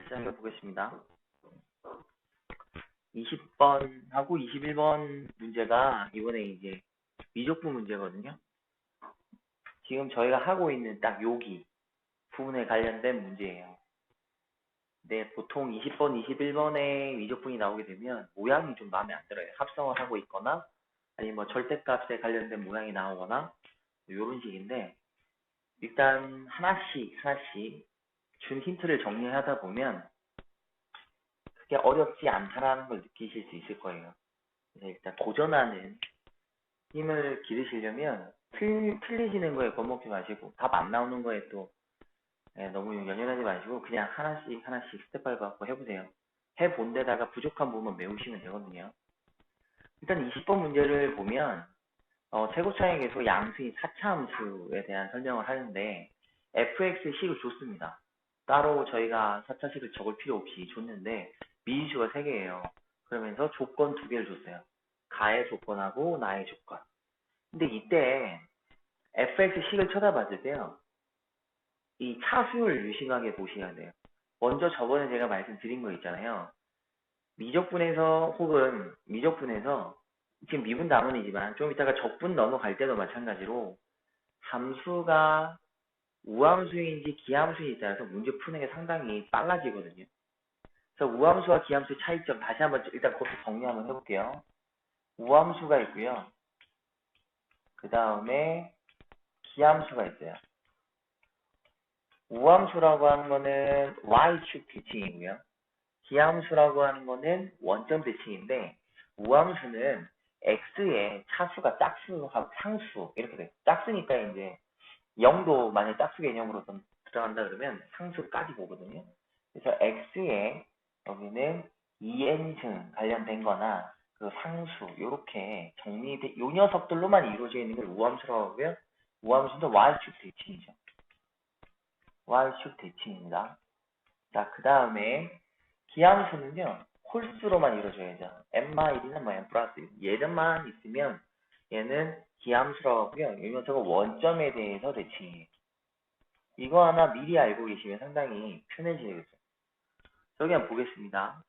시작해 보겠습니다. 20번하고 21번 문제가 이번에 이제 미적분 문제거든요. 지금 저희가 하고 있는 딱 여기 부분에 관련된 문제예요. 근데 보통 20번, 21번에 미적분이 나오게 되면 모양이 좀 마음에 안 들어요. 합성을 하고 있거나 아니면 뭐 절대값에 관련된 모양이 나오거나 이런 식인데, 일단 하나씩 준 힌트를 정리하다 보면 그게 어렵지 않다라는 걸 느끼실 수 있을 거예요. 그래서 일단 도전하는 힘을 기르시려면 틀리시는 거에 겁먹지 마시고 답 안 나오는 거에 또 너무 연연하지 마시고 그냥 하나씩 스텝 밟아갖고 해보세요. 해본 데다가 부족한 부분만 메우시면 되거든요. 일단 20번 문제를 보면 최고차항의 계수 양수인 4차 함수에 대한 설명을 하는데 fx식을 줬습니다. 따로 저희가 4차식을 적을 필요 없이 줬는데 미지수가 3개예요. 그러면서 조건 2개를 줬어요. 가의 조건하고 나의 조건. 근데 이때 fx식을 쳐다봤을 때요, 이 차수율 유심하게 보셔야 돼요. 먼저 저번에 제가 말씀드린 거 있잖아요. 미적분에서 혹은 미적분에서 지금 미분 다문이지만 좀 이따가 적분 넘어갈 때도 마찬가지로 함수가 우함수인지 기함수인지에 따라서 문제 푸는 게 상당히 빨라지거든요. 그래서 우함수와 기함수의 차이점 다시 한번 일단 그것도 정리 한번 해볼게요. 우함수가 있고요. 그 다음에 기함수가 있어요. 우함수라고 하는 거는 y축 대칭이고요. 기함수라고 하는 거는 원점 대칭인데, 우함수는 x의 차수가 짝수하고 상수 이렇게 돼요. 짝수니까 이제 0도 만약 짝수 개념으로 들어간다 그러면 상수까지 보거든요. 그래서 x의 여기는 2n승 관련된 거나 그 상수 이렇게 정리돼 요 녀석들로만 이루어져 있는 걸 우함수라고 하고요. 우함수는 y축 대칭이죠. y축 대칭입니다. 자, 그 다음에 기함수는요, 홀수로만 이루어져야죠. n-1이나 뭐 n 플러스 1. 얘들만 있으면 얘는 기함수라고 하고요. 이 녀석은 원점에 대해서 대칭이에요. 이거 하나 미리 알고 계시면 상당히 편해지겠죠. 여기 한번 보겠습니다.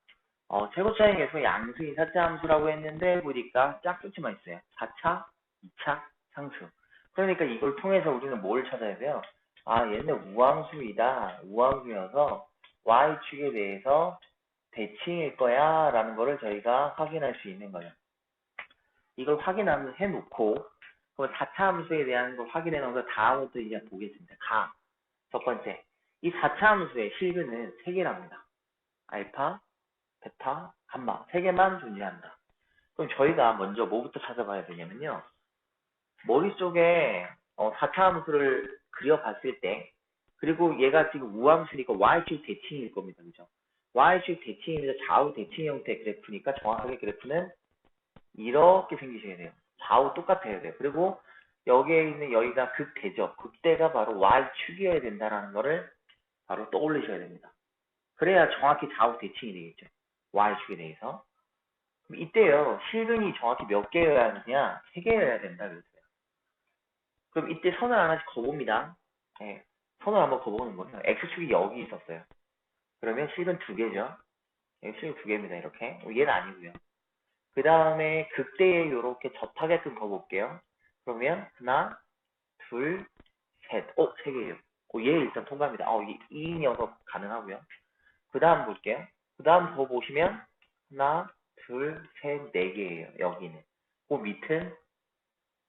최고차항의 계수가 양수인 4차 함수라고 했는데 보니까 짝수치만 있어요. 4차, 2차, 상수. 그러니까 이걸 통해서 우리는 뭘 찾아야 돼요? 아, 얘는 우함수이다. 우함수여서 y축에 대해서 대칭일 거야 라는 거를 저희가 확인할 수 있는 거예요. 이걸 확인해 놓고 4차 함수에 대한 걸 확인해 놓은 거 다음부터 이제 보겠습니다. 첫 번째, 이 4차 함수의 실근은 3개랍니다. 알파, 베타, 감마 3개만 존재한다. 그럼 저희가 먼저 뭐부터 찾아봐야 되냐면요, 머릿속에 4차 함수를 그려봤을 때, 그리고 얘가 지금 우함수니까 y축 대칭일 겁니다. 그죠? y축 대칭이면서 좌우 대칭 형태의 그래프니까 정확하게 그래프는 이렇게 생기셔야 돼요. 좌우 똑같아야 돼요. 그리고 여기에 있는 여기가 극대죠. 극대가 바로 y축이어야 된다는 거를 바로 떠올리셔야 됩니다. 그래야 정확히 좌우 대칭이 되겠죠. y축에 대해서. 그럼 이때요, 실근이 정확히 몇 개여야 하느냐? 3개여야 된다 그랬어요. 그럼 이때 선을 하나씩 그어봅니다. 네, 선을 한번 그어보는 거예요. x축이 여기 있었어요. 그러면 실근 2개죠. x축이 2개입니다. 이렇게. 얘는 아니고요. 그 다음에 극대에 이렇게 접하게끔 그어볼게요. 그러면 하나, 둘, 셋. 3개예요. 얘 일단 통과합니다. 이 녀석 가능하고요. 그 다음 볼게요. 그 다음 더 보시면 하나, 둘, 셋, 4개예요. 여기는. 밑은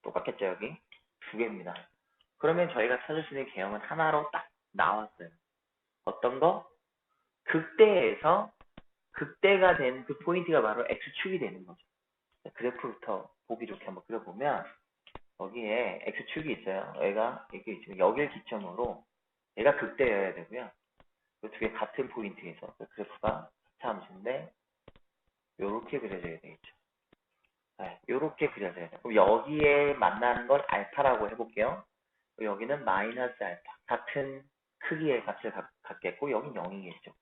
똑같겠죠. 여기 2개입니다. 그러면 저희가 찾을 수 있는 개형은 하나로 딱 나왔어요. 어떤 거? 극대에서 극대가 된 그 포인트가 바로 x축이 되는 거죠. 그래프부터 보기 좋게 한번 그려보면 여기에 x축이 있어요. 얘가 이렇게 있지만 여기를 기점으로 얘가 극대여야 되고요. 그 두 개 같은 포인트에서 그 그래프가 함수인데 요렇게 그려져야 되겠죠. 네, 요렇게 그려져야 돼요. 그럼 여기에 만나는 걸 알파라고 해볼게요. 여기는 마이너스 알파. 같은 크기의 값을 갖겠고 여긴 0이겠죠.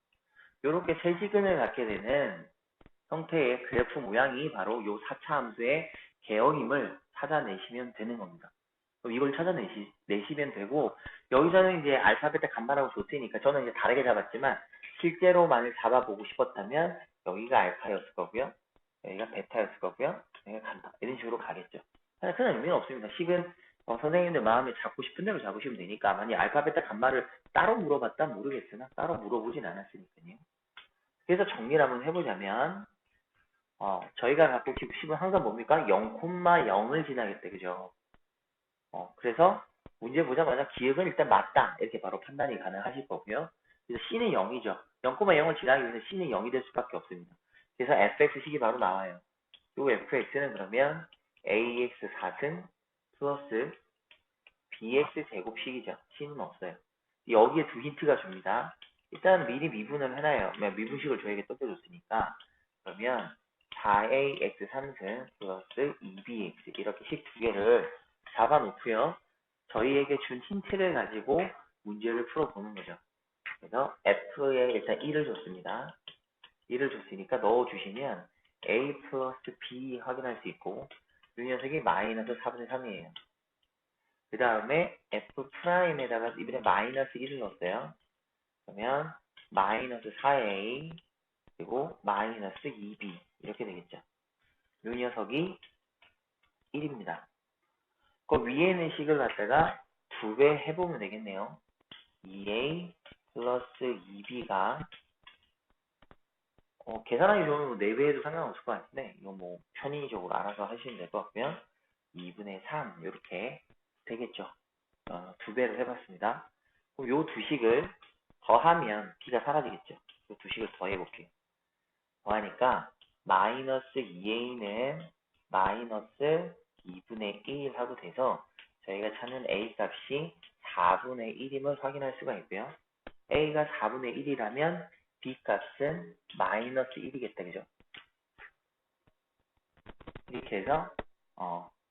요렇게 세 시근을 갖게 되는 형태의 그래프 모양이 바로 요 4차 함수의 개형임을 찾아내시면 되는 겁니다. 그럼 이걸 찾아내시면 되고, 여기서는 이제 알파, 베타, 감마라고 줬으니까 저는 이제 다르게 잡았지만 실제로 만약 잡아보고 싶었다면 여기가 알파였을 거고요. 여기가 베타였을 거고요. 여기가 감타. 이런 식으로 가겠죠. 사실 큰 의미는 없습니다. 식은 선생님들 마음에 잡고 싶은 대로 잡으시면 되니까 만약 알파, 베타, 감마를 따로 물어봤다면 모르겠으나 따로 물어보진 않았으니까요. 그래서 정리를 한번 해보자면 저희가 갖고 싶은 항상 뭡니까? 0,0을 지나겠대. 그죠? 그래서 문제 보자마자 기억은 일단 맞다. 이렇게 바로 판단이 가능하실 거고요. 그래서 C는 0이죠. 0,0을 지나기 위해서 C는 0이 될 수밖에 없습니다. 그래서 fx식이 바로 나와요. 요 fx는 그러면 ax 4승 플러스 bx 제곱식이죠. C는 없어요. 여기에 두 힌트가 줍니다. 일단 미리 미분을 해놔요. 미분식을 저에게 떠들어줬으니까 그러면 4ax 3승 플러스 2bx 이렇게 식 두 개를 잡아놓고요. 저희에게 준 힌트를 가지고 문제를 풀어보는 거죠. 그래서 f에 일단 1을 줬습니다. 1을 줬으니까 넣어주시면 a 플러스 b 확인할 수 있고 이 녀석이 마이너스 4분의 3이에요. 그 다음에 f 프라임에다가 이번에 마이너스 1을 넣었어요. 그러면 마이너스 4a 그리고 마이너스 2b 이렇게 되겠죠. 이 녀석이 1입니다. 그 위에 있는 식을 갖다가 2배 해보면 되겠네요. 2a 플러스 2b가 계산하기 좋으면 4배 해도 상관없을 것 같은데 이거 뭐 편의적으로 알아서 하시면 될 것 같고요. 2분의 3 이렇게 되겠죠. 2배를 해봤습니다. 그럼 요 두 식을 더하면 b가 사라지겠죠. 요 두 식을 더해볼게요. 더하니까 마이너스 2a는 마이너스 2분의 1 하고 돼서 저희가 찾는 a 값이 4분의 1임을 확인할 수가 있고요. a가 4분의 1이라면 b 값은 마이너스 1이겠다. 그죠? 이렇게 해서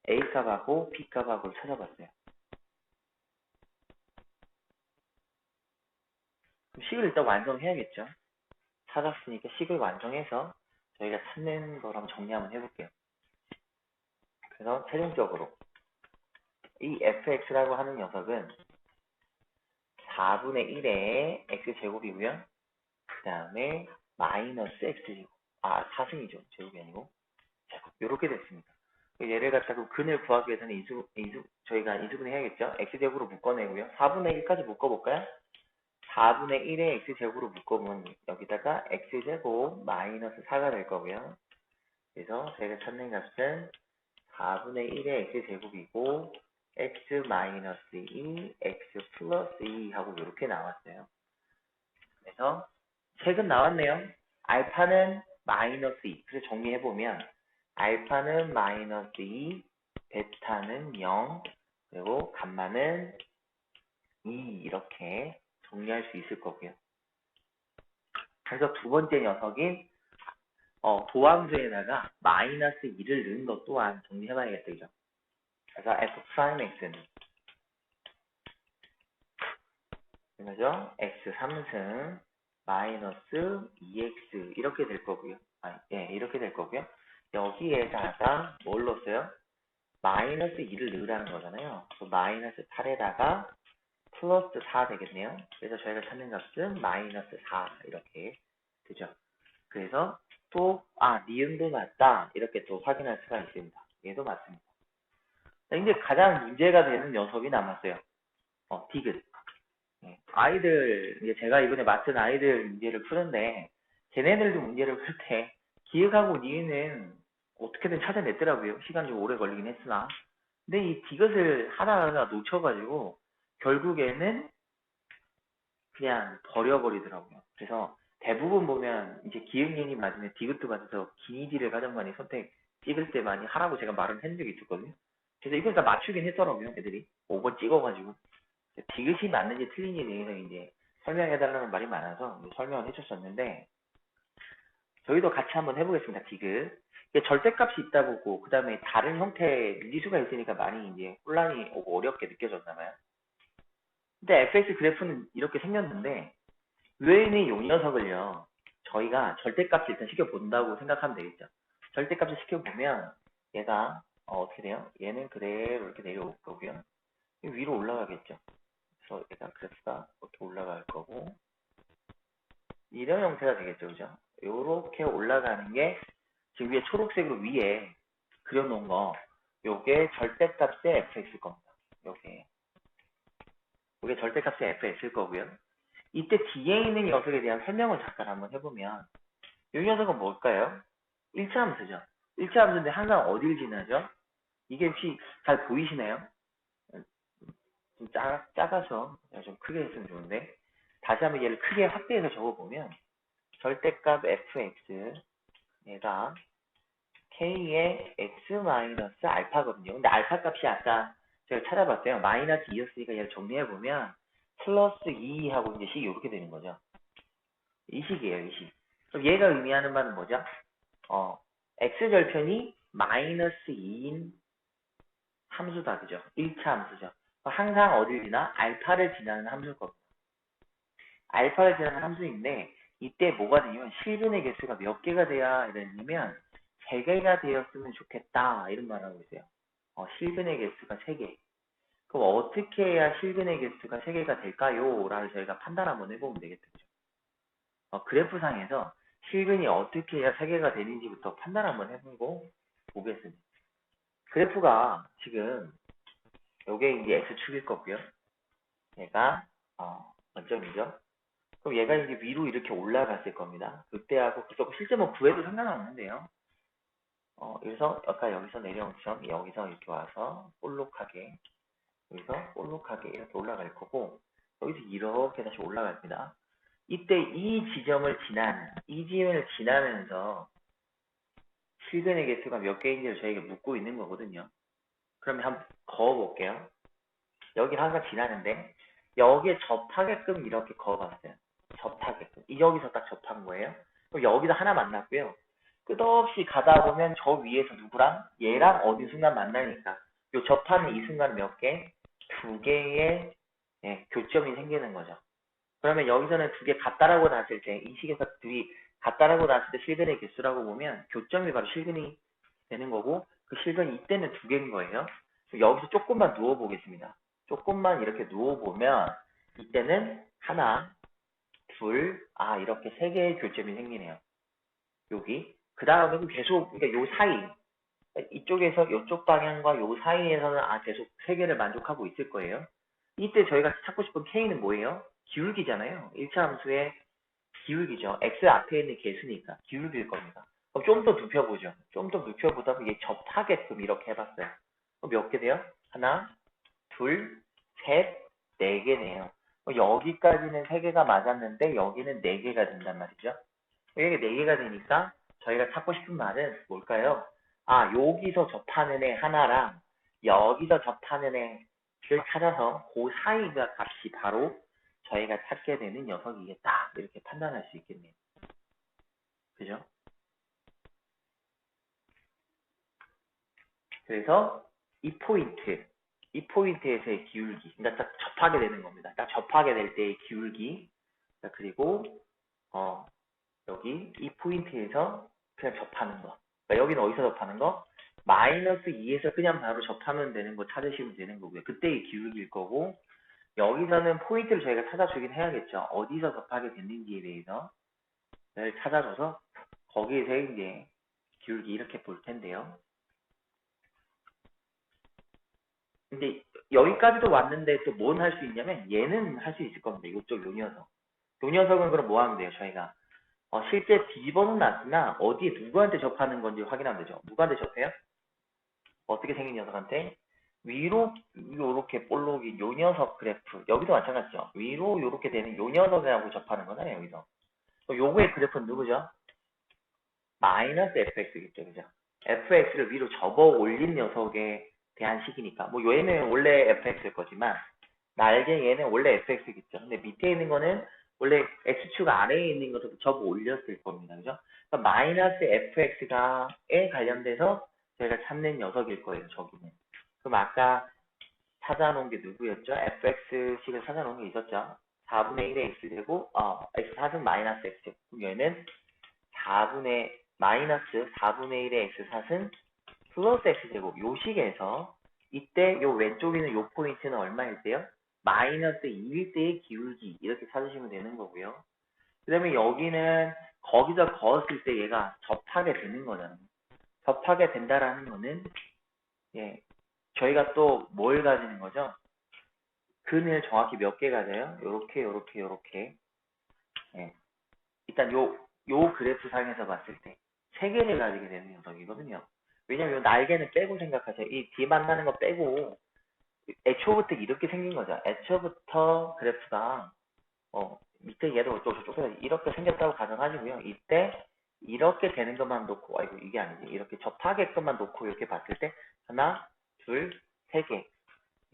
a 값하고 b 값하고 찾아봤어요. 그럼 식을 일단 완성해야겠죠. 찾았으니까 식을 완성해서 저희가 찾는 걸 한번 정리 한번 해볼게요. 그래서 최종적으로 이 fx라고 하는 녀석은 4분의 1의 x제곱이고요. 그 다음에 마이너스 x제곱. 4승이죠. 제곱이 아니고. 제곱. 이렇게 됐습니다. 얘를 갖다가 근을 구하기 위해서는 저희가 인수분해 해야겠죠. x제곱으로 묶어내고요. 4분의 1까지 묶어볼까요? 4분의 1의 x제곱으로 묶어보면 여기다가 x제곱 마이너스 4가 될 거고요. 그래서 저희가 찾는 값은 4분의 1의 x제곱이고 x 마이너스 2, x 플러스 2 하고 이렇게 나왔어요. 그래서 색은 나왔네요. 알파는 마이너스 2. 그래서 정리해보면 알파는 마이너스 2, 베타는 0, 그리고 감마는 2 이렇게 정리할 수 있을 거고요. 그래서 두 번째 녀석인 도함수에다가 마이너스 2를 넣은 것 또한 정리해봐야겠죠. 그죠? 그래서 f'x는 그죠? x 3승 마이너스 2x 이렇게 될 거고요. 이렇게 될 거고요. 여기에다가 뭘 넣었어요? 마이너스 2를 넣으라는 거잖아요. 마이너스 8에다가 플러스 4 되겠네요. 그래서 저희가 찾는 값은 마이너스 4 이렇게 되죠. 그래서 또 니은도 맞다 이렇게 또 확인할 수가 있습니다. 얘도 맞습니다. 이제 가장 문제가 되는 녀석이 남았어요. 디귿. 아이들 이제 제가 이번에 맡은 아이들 문제를 푸는데 걔네들도 문제를 풀 때 기억하고 니은은 어떻게든 찾아냈더라고요. 시간이 좀 오래 걸리긴 했으나. 근데 이 디귿을 하다가 놓쳐가지고 결국에는 그냥 버려버리더라고요. 그래서 대부분 보면 이제 기억니은이 맞으면 디귿도 맞아서 기니디를 가장 많이 선택 찍을 때 많이 하라고 제가 말을 한 적이 있었거든요. 그래서 이걸 다 맞추긴 했더라고요. 애들이 5번 찍어가지고 디귿이 맞는지 틀린지에 대해서 이제 설명해달라는 말이 많아서 설명을 해줬었는데 저희도 같이 한번 해보겠습니다. 디귿. 절대값이 있다 보고 그 다음에 다른 형태의 미지수가 있으니까 많이 이제 혼란이 오고 어렵게 느껴졌나봐요. 근데 fx 그래프는 이렇게 생겼는데 왜 있는 이 녀석을요 저희가 절대값을 일단 시켜본다고 생각하면 되겠죠. 절대값을 시켜보면 얘가 어떻게 돼요? 얘는 그대로 이렇게 내려올 거고요. 위로 올라가겠죠. 그래서 얘가 그래프가 이렇게 올라갈 거고 이런 형태가 되겠죠, 그죠? 요렇게 올라가는 게 지금 위에 초록색으로 위에 그려놓은 거, 요게 절대값의 fx일 겁니다. 요게 절대값의 fx일 거고요. 이때 뒤에 있는 녀석에 대한 설명을 잠깐 한번 해보면, 이 녀석은 뭘까요? 1차 함수죠. 1차 함수인데 항상 어딜 지나죠? 이게 혹시 잘 보이시나요? 좀 작아서 좀 크게 했으면 좋은데, 다시 한번 얘를 크게 확대해서 적어보면, 절대값 fx 얘가 k의 x-알파거든요. 근데 알파 값이 아까 제가 찾아봤어요. 마이너스 2였으니까 얘를 정리해보면 플러스 2하고 이제 식이 이렇게 되는 거죠. 이 식이에요, 이 식. 그럼 얘가 의미하는 바는 뭐죠? x절편이 마이너스 2인 함수다, 그죠? 1차 함수죠. 항상 어딜 지나? 알파를 지나는 함수일 겁니다. 알파를 지나는 함수인데 이때 뭐가 되냐면 실근의 개수가 몇 개가 돼야 이러냐면 3개가 되었으면 좋겠다 이런 말을 하고 있어요. 실근의 개수가 3개. 그럼 어떻게 해야 실근의 개수가 3개가 될까요? 라고 저희가 판단 한번 해보면 되겠죠. 그래프상에서 실근이 어떻게 해야 3개가 되는지부터 판단 한번 해보고 보겠습니다. 그래프가 지금 요게 이제 X축일 거고요. 얘가 원점이죠. 그럼 얘가 이제 위로 이렇게 올라갔을 겁니다. 그때하고 실제 뭐 구해도 상관없는데요. 그래서 아까 여기서 내려온 점 여기서 이렇게 와서 볼록하게 여기서 볼록하게 이렇게 올라갈 거고 여기서 이렇게 다시 올라갑니다. 이때 이 지점을 지나면서 실근의 개수가 몇 개인지를 저희가 묻고 있는 거거든요. 그러면 한번 그어볼게요. 여기 항상 지나는데 여기에 접하게끔 이렇게 그어봤어요. 접하게끔. 여기서 딱 접한 거예요. 그럼 여기도 하나 만났고요. 끝없이 가다 보면 저 위에서 누구랑? 얘랑 어디 순간 만나니까 요 접하는 이 순간 몇 개? 2개의 교점이 생기는 거죠. 그러면 여기서는 2개 같다라고 나왔을 때 이 식에서 둘이 같다라고 나왔을 때 실근의 개수라고 보면 교점이 바로 실근이 되는 거고 그 실근이 이때는 2개인 거예요. 여기서 조금만 누워보겠습니다. 조금만 이렇게 누워보면 이때는 하나, 둘, 이렇게 3개의 교점이 생기네요. 여기. 그 다음에는 계속, 그러니까 요 사이, 이쪽에서 이쪽 방향과 요 사이에서는 계속 3개를 만족하고 있을 거예요. 이때 저희가 찾고 싶은 K는 뭐예요? 기울기잖아요. 1차 함수의 기울기죠. X 앞에 있는 개수니까 기울기일 겁니다. 그럼 좀 더 눕혀보죠. 좀 더 눕혀보다 얘 접하게끔 이렇게 해봤어요. 그럼 몇 개 돼요? 하나, 둘, 셋, 4개네요. 여기까지는 3개가 맞았는데 여기는 4개가 된단 말이죠. 여기 4개가 되니까 저희가 찾고 싶은 말은 뭘까요? 여기서 접하는 애 하나랑 여기서 접하는 애를 찾아서 그 사이가 값이 바로 저희가 찾게 되는 녀석이겠다. 이렇게 판단할 수 있겠네요. 그죠? 그래서 이 포인트에서의 기울기, 그러니까 딱 접하게 되는 겁니다. 딱 접하게 될 때의 기울기, 그리고 여기 이 포인트에서 그냥 접하는 거. 그러니까 여기는 어디서 접하는 거? 마이너스 2에서 그냥 바로 접하면 되는 거 찾으시면 되는 거고요. 그때의 기울기일 거고 여기서는 포인트를 저희가 찾아주긴 해야겠죠. 어디서 접하게 됐는지에 대해서 찾아줘서 거기에서 이제 기울기 이렇게 볼 텐데요. 근데 여기까지도 왔는데 또 뭔 할 수 있냐면 얘는 할 수 있을 겁니다. 이쪽 요 녀석. 요 녀석은 그럼 뭐 하면 돼요? 저희가 실제 뒤집어는 놨으나 어디에 누구한테 접하는 건지 확인하면 되죠. 누구한테 접해요? 어떻게 생긴 녀석한테? 위로 요렇게 볼록이 요 녀석 그래프 여기도 마찬가지죠. 위로 요렇게 되는 요 녀석하고 접하는 거잖아요. 여기서. 요거의 그래프는 누구죠? 마이너스 fx겠죠. 그죠? fx를 위로 접어 올린 녀석에 대한 식이니까 뭐 얘는 원래 fx일 거지만 날개 얘는 원래 fx겠죠. 근데 밑에 있는 거는 원래 x축 아래에 있는 것도 접어 올렸을 겁니다. 그죠? 그러니까 마이너스 fx가에 관련돼서 저희가 찾는 녀석일 거예요. 저기는. 그럼 아까 찾아놓은 게 누구였죠? fx식을 찾아놓은 게 있었죠. 4분의 1의 x 되고 x4은 마이너스 x. 그럼 얘는 4분의 마이너스 4분의 1의 x4은 플러스 x제곱 요 식에서 이때 요 왼쪽에 있는 요 포인트는 얼마일 때요? 마이너스 2일 때의 기울기 이렇게 찾으시면 되는 거고요. 그다음에 여기는 거기서 그었을 때 얘가 접하게 되는 거잖아요. 접하게 된다라는 거는 예, 저희가 또 뭘 가지는 거죠? 근을 정확히 몇 개 가져요? 요렇게 요렇게 요렇게 예. 일단 요 그래프 상에서 봤을 때 세 개를 가지게 되는 녀석이거든요. 왜냐면 요 날개는 빼고 생각하세요. 이 뒤에 만나는 거 빼고 애초부터 이렇게 생긴 거죠. 애초부터 그래프가 밑에 얘도 어쩌고 저쩌고 이렇게 생겼다고 가정하시고요. 이때 이렇게 되는 것만 놓고 아이고 이게 아니지. 이렇게 접하게끔만 놓고 이렇게 봤을 때 하나, 둘, 세 개.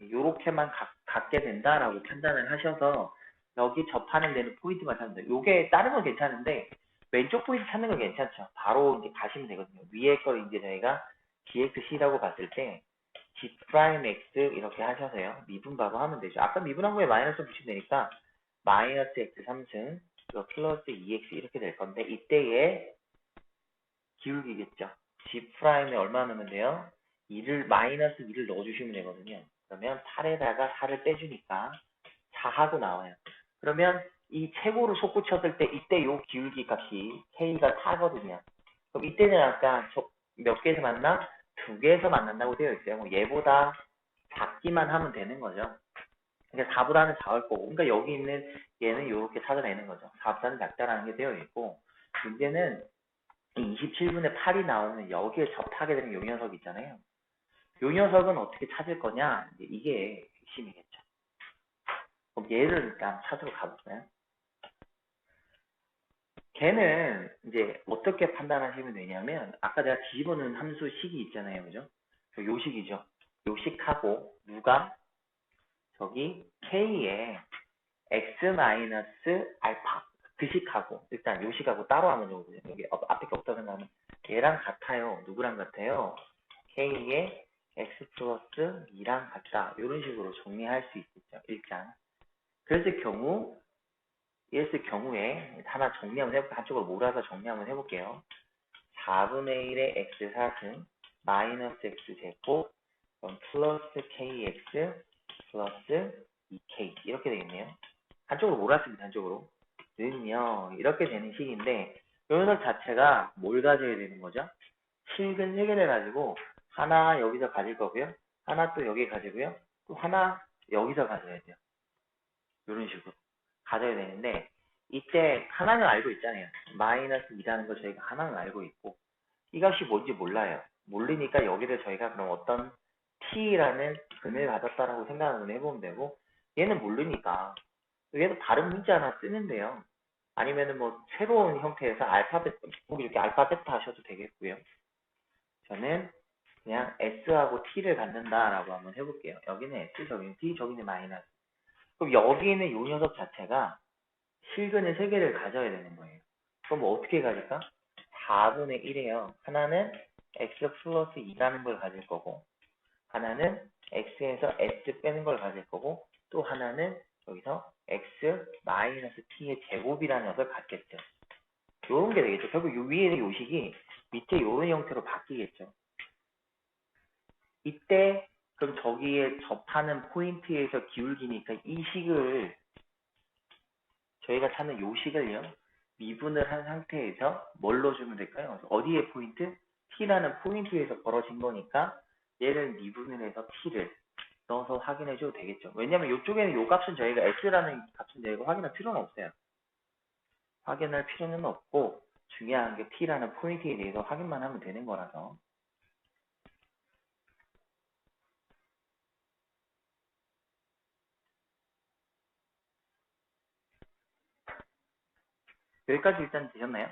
요렇게만 갖게 된다라고 판단을 하셔서 여기 접하는 데는 포인트만 찾는 다 요게 다른 건 괜찮은데 왼쪽 포인트 찾는 건 괜찮죠. 바로 이제 가시면 되거든요. 위에 걸 이제 저희가 GXC라고 봤을 때 G 프라임 X 이렇게 하셔서요. 미분바로 하면 되죠. 아까 미분한 거에 마이너스 붙이면 되니까 마이너스 X 3승 플러스 2X 이렇게 될 건데 이때에 기울기겠죠. G 프라임에 얼마 넣으면 돼요? 2를 마이너스 2를 넣어주시면 되거든요. 그러면 8에다가 4를 빼주니까 4하고 나와요. 그러면 이 최고로 솟구쳤을 때 이때 요 기울기 값이 K가 4거든요. 그럼 이때는 아까 몇 개에서 만나? 두 개에서 만난다고 되어 있어요. 뭐 얘보다 작기만 하면 되는 거죠. 그러니까 4보다는 작을 거고. 그러니까 여기 있는 얘는 이렇게 찾아내는 거죠. 4보다는 작다라는 게 되어 있고 문제는 27분의 8이 나오는 여기에 접하게 되는 요 녀석 있잖아요. 요 녀석은 어떻게 찾을 거냐? 이게 핵심이겠죠. 그럼 얘를 일단 찾으러 가볼까요? 걔는 이제 어떻게 판단하시면 되냐면 아까 제가 뒤집어놓은 함수 식이 있잖아요. 그죠? 요 식이죠. 요 식하고 누가 저기 k에 x 마이너스 알파 그 식하고 일단 요 식하고 따로 하면 되거든요. 여기 앞에 게 없다 생각하면 얘랑 같아요. 누구랑 같아요? k에 x 플러스 2랑 같다. 이런 식으로 정리할 수 있겠죠. 일단 그랬을 경우 이랬을 경우에 하나 정리 한번 해볼게요. 한쪽으로 몰아서 정리 한번 해볼게요. 4분의 1의 x 4승 마이너스 x 제곱 플러스 kx 플러스 2k 이렇게 되겠네요. 한쪽으로 몰았습니다. 한쪽으로. 는요 이렇게 되는 식인데 이 녀석 자체가 뭘 가져야 되는 거죠? 실근 3개를 가지고 하나 여기서 가질 거고요. 하나 또 여기 가지고요. 또 하나 여기서 가져야 돼요. 이런 식으로 가져야 되는데 이때 하나는 알고 있잖아요. 마이너스 2라는 걸 저희가 하나는 알고 있고 이 값이 뭔지 몰라요. 모르니까 여기를 저희가 그럼 어떤 t라는 근을 가졌다라고 생각을 해보면 되고 얘는 모르니까 얘도 다른 문자 하나 쓰면 돼요. 아니면은 뭐 새로운 형태에서 알파벳 꼭 이렇게 알파 베타 하셔도 되겠고요. 저는 그냥 s하고 t를 갖는다라고 한번 해볼게요. 여기는 s, 저기는 t, 저기는 마이너스. 그럼 여기 있는 요 녀석 자체가 실근을 3개를 가져야 되는 거예요. 그럼 뭐 어떻게 가질까? 4분의 1이에요. 하나는 x 플러스 2라는 걸 가질 거고 하나는 x에서 s 빼는 걸 가질 거고 또 하나는 여기서 x 마이너스 t의 제곱이라는 녀석을 갖겠죠. 요런 게 되겠죠. 결국 요 위에 요식이 밑에 요런 형태로 바뀌겠죠. 이때 그럼 저기에 접하는 포인트에서 기울기니까 이 식을 저희가 찾는 요 식을요 미분을 한 상태에서 뭘 넣어주면 될까요? 어디에 포인트? t라는 포인트에서 벌어진 거니까 얘를 미분을 해서 t를 넣어서 확인해 줘도 되겠죠. 왜냐면 이쪽에는 요 값은 저희가 x라는 값은 저희가 확인할 필요는 없어요. 확인할 필요는 없고 중요한 게 t라는 포인트에 대해서 확인만 하면 되는 거라서 여기까지 일단 되셨나요?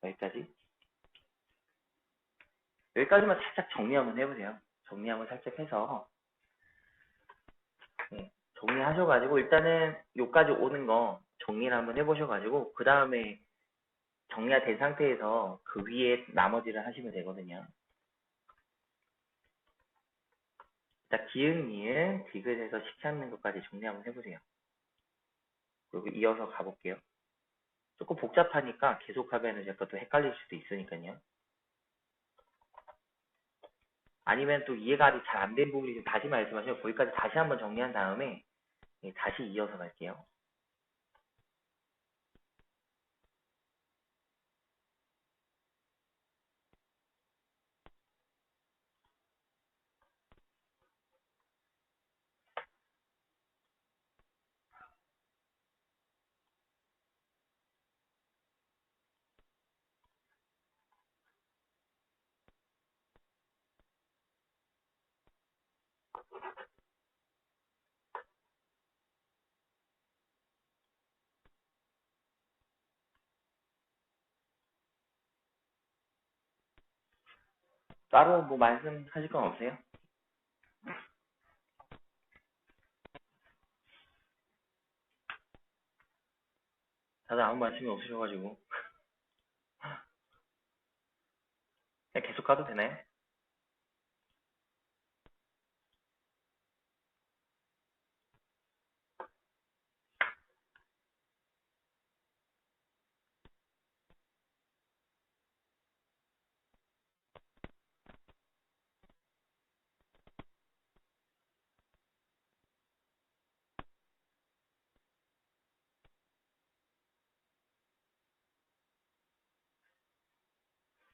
여기까지? 여기까지만 살짝 정리 한번 해보세요. 정리 한번 살짝 해서 네, 정리하셔가지고 일단은 요까지 오는 거 정리를 한번 해보셔가지고 그 다음에 정리가 된 상태에서 그 위에 나머지를 하시면 되거든요. 자, 기흥, 니은, 디귿에서 식 찾는 것까지 정리 한번 해보세요. 그리고 이어서 가볼게요. 조금 복잡하니까 계속하면 제가 또 헷갈릴 수도 있으니까요. 아니면 또 이해가 아직 잘 안 된 부분이 좀 다시 말씀하시고 거기까지 다시 한번 정리한 다음에 다시 이어서 갈게요. 따로 뭐 말씀하실 건 없으세요? 다들 아무 말씀이 없으셔가지고 그냥 계속 가도 되나요?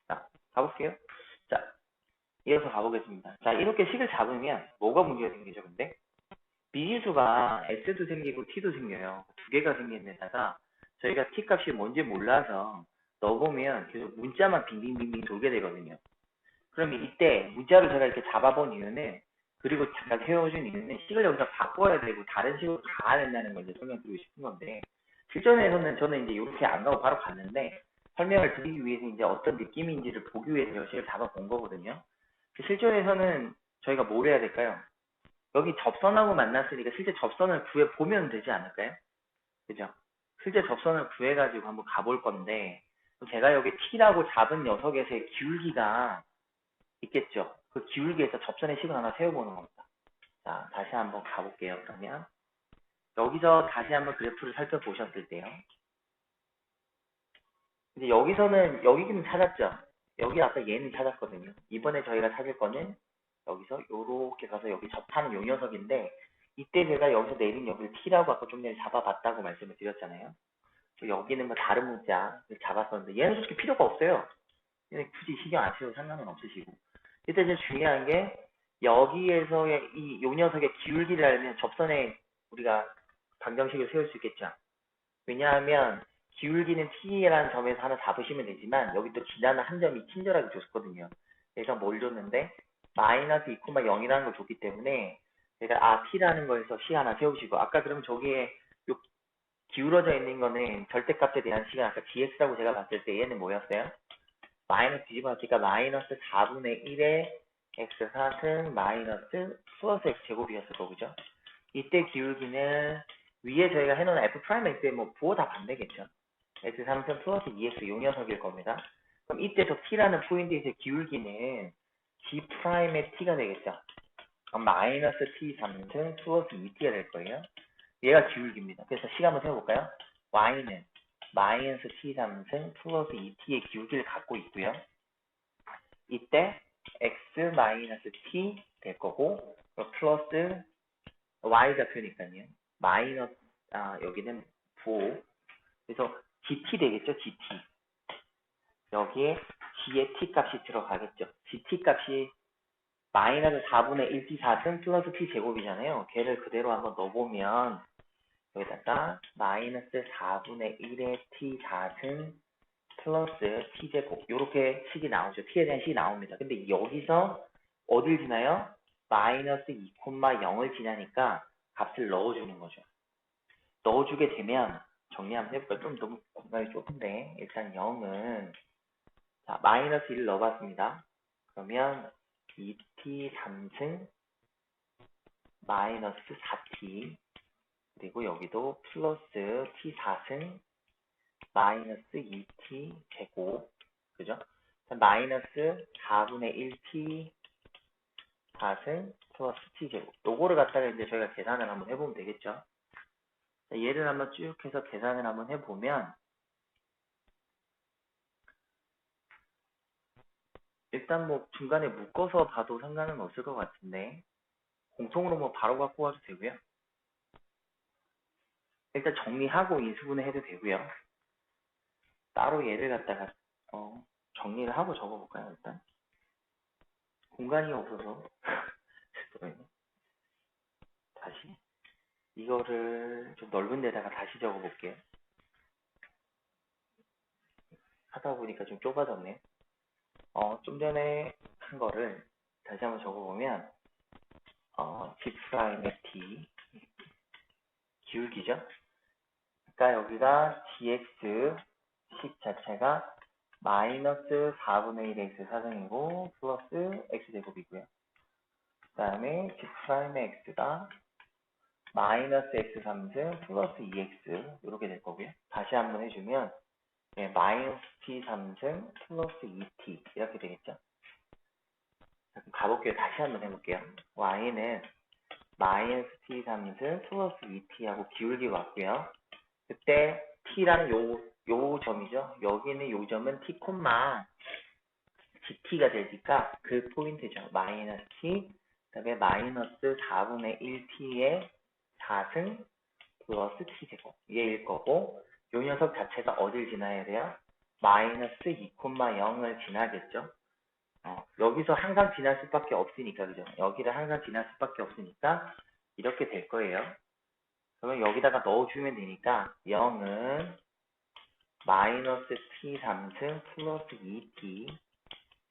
자, 가볼게요. 자, 이어서 가보겠습니다. 자, 이렇게 식을 잡으면 뭐가 문제가 생기죠, 근데? 미지수가 S도 생기고 T도 생겨요. 두 개가 생기는 데다가 저희가 T 값이 뭔지 몰라서 넣어보면 계속 문자만 빙빙빙빙 돌게 되거든요. 그러면 이때 문자를 제가 이렇게 잡아본 이유는, 그리고 잠깐 세워준 이유는 식을 여기서 바꿔야 되고 다른 식으로 가야 된다는 걸 이제 설명드리고 싶은 건데, 실전에서는 저는 이제 이렇게 안 가고 바로 갔는데 설명을 드리기 위해서 이제 어떤 느낌인지를 보기 위해서 식을 잡아본 거거든요. 실전에서는 저희가 뭘 해야 될까요? 여기 접선하고 만났으니까 실제 접선을 구해보면 되지 않을까요? 그죠? 실제 접선을 구해가지고 한번 가볼 건데, 제가 여기 T라고 잡은 녀석에서의 기울기가 있겠죠? 그 기울기에서 접선의 식을 하나 세워보는 겁니다. 자, 다시 한번 가볼게요. 그러면 여기서 다시 한번 그래프를 살펴보셨을 때요. 이제 여기서는 여기는 찾았죠? 여기 아까 얘는 찾았거든요. 이번에 저희가 찾을 거는 여기서 요렇게 가서 여기 접하는 요 녀석인데, 이때 제가 여기서 내린 여기를 T라고 아까 좀 전에 잡아봤다고 말씀을 드렸잖아요. 여기는 뭐 다른 문자를 잡았었는데 얘는 솔직히 필요가 없어요. 얘는 굳이 신경 안 쓰셔도 상관은 없으시고. 이때 이제 중요한 게 여기에서의 요 녀석의 기울기를 알면 접선에 우리가 방정식을 세울 수 있겠죠. 왜냐하면 기울기는 T라는 점에서 하나 잡으시면 되지만 여기 또 지나는 한 점이 친절하게 줬거든요. 그래서 뭘 줬는데 마이너스 2,0이라는 걸 줬기 때문에 제가 T라는 거에서 C 하나 세우시고, 아까 그럼 저기에 요 기울어져 있는 거는 절대값에 대한 시간, 아까 dx라고 제가 봤을 때 얘는 뭐였어요? 마이너스 뒤집어 놨으니까 마이너스 4분의 1의 x 4승 마이너스 플러스 x 제곱이었을 거죠. 이때 기울기는 위에 저희가 해놓은 f 프라임 x에 뭐 부호 다 반대겠죠. x 3승 플러스 2x 요 녀석일 겁니다. 그럼 이때 저 t라는 포인트에서 기울기는 g 프라임의 t가 되겠죠. 그럼 마이너스 t 3승 플러스 2t가 될 거예요. 얘가 기울기입니다. 그래서 식 한번 세워볼까요? y는 마이너스 t 3승 플러스 2t의 기울기를 갖고 있고요. 이때 x 마이너스 t 될 거고, 플러스 y 좌표니까요. 마이너스, 여기는 부호. 그래서 gt 되겠죠, gt. 여기에 g의 t 값이 들어가겠죠. gt 값이 마이너스 4분의 1t 4승 플러스 t 제곱이잖아요. 걔를 그대로 한번 넣어보면 여기다가 마이너스 4분의 1의 t 4승 플러스 t제곱, 요렇게 식이 나오죠. t에 대한 식이 나옵니다. 근데 여기서 어딜 지나요? 마이너스 2,0을 지나니까 값을 넣어주는 거죠. 넣어주게 되면 정리 한번 해볼까요? 좀 너무 공간이 좁은데 일단 0은 자 마이너스 1을 넣어봤습니다. 그러면 2t 3승 마이너스 4t, 그리고 여기도 플러스 t 4승 마이너스 2t 제곱, 그죠? 마이너스 4분의 1t 4승 플러스 t 제곱. 요거를 갖다가 이제 저희가 계산을 한번 해보면 되겠죠. 얘를 한번 쭉 해서 계산을 한번 해보면 일단 뭐 중간에 묶어서 봐도 상관은 없을 것 같은데 공통으로 뭐 바로 갖고 와도 되고요. 일단 정리하고 인수분해 해도 되고요. 따로 얘를 갖다가 정리를 하고 적어볼까요? 일단 공간이 없어서 다시 이거를 좀 넓은 데다가 다시 적어볼게요. 하다 보니까 좀 좁아졌네. 좀 전에 한 거를 다시 한번 적어보면 G'의 t 기울기죠. 그러니까 여기가 gx 식 자체가 마이너스 4분의 1 x 사정이고 플러스 x제곱이고요. 그 다음에 G'의 x가 마이너스 x 3승 플러스 2x 이렇게 될 거고요. 다시 한번 해주면 마이너스 t 3승 플러스 2t 이렇게 되겠죠. 가볼게요. 다시 한번 해볼게요. y는 마이너스 t 3승 플러스 2t하고 기울기가 왔고요. 그때 t라는 요 점이죠. 여기는 요 점은 t, gt가 되니까 그 포인트죠. 마이너스 t, 그 다음에 마이너스 4분의 1t의 4승 플러스 t제곱 얘일 거고, 요 녀석 자체가 어딜 지나야 돼요? 마이너스 2, 0을 지나겠죠. 여기서 항상 지날 수밖에 없으니까, 그죠? 여기를 항상 지날 수밖에 없으니까 이렇게 될 거예요. 그러면 여기다가 넣어주면 되니까 0은 마이너스 t 3승 플러스 2t,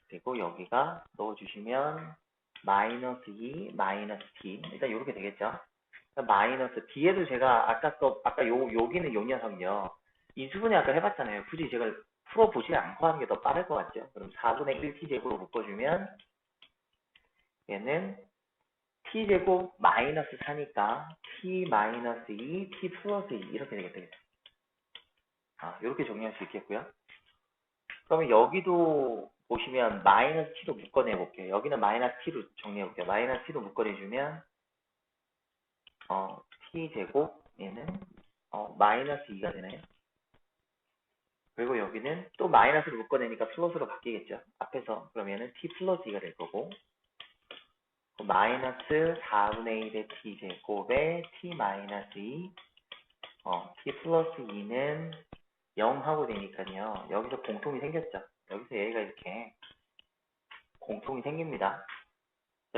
그리고 여기가 넣어주시면 마이너스 2 마이너스 t, 일단 이렇게 되겠죠. 마이너스 뒤에도 제가 아까 여기는 요 녀석이요. 이 수분이 아까 해봤잖아요. 굳이 제가 풀어보지 않고 하는 게 더 빠를 것 같죠. 그럼 4분의 1t제곱으로 묶어주면 얘는 t제곱 마이너스 4니까 t 마이너스 2, t 플러스 2 이렇게 되겠다. 이렇게 정리할 수 있겠고요. 그러면 여기도 보시면 마이너스 t로 묶어내 볼게요. 여기는 마이너스 t로 정리해 볼게요. 마이너스 t로 묶어내주면 t제곱 얘는 마이너스 2가 되나요? 그리고 여기는 또 마이너스로 묶어내니까 플러스로 바뀌겠죠. 앞에서 그러면은 t 플러스 2가 될 거고, 마이너스 4분의 1의 t제곱에 t 마이너스 2, t 플러스 2는 0하고 되니까요. 여기서 공통이 생겼죠. 여기서 얘가 이렇게 공통이 생깁니다.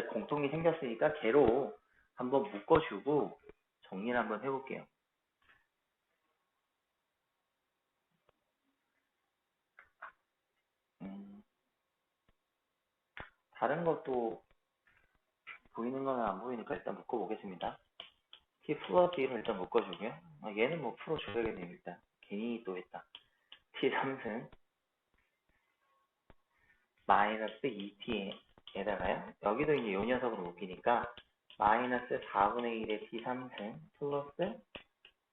공통이 생겼으니까 걔로 한번 묶어주고 정리를 한번 해볼게요. 다른 것도 보이는 거는 안 보이니까 일단 묶어보겠습니다. t 플러스 1을 일단 묶어주고요. 얘는 뭐 풀어줘야겠네요. 일단 괜히 또 했다. t 3승 마이너스 2t에다가요. 여기도 이제 요 녀석으로 묶이니까 마이너스 4분의 1의 t 3승 플러스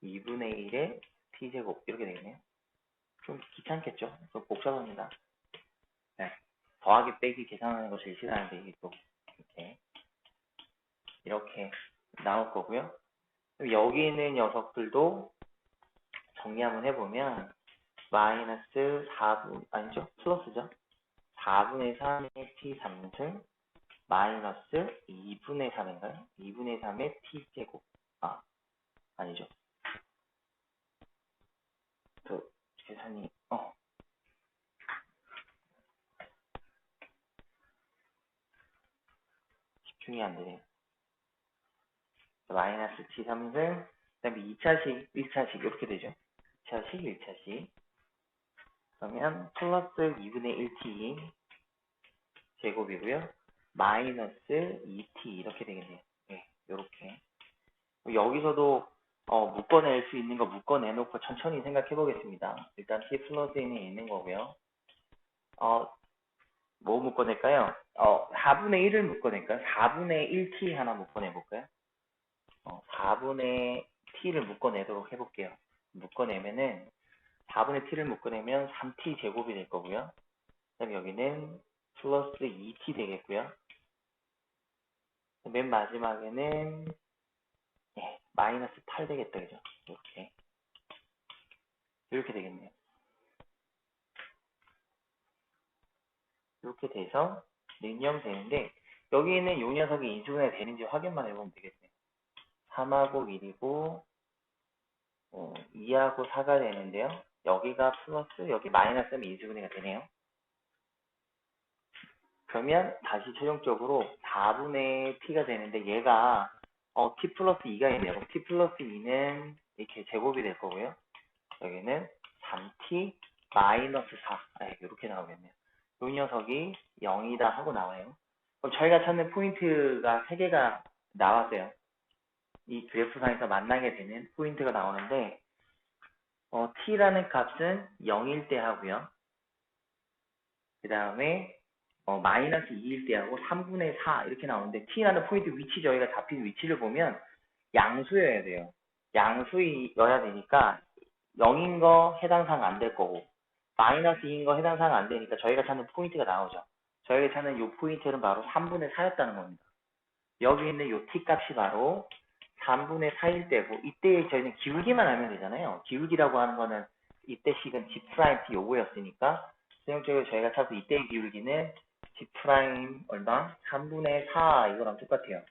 2분의 1의 t제곱 이렇게 되겠네요. 좀 귀찮겠죠? 좀 복잡합니다. 네. 더하기 빼기 계산하는 거 제일 싫어하는데 이게 또 이렇게 나올 거고요. 여기 있는 녀석들도 정리 한번 해보면 마이너스 4분 아니죠? 플러스죠? 4분의 3의 t 3승 마이너스 2분의 3인가요? 2분의 3의 t제곱. 아니죠. 계산이 집중이 안 되네요. 마이너스 t 3승, 그 다음에 2차식, 1차식 이렇게 되죠. 2차식, 1차식. 그러면 플러스 2분의 1t 제곱이고요. 마이너스 2t 이렇게 되겠네요. 네, 이렇게. 여기서도 묶어낼 수 있는 거 묶어내놓고 천천히 생각해 보겠습니다. 일단 t 플러스는 있는 거고요. 뭐 묶어낼까요? 4분의 1을 묶어낼까요? 4분의 1t 하나 묶어내볼까요? 4분의 t를 묶어내도록 해볼게요. 묶어내면은 4분의 t를 묶어내면 3t 제곱이 될 거고요. 그 다음에 여기는 플러스 2t 되겠고요. 맨 마지막에는 마이너스 8 되겠다, 그죠? 이렇게 되겠네요. 이렇게 돼서 능령되는데, 여기 있는 요 녀석이 인수분해 되는지 확인만 해보면 되겠네요. 3하고 1이고 2하고 4가 되는데요. 여기가 플러스, 여기 마이너스면 인수분해가 되네요. 그러면 다시 최종적으로 4분의 t가 되는데, 얘가 t 플러스 2가 있네요. t 플러스 2는 이렇게 제곱이 될 거고요. 여기는 3t 마이너스 4 이렇게 나오겠네요. 이 녀석이 0이다 하고 나와요. 그럼 저희가 찾는 포인트가 3개가 나왔어요. 이 그래프상에서 만나게 되는 포인트가 나오는데 t라는 값은 0일 때 하고요. 그 다음에 마이너스 2일 때 하고 3분의 4 이렇게 나오는데 t라는 포인트 위치 저희가 잡힌 위치를 보면 양수여야 돼요. 양수여야 되니까 0인 거 해당사항 안 될 거고 마이너스 2인 거 해당사항 안 되니까 저희가 찾는 포인트가 나오죠. 저희가 찾는 이 포인트는 바로 3분의 4였다는 겁니다. 여기 있는 이 t 값이 바로 3분의 4일 때고 이때 저희는 기울기만 알면 되잖아요. 기울기라고 하는 거는 이때 식은 g 프라임 t 요거였으니까 전형적으로 저희가 찾은 이때의 기울기는 g 프라임 얼마? 3분의 4 이거랑 똑같아요.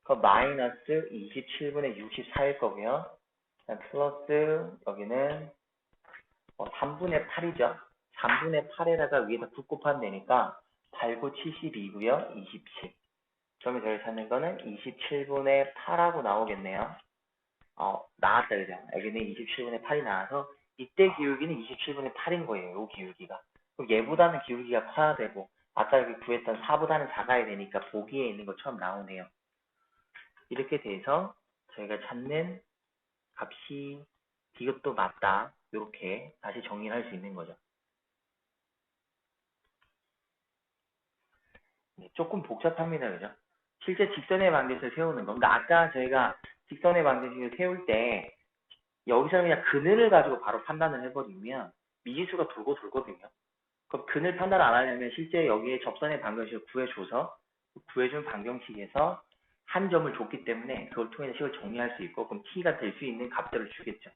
그 마이너스 27분의 64일 거고요. 플러스 여기는 3분의 8이죠. 3분의 8에다가 위에다 9 곱하면 되니까 8, 9, 72고요. 27. 그러면 저희 찾는 거는 27분의 8하고 나오겠네요. 나왔다, 그죠? 여기는 27분의 8이 나와서 이때 기울기는 27분의 8인 거예요. 이 기울기가. 그럼 얘보다는 기울기가 커야 되고 아까 여기 구했던 4보다는 작아야 되니까 보기에 있는 것처럼 나오네요. 이렇게 돼서 저희가 찾는 값이 이것도 맞다. 이렇게 다시 정리를 할 수 있는 거죠. 조금 복잡합니다. 그죠? 실제 직선의 방정식을 세우는 거. 그러니까 아까 저희가 직선의 방정식을 세울 때 여기서는 그냥 그늘을 가지고 바로 판단을 해버리면 미지수가 돌고 돌거든요. 그럼 그늘 판단 안 하려면 실제 여기에 접선의 방정식을 구해줘서 구해준 방정식에서 한 점을 줬기 때문에 그걸 통해서 식을 정리할 수 있고 그럼 t가 될 수 있는 값들을 주겠죠.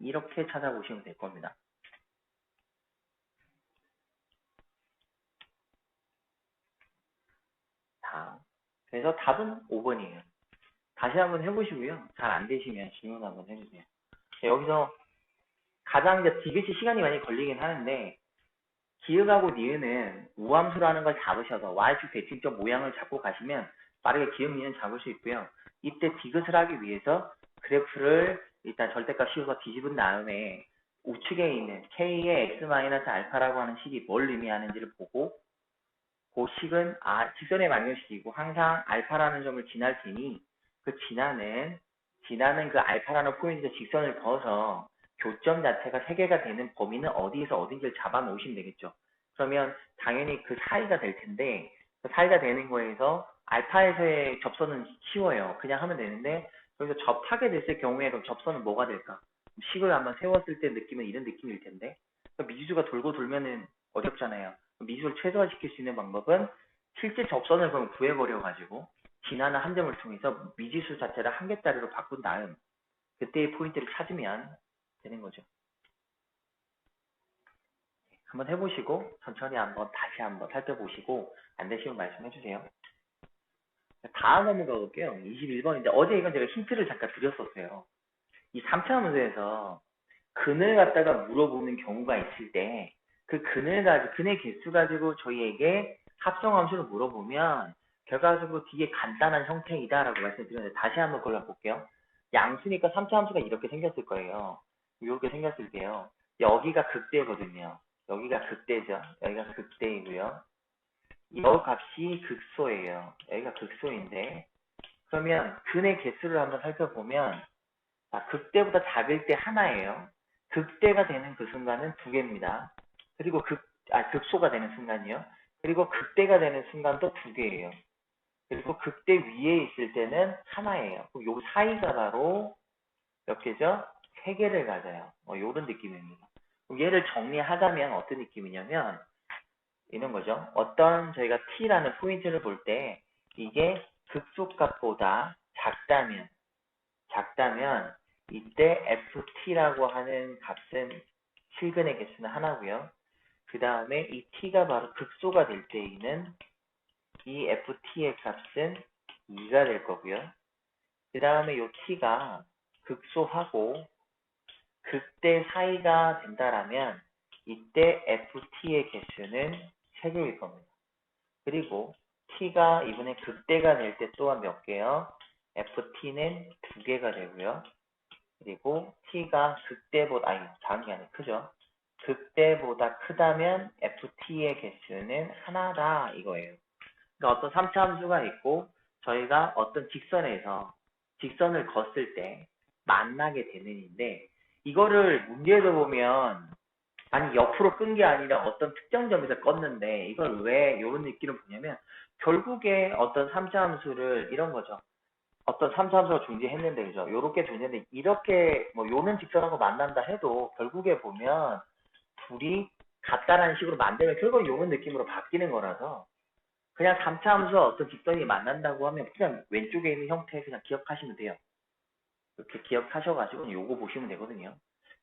이렇게 찾아보시면 될 겁니다. 자, 그래서 답은 5번이에요. 다시 한번 해보시고요. 잘 안 되시면 질문 한번 해주세요. 여기서 가장 이제 디귿이 시간이 많이 걸리긴 하는데 기역하고 니은은 우함수라는 걸 잡으셔서 y축 대칭점 모양을 잡고 가시면 빠르게 기역 니은 잡을 수 있고요. 이때 디귿을 하기 위해서 그래프를 일단 절대값 씌워서 뒤집은 다음에 우측에 있는 k의 x-알파라고 하는 식이 뭘 의미하는지를 보고 그 식은 직선의 방정식이고 항상 알파라는 점을 지날 테니 그 지나는 그 알파라는 포인트에서 직선을 그어서 교점 자체가 3개가 되는 범위는 어디에서 어딘지를 잡아 놓으시면 되겠죠. 그러면 당연히 그 사이가 될 텐데 그 사이가 되는 거에서 알파에서의 접선은 쉬워요. 그냥 하면 되는데 여기서 접하게 됐을 경우에 그럼 접선은 뭐가 될까? 식을 한번 세웠을 때 느낌은 이런 느낌일 텐데 미지수가 돌고 돌면은 어렵잖아요. 미지수를 최소화시킬 수 있는 방법은 실제 접선을 그럼 구해버려가지고 지나는 한 점을 통해서 미지수 자체를 한 개짜리로 바꾼 다음 그때의 포인트를 찾으면 되는 거죠. 한번 해보시고 천천히 한번 다시 한번 살펴보시고 안 되시면 말씀해 주세요. 다음 한번 가볼게요. 21번인데 어제 이건 제가 힌트를 잠깐 드렸었어요. 이 3차 문제에서 근을 갖다가 물어보는 경우가 있을 때 그 근의 개수 가지고 저희에게 합성함수를 물어보면 결과적으로 되게 간단한 형태이다라고 말씀드렸는데 다시 한번 골라볼게요. 양수니까 3차 함수가 이렇게 생겼을 거예요. 이렇게 생겼을 때요. 여기가 극대거든요. 여기가 극대죠. 여기가 극대이고요. 이 값이 극소예요. 여기가 극소인데 그러면 근의 개수를 한번 살펴보면 극대보다 작을 때 하나예요. 극대가 되는 그 순간은 2개입니다. 그리고 극소가 되는 순간이요. 그리고 극대가 되는 순간도 2개예요. 그리고 극대 위에 있을 때는 하나예요. 그럼 요 사이가 바로 몇 개죠? 3개를 가져요. 요런 느낌입니다. 얘를 정리하자면 어떤 느낌이냐면 이런 거죠. 어떤 저희가 t라는 포인트를 볼 때 이게 극소값보다 작다면 이때 ft라고 하는 값은 실근의 개수는 하나고요. 그 다음에 이 t가 바로 극소가 될 때에는 이 ft의 값은 2가 될 거고요. 그 다음에 이 t가 극소하고 극대 사이가 된다라면 이때 ft의 개수는 3개일 겁니다. 그리고 t가 이번에 극대가 될 때 또한 몇 개요? ft는 2개가 되고요. 그리고 t가 극대보다 작은 게 아니라 크죠. 극대보다 크다면 ft의 개수는 하나다 이거예요. 그러니까 어떤 3차 함수가 있고 저희가 어떤 직선에서 직선을 걷을 때 만나게 되는 인데 이거를 문제에서 보면 아니 옆으로 끈 게 아니라 어떤 특정 점에서 껐는데 이걸 왜 이런 느낌을 보냐면 결국에 어떤 3차 함수를 이런 거죠. 어떤 3차 함수가 존재했는데 그죠? 요렇게 존재했는데 이렇게 뭐 요는 직선하고 만난다 해도 결국에 보면 둘이 같다라는 식으로 만들면 결국 요런 느낌으로 바뀌는 거라서 그냥 3차 함수와 어떤 직선이 만난다고 하면 그냥 왼쪽에 있는 형태 그냥 기억하시면 돼요. 이렇게 기억하셔가지고 요거 보시면 되거든요.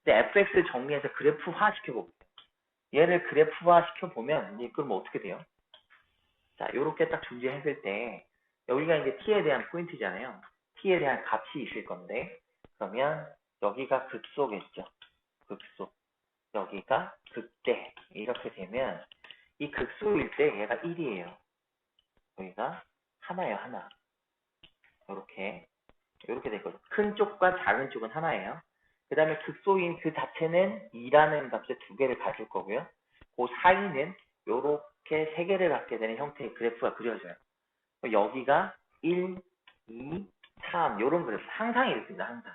근데 fx 정리해서 그래프화 시켜볼게요. 얘를 그래프화 시켜보면 이제 그럼 어떻게 돼요? 자, 요렇게 딱 존재했을 때 여기가 이제 t에 대한 포인트잖아요. t에 대한 값이 있을 건데 그러면 여기가 극소겠죠. 극소. 여기가 극대. 이렇게 되면 이 극소일 때 얘가 1이에요. 여기가 하나예요, 하나. 요렇게 되거든요. 큰 쪽과 작은 쪽은 하나예요. 그 다음에 극소인 그 자체는 2라는 값의 두 개를 가질 거고요. 그 사이는 요렇게 세 개를 갖게 되는 형태의 그래프가 그려져요. 여기가 1, 2, 3 요런 그래프 항상 이렇습니다. 항상.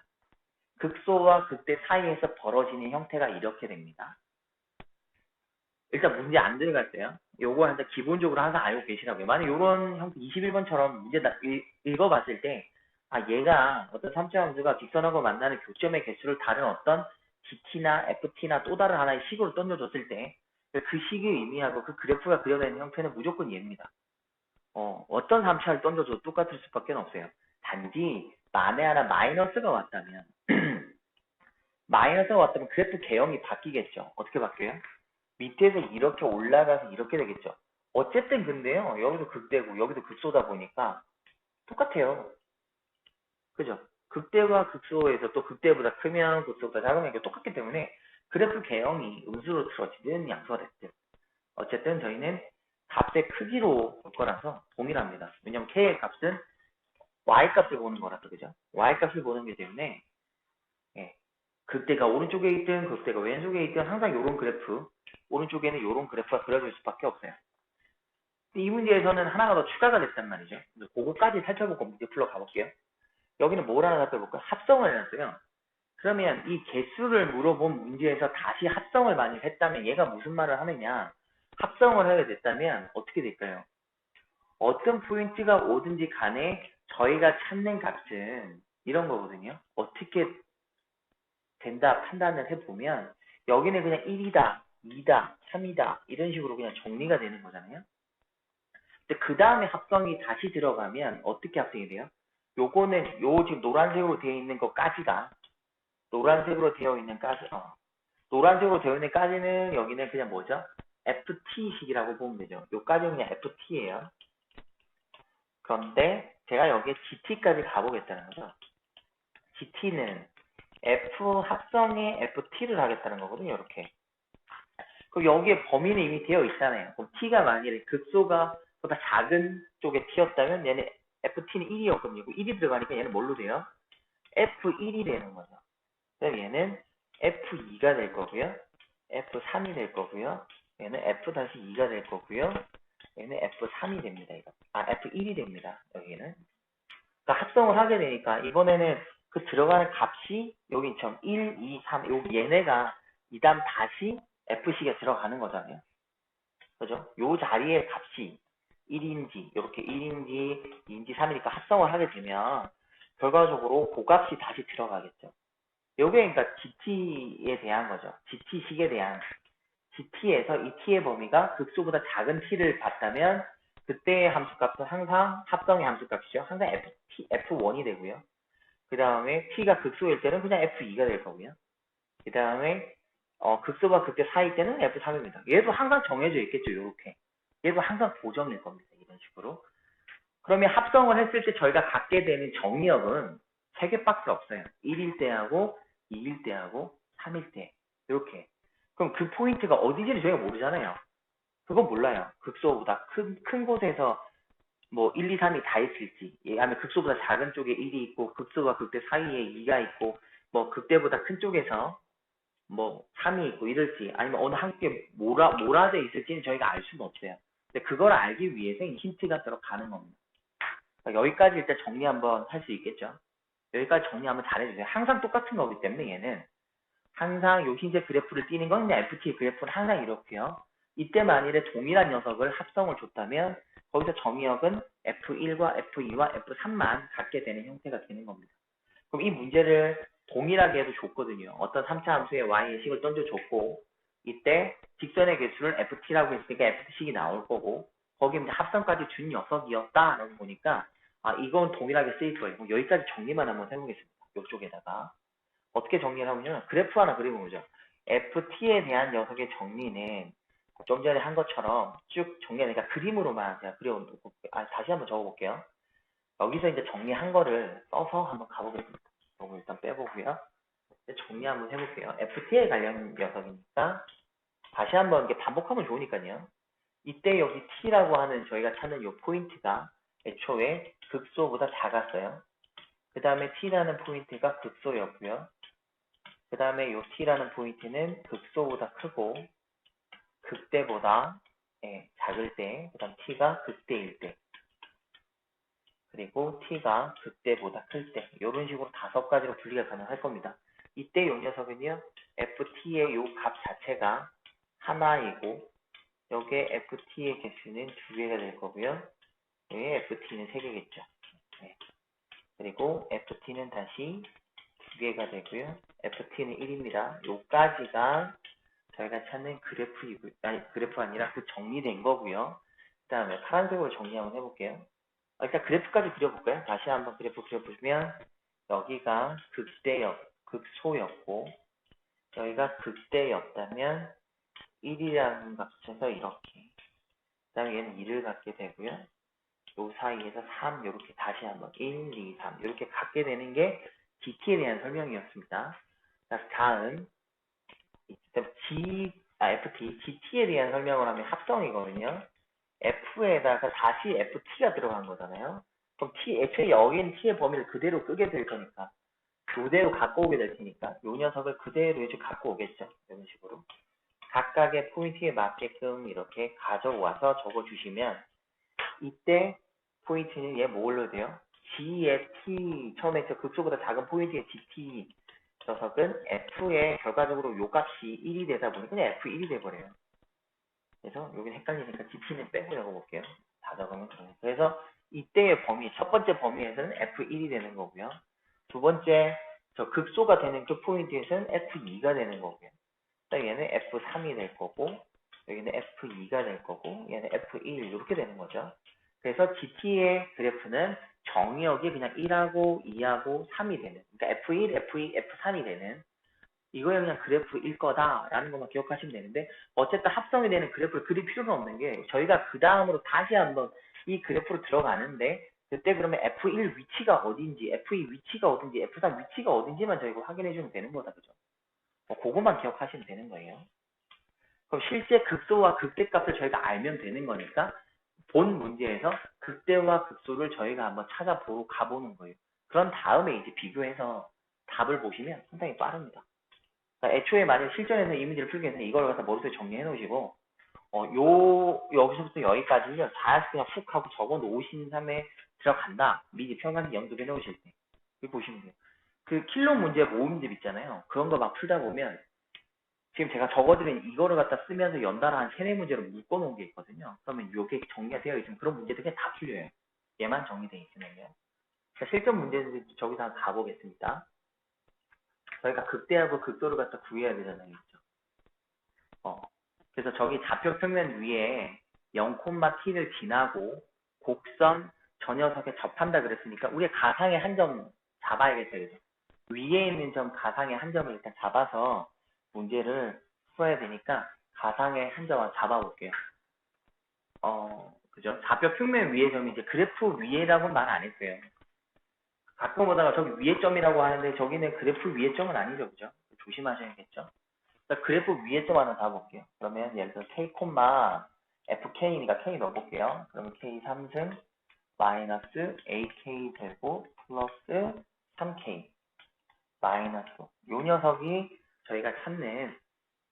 극소와 극대 사이에서 벌어지는 형태가 이렇게 됩니다. 일단 문제 안 들어갔어요. 요거 한테 기본적으로 항상 알고 계시라고요. 만약 요런 형태 21번처럼 문제 읽어봤을 때 아 얘가 어떤 3차 함수가 직선하고 만나는 교점의 개수를 다른 어떤 GT나 FT나 또 다른 하나의 식으로 던져줬을 때 그 식의 의미하고 그 그래프가 그려내는 형태는 무조건 얘입니다. 어떤 3차를 던져줘도 똑같을 수밖에 없어요. 단지 만에 하나 마이너스가 왔다면 마이너스가 왔다면 그래프 개형이 바뀌겠죠. 어떻게 바뀌어요? 밑에서 이렇게 올라가서 이렇게 되겠죠. 어쨌든 근데요. 여기도 극대고 여기도 극소다 보니까 똑같아요. 그죠? 극대와 극소에서 또 극대보다 크면 극소보다 작으면 이게 똑같기 때문에 그래프 개형이 음수로 틀어지든 양수가 됐든 어쨌든 저희는 값의 크기로 볼 거라서 동일합니다. 왜냐면 k의 값은 y 값을 보는 거라서 그죠? y 값을 보는 게 때문에 예. 극대가 오른쪽에 있든 극대가 왼쪽에 있든 항상 요런 그래프 오른쪽에는 요런 그래프가 그려질 수밖에 없어요. 이 문제에서는 하나가 더 추가가 됐단 말이죠. 그거까지 살펴보고 문제 풀러 가볼게요. 여기는 뭘 하나 살펴볼까요? 합성을 해놨어요. 그러면 이 개수를 물어본 문제에서 다시 합성을 많이 했다면 얘가 무슨 말을 하느냐? 합성을 하게 됐다면 어떻게 될까요? 어떤 포인트가 오든지 간에 저희가 찾는 값은 이런 거거든요. 어떻게 된다 판단을 해보면 여기는 그냥 1이다, 2다, 3이다 이런 식으로 그냥 정리가 되는 거잖아요. 근데 그 다음에 합성이 다시 들어가면 어떻게 합성이 돼요? 요거는 요 지금 노란색으로 되어 있는 것까지가 노란색으로 되어 있는 까지 노란색으로 되어 있는 까지는 여기는 그냥 뭐죠? FT식이라고 보면 되죠. 요까지는 그냥 FT예요. 그런데 제가 여기에 GT까지 가보겠다는 거죠. GT는 F 합성에 FT를 하겠다는 거거든요. 이렇게. 그럼 여기에 범위는 이미 되어 있잖아요. 그럼 T가 만약에 극소가 보다 작은 쪽에 T였다면 얘는 FT는 1이었거든요. 1이 들어가니까 얘는 뭘로 돼요? F1이 되는 거죠. 그럼 얘는 F2가 될 거고요. F3이 될 거고요. 얘는 F-2가 될 거고요. 얘는 F3이 됩니다. 이거. F1이 됩니다. 여기는. 그러니까 합성을 하게 되니까 이번에는 그 들어가는 값이 여기처럼 1, 2, 3 여기 얘네가 이 다음 다시 F식에 들어가는 거잖아요. 그죠? 요 자리에 값이 1인지 이렇게 1인지 2인지 3이니까 합성을 하게 되면 결과적으로 그 값이 다시 들어가겠죠. 요게 그러니까 GT에 대한 거죠. GT식에 대한 GT에서 이 T의 범위가 극소보다 작은 T를 봤다면 그때의 함수값은 항상 합성의 함수값이죠. 항상 F1이 되고요. 그 다음에 T가 극소일 때는 그냥 F2가 될 거고요. 그 다음에 극소와 극대 사이 때는 F3입니다. 얘도 항상 정해져 있겠죠. 이렇게. 얘도 항상 고정일 겁니다. 이런 식으로. 그러면 합성을 했을 때 저희가 갖게 되는 정의역은 3개밖에 없어요. 1일 때하고 2일 때하고 3일 때. 이렇게. 그럼 그 포인트가 어디지를 저희가 모르잖아요. 그건 몰라요. 극소보다 큰 곳에서 뭐 1, 2, 3이 다 있을지, 아니면 극소보다 작은 쪽에 1이 있고 극소와 극대 사이에 2가 있고 뭐 극대보다 큰 쪽에서 뭐 3이 있고 이럴지 아니면 어느 한 개 몰아져 있을지는 저희가 알 수는 없어요. 근데 그걸 알기 위해서 이 힌트가 들어가는 겁니다. 그러니까 여기까지 일단 정리 한번 할 수 있겠죠. 여기까지 정리 한번 잘해주세요. 항상 똑같은 거기 때문에 얘는 항상 요 흰색 그래프를 띄는 건 그냥 FT 그래프는 항상 이렇게요. 이때 만일에 동일한 녀석을 합성을 줬다면 거기서 정의역은 F1과 F2와 F3만 갖게 되는 형태가 되는 겁니다. 그럼 이 문제를 동일하게 해도 줬거든요. 어떤 3차 함수의 y의 식을 던져줬고 이때 직선의 개수를 ft라고 했으니까 ft식이 나올 거고 거기에 이제 합성까지 준 녀석이었다라고 보니까 이건 동일하게 쓰일 거예요. 여기까지 정리만 한번 해보겠습니다. 이쪽에다가 어떻게 정리를 하면요. 그래프 하나 그려보죠. ft에 대한 녀석의 정리는 좀 전에 한 것처럼 쭉 정리하니까 그림으로만 제가 그려놓고 다시 한번 적어볼게요. 여기서 이제 정리한 거를 써서 한번 가보겠습니다. 이거 일단 빼보고요. 정리 한번 해볼게요. FT에 관련 녀석이니까 다시 한번 이게 반복하면 좋으니까요. 이때 여기 T라고 하는 저희가 찾는 이 포인트가 애초에 극소보다 작았어요. 그 다음에 T라는 포인트가 극소였고요. 그 다음에 이 T라는 포인트는 극소보다 크고 극대보다 작을 때, 그 다음 T가 극대일 때, 그리고 T가 극대보다 클 때, 이런 식으로 5가지로 분리가 가능할 겁니다. 이때 이 녀석은요, FT의 이 값 자체가 하나이고, 여기에 FT의 개수는 2개가 될 거고요. 여기에 FT는 3개겠죠. 네. 그리고 FT는 다시 2개가 되고요. FT는 1입니다. 요까지가 저희가 찾는 그래프이고, 그래프 아니라 그 정리된 거고요. 그 다음에 파란색으로 정리 한번 해볼게요. 일단 그래프까지 그려볼까요? 다시 한번 그래프 그려보시면 여기가 극소였고 여기가 극대였다면 1이라는 값에서 이렇게 그 다음에 얘는 2를 갖게 되고요. 요 사이에서 3 이렇게 다시 한번 1, 2, 3 이렇게 갖게 되는 게 GT에 대한 설명이었습니다. 다음 FT, GT에 대한 설명을 하면 합성이거든요. F에다가 다시 FT가 들어간 거잖아요. 그럼 애초에 여기는 T의 범위를 그대로 끄게 될 거니까 그대로 갖고 오게 될 테니까 이 녀석을 그대로 이제 갖고 오겠죠. 이런 식으로 각각의 포인트에 맞게끔 이렇게 가져와서 적어주시면 이때 포인트는 얘 뭘로 돼요? G의 T 처음에 저 극소보다 작은 포인트의 GT 녀석은 F의 결과적으로 요 값이 1이 되다 보니까 그냥 F1이 돼버려요. 그래서 여기 헷갈리니까 GT는 빼고 적어볼게요. 다 적으면 그래요. 그래서 이때의 범위, 첫 번째 범위에서는 F1이 되는 거고요. 두 번째, 저 극소가 되는 그 포인트에서는 F2가 되는 거고요. 얘는 F3이 될 거고, 여기는 F2가 될 거고, 얘는 F1 이렇게 되는 거죠. 그래서 GT의 그래프는 정의역이 그냥 1하고 2하고 3이 되는, 그러니까 F1, F2, F3이 되는 이거에 그냥 그래프일 거다라는 것만 기억하시면 되는데 어쨌든 합성이 되는 그래프를 그릴 필요는 없는 게 저희가 그 다음으로 다시 한번 이 그래프로 들어가는데 그때 그러면 F1 위치가 어딘지, F2 위치가 어딘지, F3 위치가 어딘지만 저희가 확인해 주면 되는 거다. 그죠? 그것만 기억하시면 되는 거예요. 그럼 실제 극소와 극대 값을 저희가 알면 되는 거니까 본 문제에서 극대와 극소를 저희가 한번 찾아보러 가보는 거예요. 그런 다음에 이제 비교해서 답을 보시면 상당히 빠릅니다. 그러니까 애초에 만약 실전에서 이 문제를 풀기 위해서 이걸 갖다 머릿속에 정리해 놓으시고 여기서부터 여기까지는요 다 그냥 훅 하고 적어 놓으신 다음에 들어간다. 미리 평간지 연습해 놓으실 때 이거 보시면 돼요. 그 킬로 문제 모음집 있잖아요. 그런 거 막 풀다 보면 지금 제가 적어드린 이거를 갖다 쓰면서 연달아 한 3-4문제를 묶어 놓은 게 있거든요. 그러면 이게 정리가 되어 있으면 그런 문제들 그냥 다 풀려요. 얘만 정리되어 있으면요. 자, 실전 문제들 저기서 한번 가보겠습니다. 저희가 극대하고 극소를 갖다 구해야 되잖아요. 그렇죠? 그래서 저기 좌표 평면 위에 0,t를 지나고 곡선 저 녀석에 접한다 그랬으니까 우리 가상의 한 점 잡아야겠어요. 그죠? 위에 있는 점 가상의 한 점을 일단 잡아서 문제를 풀어야 되니까 가상의 한 점을 잡아볼게요. 그죠? 좌표 평면 위의 점이 이제 그래프 위에라고는 말 안 했어요. 가끔 보다가 저기 위에 점이라고 하는데 저기는 그래프 위에 점은 아니죠. 그죠? 조심하셔야겠죠? 그래프 위에 점 하나 잡아볼게요. 그러면 예를 들어 K, FK니까 K 넣어볼게요. 그러면 K 3승 마이너스 AK 되고 플러스 3K 마이너스 요 녀석이 저희가 찾는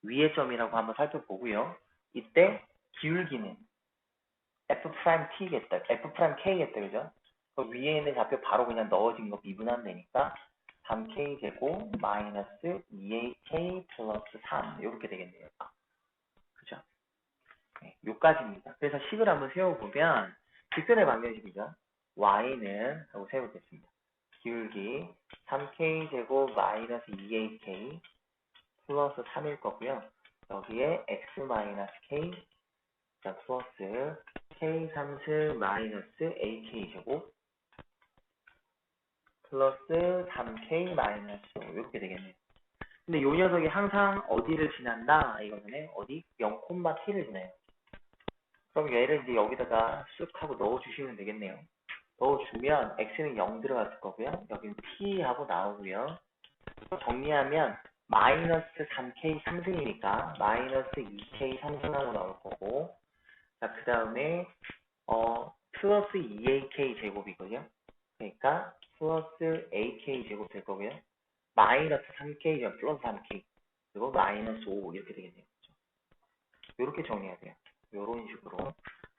위의 점이라고 한번 살펴보고요. 이때 기울기는 F'T겠다. F'K겠다. 그죠? 그 위에 있는 좌표 바로 그냥 넣어진 거 미분하면 되니까 3K 제곱 마이너스 2AK 플러스 3 이렇게 되겠네요. 그죠? 네, 요까지입니다. 그래서 식을 한번 세워보면 직선의 방정식이죠. Y는 하고 세워보겠습니다. 기울기 3K 제곱 마이너스 2AK 플러스 3일 거고요. 여기에 X 마이너스 K 자 플러스 K 3승 마이너스 AK 제곱 플러스 3K 마이너스 5 이렇게 되겠네요. 근데 이 녀석이 항상 어디를 지난다? 이거는 어디? 0,t를 지나요. 그럼 얘를 이제 여기다가 쑥 하고 넣어주시면 되겠네요. 넣어주면 x는 0 들어갔을 거고요. 여기는 t 하고 나오고요. 정리하면 마이너스 3k 3승이니까 마이너스 2k 3승하고 나올 거고 자, 그 다음에 플러스 2ak 제곱이고요. 그러니까 플러스 ak 제곱 될 거고요. 마이너스 3k 플러스 3k 그리고 마이너스 5 이렇게 되겠네요. 이렇게 정리해야 돼요. 이런 식으로.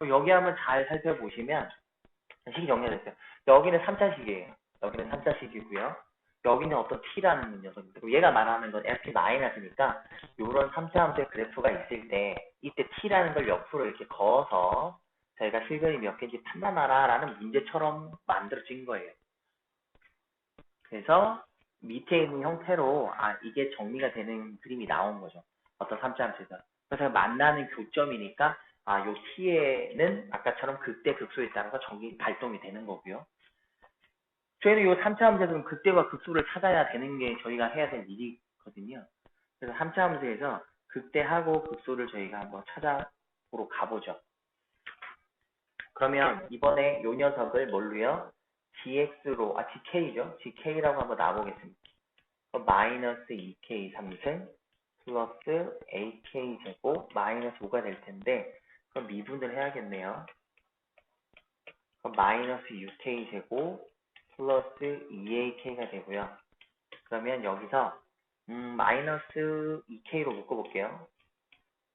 여기 한번 잘 살펴보시면 식이 정리가 됐어요. 여기는 3차식이에요. 여기는 3차식이고요. 여기는 어떤 t라는 녀석입니다. 그리고 얘가 말하는 건 f 마이너스니까 이런 3차 함수의 그래프가 있을 때 이때 t라는 걸 옆으로 이렇게 그어서 저희가 실근이 몇 개인지 판단하라 라는 문제처럼 만들어진 거예요. 그래서 밑에 있는 형태로 이게 정리가 되는 그림이 나온 거죠. 어떤 3차 함수에서. 그래서 만나는 교점이니까 요 t에는 아까처럼 극대 극소에 따라서 발동이 되는 거고요. 저희는 요 3차 함수에서는 극대와 극소를 찾아야 되는 게 저희가 해야 될 일이거든요. 그래서 3차 함수에서 극대하고 극소를 저희가 한번 찾아보러 가보죠. 그러면 이번에 요 녀석을 뭘로요? gx로, gk죠? gk라고 한번 놔보겠습니다. 마이너스 2k 3승 플러스 ak 제곱 마이너스 5가 될 텐데 그럼 미분을 해야겠네요. 그럼 마이너스 6k 제곱 플러스 2ak가 되고요. 그러면 여기서 마이너스 2k로 묶어볼게요.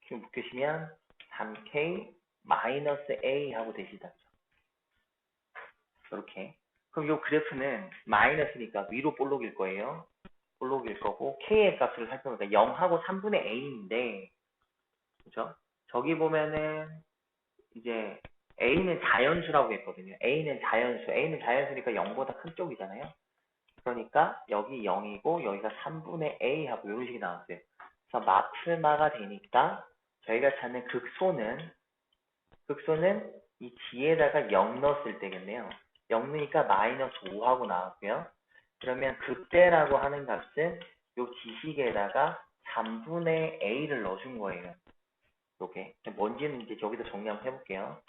지금 묶으시면 3k 마이너스 a 하고 되시다. 이렇게. 그럼 이 그래프는 마이너스니까 위로 볼록일 거예요. 볼록일 거고 k의 값을 살펴보니까 0하고 3분의 a인데 그죠? 저기 보면은 이제 a는 자연수라고 했거든요. a는 자연수니까 0보다 큰 쪽이잖아요. 그러니까 여기 0이고 여기가 3분의 a 하고 이런 식이 나왔어요. 그래서 마플마가 되니까 저희가 찾는 극소는 이 g에다가 0 넣었을 때겠네요. 0 넣으니까 마이너스 5하고 나왔고요. 그러면 극대라고 하는 값은 요 지식에다가 3분의 a를 넣어준 거예요. 요게 뭔지는 이제 여기서 정리 한번 해볼게요.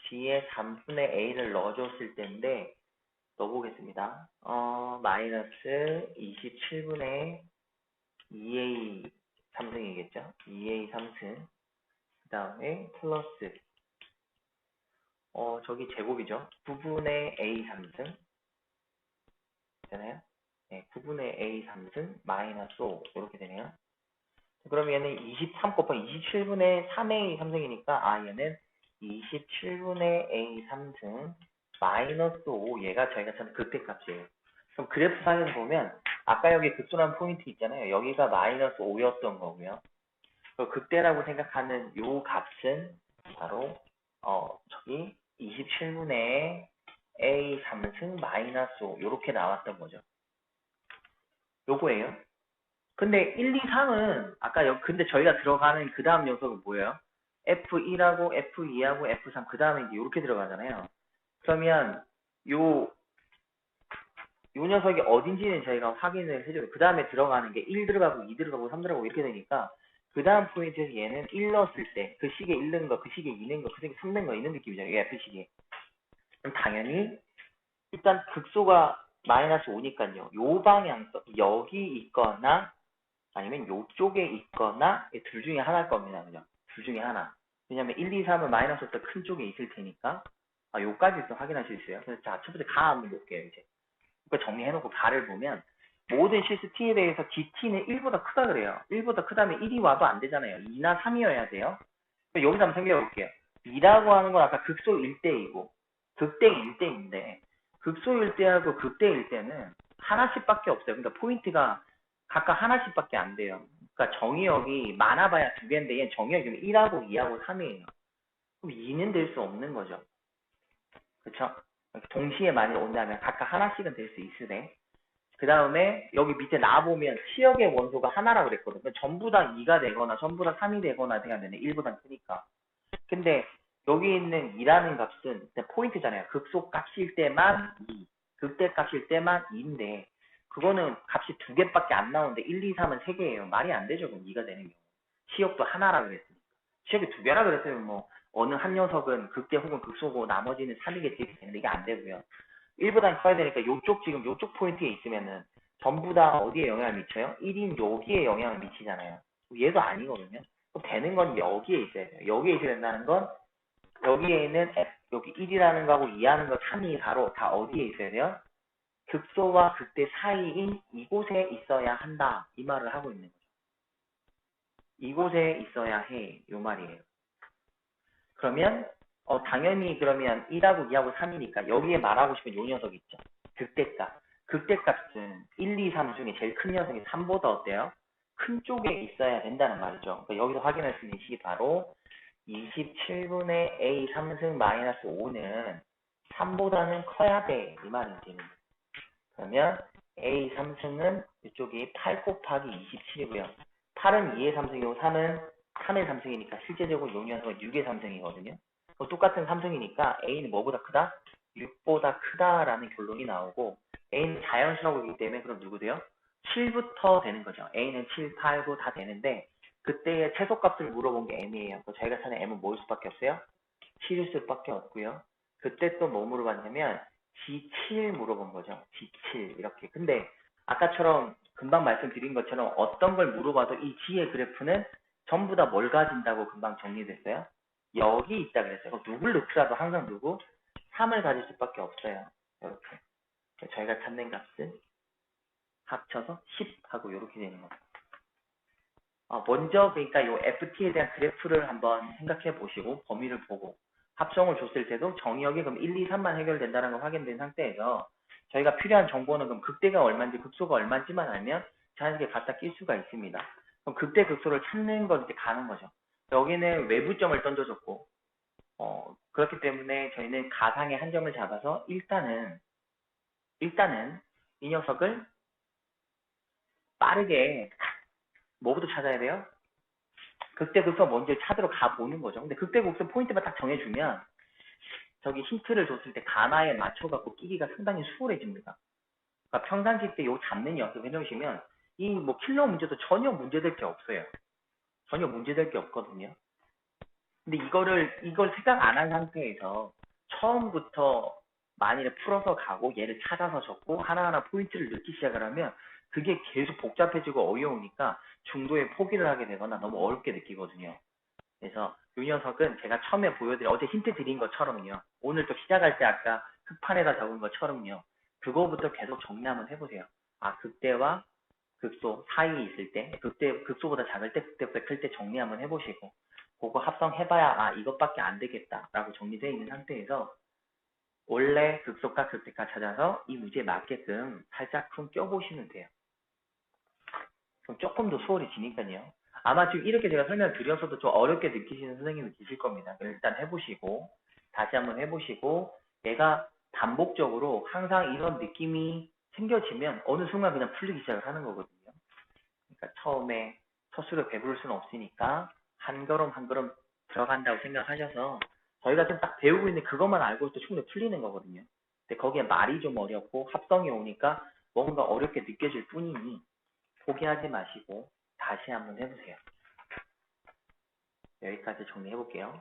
g에 3분의 a를 넣어줬을 때인데 넣어보겠습니다. 마이너스 27분의 2a 3승이겠죠? 2a 3승 그 다음에 플러스 저기 제곱이죠. 9분의 a 3승 되나요? 네, 9분의 a 3승 마이너스 5 이렇게 되네요. 그럼 얘는 23 곱하기 27분의 3a 3승이니까 얘는 27분의 a 3승 마이너스 5 얘가 저희가 찾는 극대값이에요. 그럼 그래프 상에서 보면 아까 여기 극소란 포인트 있잖아요. 여기가 마이너스 5였던 거고요. 극대라고 생각하는 요 값은 바로 저기 27분의 a 3승 마이너스 5 요렇게 나왔던 거죠. 요거예요. 근데 1, 2, 3은 아까 근데 저희가 들어가는 그 다음 녀석은 뭐예요? F1하고 F2하고 F3 그 다음에 이제 이렇게 들어가잖아요. 그러면 요 녀석이 어딘지는 저희가 확인을 해줘요. 그 다음에 들어가는 게 1 들어가고 2 들어가고 3 들어가고 이렇게 되니까 그 다음 포인트에서 얘는 1 넣었을 때 그 시계 1 넣은 거, 그 시계 2 넣은 거, 그 시계 3 넣은 거 있는 느낌이잖아요. 이 F시계. 그럼 당연히 일단 극소가 마이너스 5니까요. 요 방향성 여기 있거나 아니면 요쪽에 있거나 둘 중에 하나일 겁니다. 그죠? 둘 중에 하나. 왜냐면 1, 2, 3은 마이너스 더 큰 쪽에 있을 테니까 요까지 있어 확인하실 수 있어요. 그래서 자, 첫 번째 가 한번 볼게요. 이제. 그러니까 정리해놓고 가를 보면 모든 실수 t에 대해서 dt는 1보다 크다 그래요. 1보다 크다면 1이 와도 안 되잖아요. 2나 3이어야 돼요. 여기서 한번 생각해볼게요. 2라고 하는 건 아까 극소 1대이고 극대 1대인데 극소 1대하고 극대 1대는 하나씩밖에 없어요. 그러니까 포인트가 각각 하나씩밖에 안 돼요. 그러니까 정의역이 많아봐야 두 개인데 얘는 정의역이 1하고 2하고 3이에요. 그럼 2는 될 수 없는 거죠. 그렇죠? 동시에 많이 온다면 각각 하나씩은 될 수 있으래. 그 다음에 여기 밑에 나와보면 치역의 원소가 하나라고 그랬거든요. 전부 다 2가 되거나 전부 다 3이 되거나 돼야 되네. 1보다 크니까. 근데 여기 있는 2라는 값은 포인트잖아요. 극소 값일 때만 2, 극대 값일 때만 2인데 그거는 값이 두 개밖에 안 나오는데 1, 2, 3은 세 개예요. 말이 안 되죠. 그럼 2가 되는 경우. 치역도 하나라 그랬으니까. 치역이 두 개라 그랬어요. 뭐 어느 한 녀석은 극대 혹은 극소고 나머지는 3이겠지 되는데 이게 안 되고요. 1보다 커야 되니까 요쪽 지금 요쪽 포인트에 있으면은 전부 다 어디에 영향을 미쳐요? 1인 여기에 영향을 미치잖아요. 얘도 아니거든요. 되는 건 여기에 있어야 돼요. 여기에 있어야 된다는 건 여기에 있는 여기 1이라는 거하고 2하는 거 3이 바로 다 어디에 있어야 돼요? 극소와 극대 사이인 이곳에 있어야 한다. 이 말을 하고 있는 거죠. 이곳에 있어야 해. 요 말이에요. 그러면 당연히 그러면 1하고 2하고 3이니까 여기에 말하고 싶은 요 녀석 있죠. 극대값. 극대값은 1, 2, 3 중에 제일 큰 녀석이 3보다 어때요? 큰 쪽에 있어야 된다는 말이죠. 그러니까 여기서 확인할 수 있는 식이 바로 27분의 A 3승 마이너스 5는 3보다는 커야 돼. 이 말이 되는 거예요. 그러면 A 3승은 이쪽이 8 곱하기 27이고요. 8은 2의 3승이고 3은 3의 3승이니까 실제적으로 요 녀석은 6의 3승이거든요. 똑같은 3승이니까 A는 뭐보다 크다? 6보다 크다라는 결론이 나오고 A는 자연수라고이기 때문에 그럼 누구 돼요? 7부터 되는 거죠. A는 7, 8, 9 다 되는데 그때의 최소값을 물어본 게 M이에요. 저희가 찾는 M은 뭐일 수밖에 없어요? 7일 수밖에 없고요. 그때 또 뭐 물어봤냐면 G7 물어본 거죠. G7 이렇게. 근데 아까처럼 금방 말씀드린 것처럼 어떤 걸 물어봐도 이 G의 그래프는 전부 다 뭘 가진다고 금방 정리됐어요? 여기 있다 그랬어요. 그럼 누굴 넣더라도 항상 누구? 3을 가질 수밖에 없어요. 이렇게. 저희가 찾는 값은 합쳐서 10 하고 이렇게 되는 겁니다. 먼저 그러니까 이 FT에 대한 그래프를 한번 생각해 보시고 범위를 보고 합성을 줬을 때도 정의역이 그럼 1, 2, 3만 해결된다는 걸 확인된 상태에서 저희가 필요한 정보는 그럼 극대가 얼마인지 극소가 얼마인지만 알면 자연스럽게 갖다 낄 수가 있습니다. 그럼 극대 극소를 찾는 건 이제 가는 거죠. 여기는 외부점을 던져줬고 그렇기 때문에 저희는 가상의 한 점을 잡아서 일단은 이 녀석을 빠르게 뭐부터 찾아야 돼요? 극대 극소 먼저 찾으러 가보는 거죠. 근데 극대 극소 포인트만 딱 정해주면 저기 힌트를 줬을 때 가나에 맞춰갖고 끼기가 상당히 수월해집니다. 그러니까 평상시 때 요 잡는 연습 해놓으시면 이 뭐 킬러 문제도 전혀 문제될 게 없어요. 전혀 문제될 게 없거든요. 근데 이걸 생각 안 한 상태에서 처음부터 만일에 풀어서 가고 얘를 찾아서 적고 하나하나 포인트를 넣기 시작을 하면 그게 계속 복잡해지고 어려우니까 중도에 포기를 하게 되거나 너무 어렵게 느끼거든요. 그래서 이 녀석은 제가 처음에 보여드린 어제 힌트 드린 것처럼요. 오늘 또 시작할 때 아까 흑판에다 적은 것처럼요. 그거부터 계속 정리 한번 해보세요. 극대와 극소 사이에 있을 때 극소보다 작을 때 극대보다 클 때 정리 한번 해보시고 그거 합성해봐야 이것밖에 안 되겠다라고 정리되어 있는 상태에서 원래 극소가 극대가 찾아서 이 문제에 맞게끔 살짝쿵 껴보시면 돼요. 그럼 조금 더 수월해지니까요. 아마 지금 이렇게 제가 설명드렸어도 좀 어렵게 느끼시는 선생님이 계실 겁니다. 일단 해보시고 다시 한번 해보시고 얘가 반복적으로 항상 이런 느낌이 생겨지면 어느 순간 그냥 풀리기 시작을 하는 거거든요. 그러니까 처음에 첫 수를 배부를 수는 없으니까 한 걸음 한 걸음 들어간다고 생각하셔서 저희가 지금 딱 배우고 있는 그것만 알고 있어도 충분히 풀리는 거거든요. 근데 거기에 말이 좀 어렵고 합성이 오니까 뭔가 어렵게 느껴질 뿐이니 포기하지 마시고 다시 한번 해보세요. 여기까지 정리해 볼게요.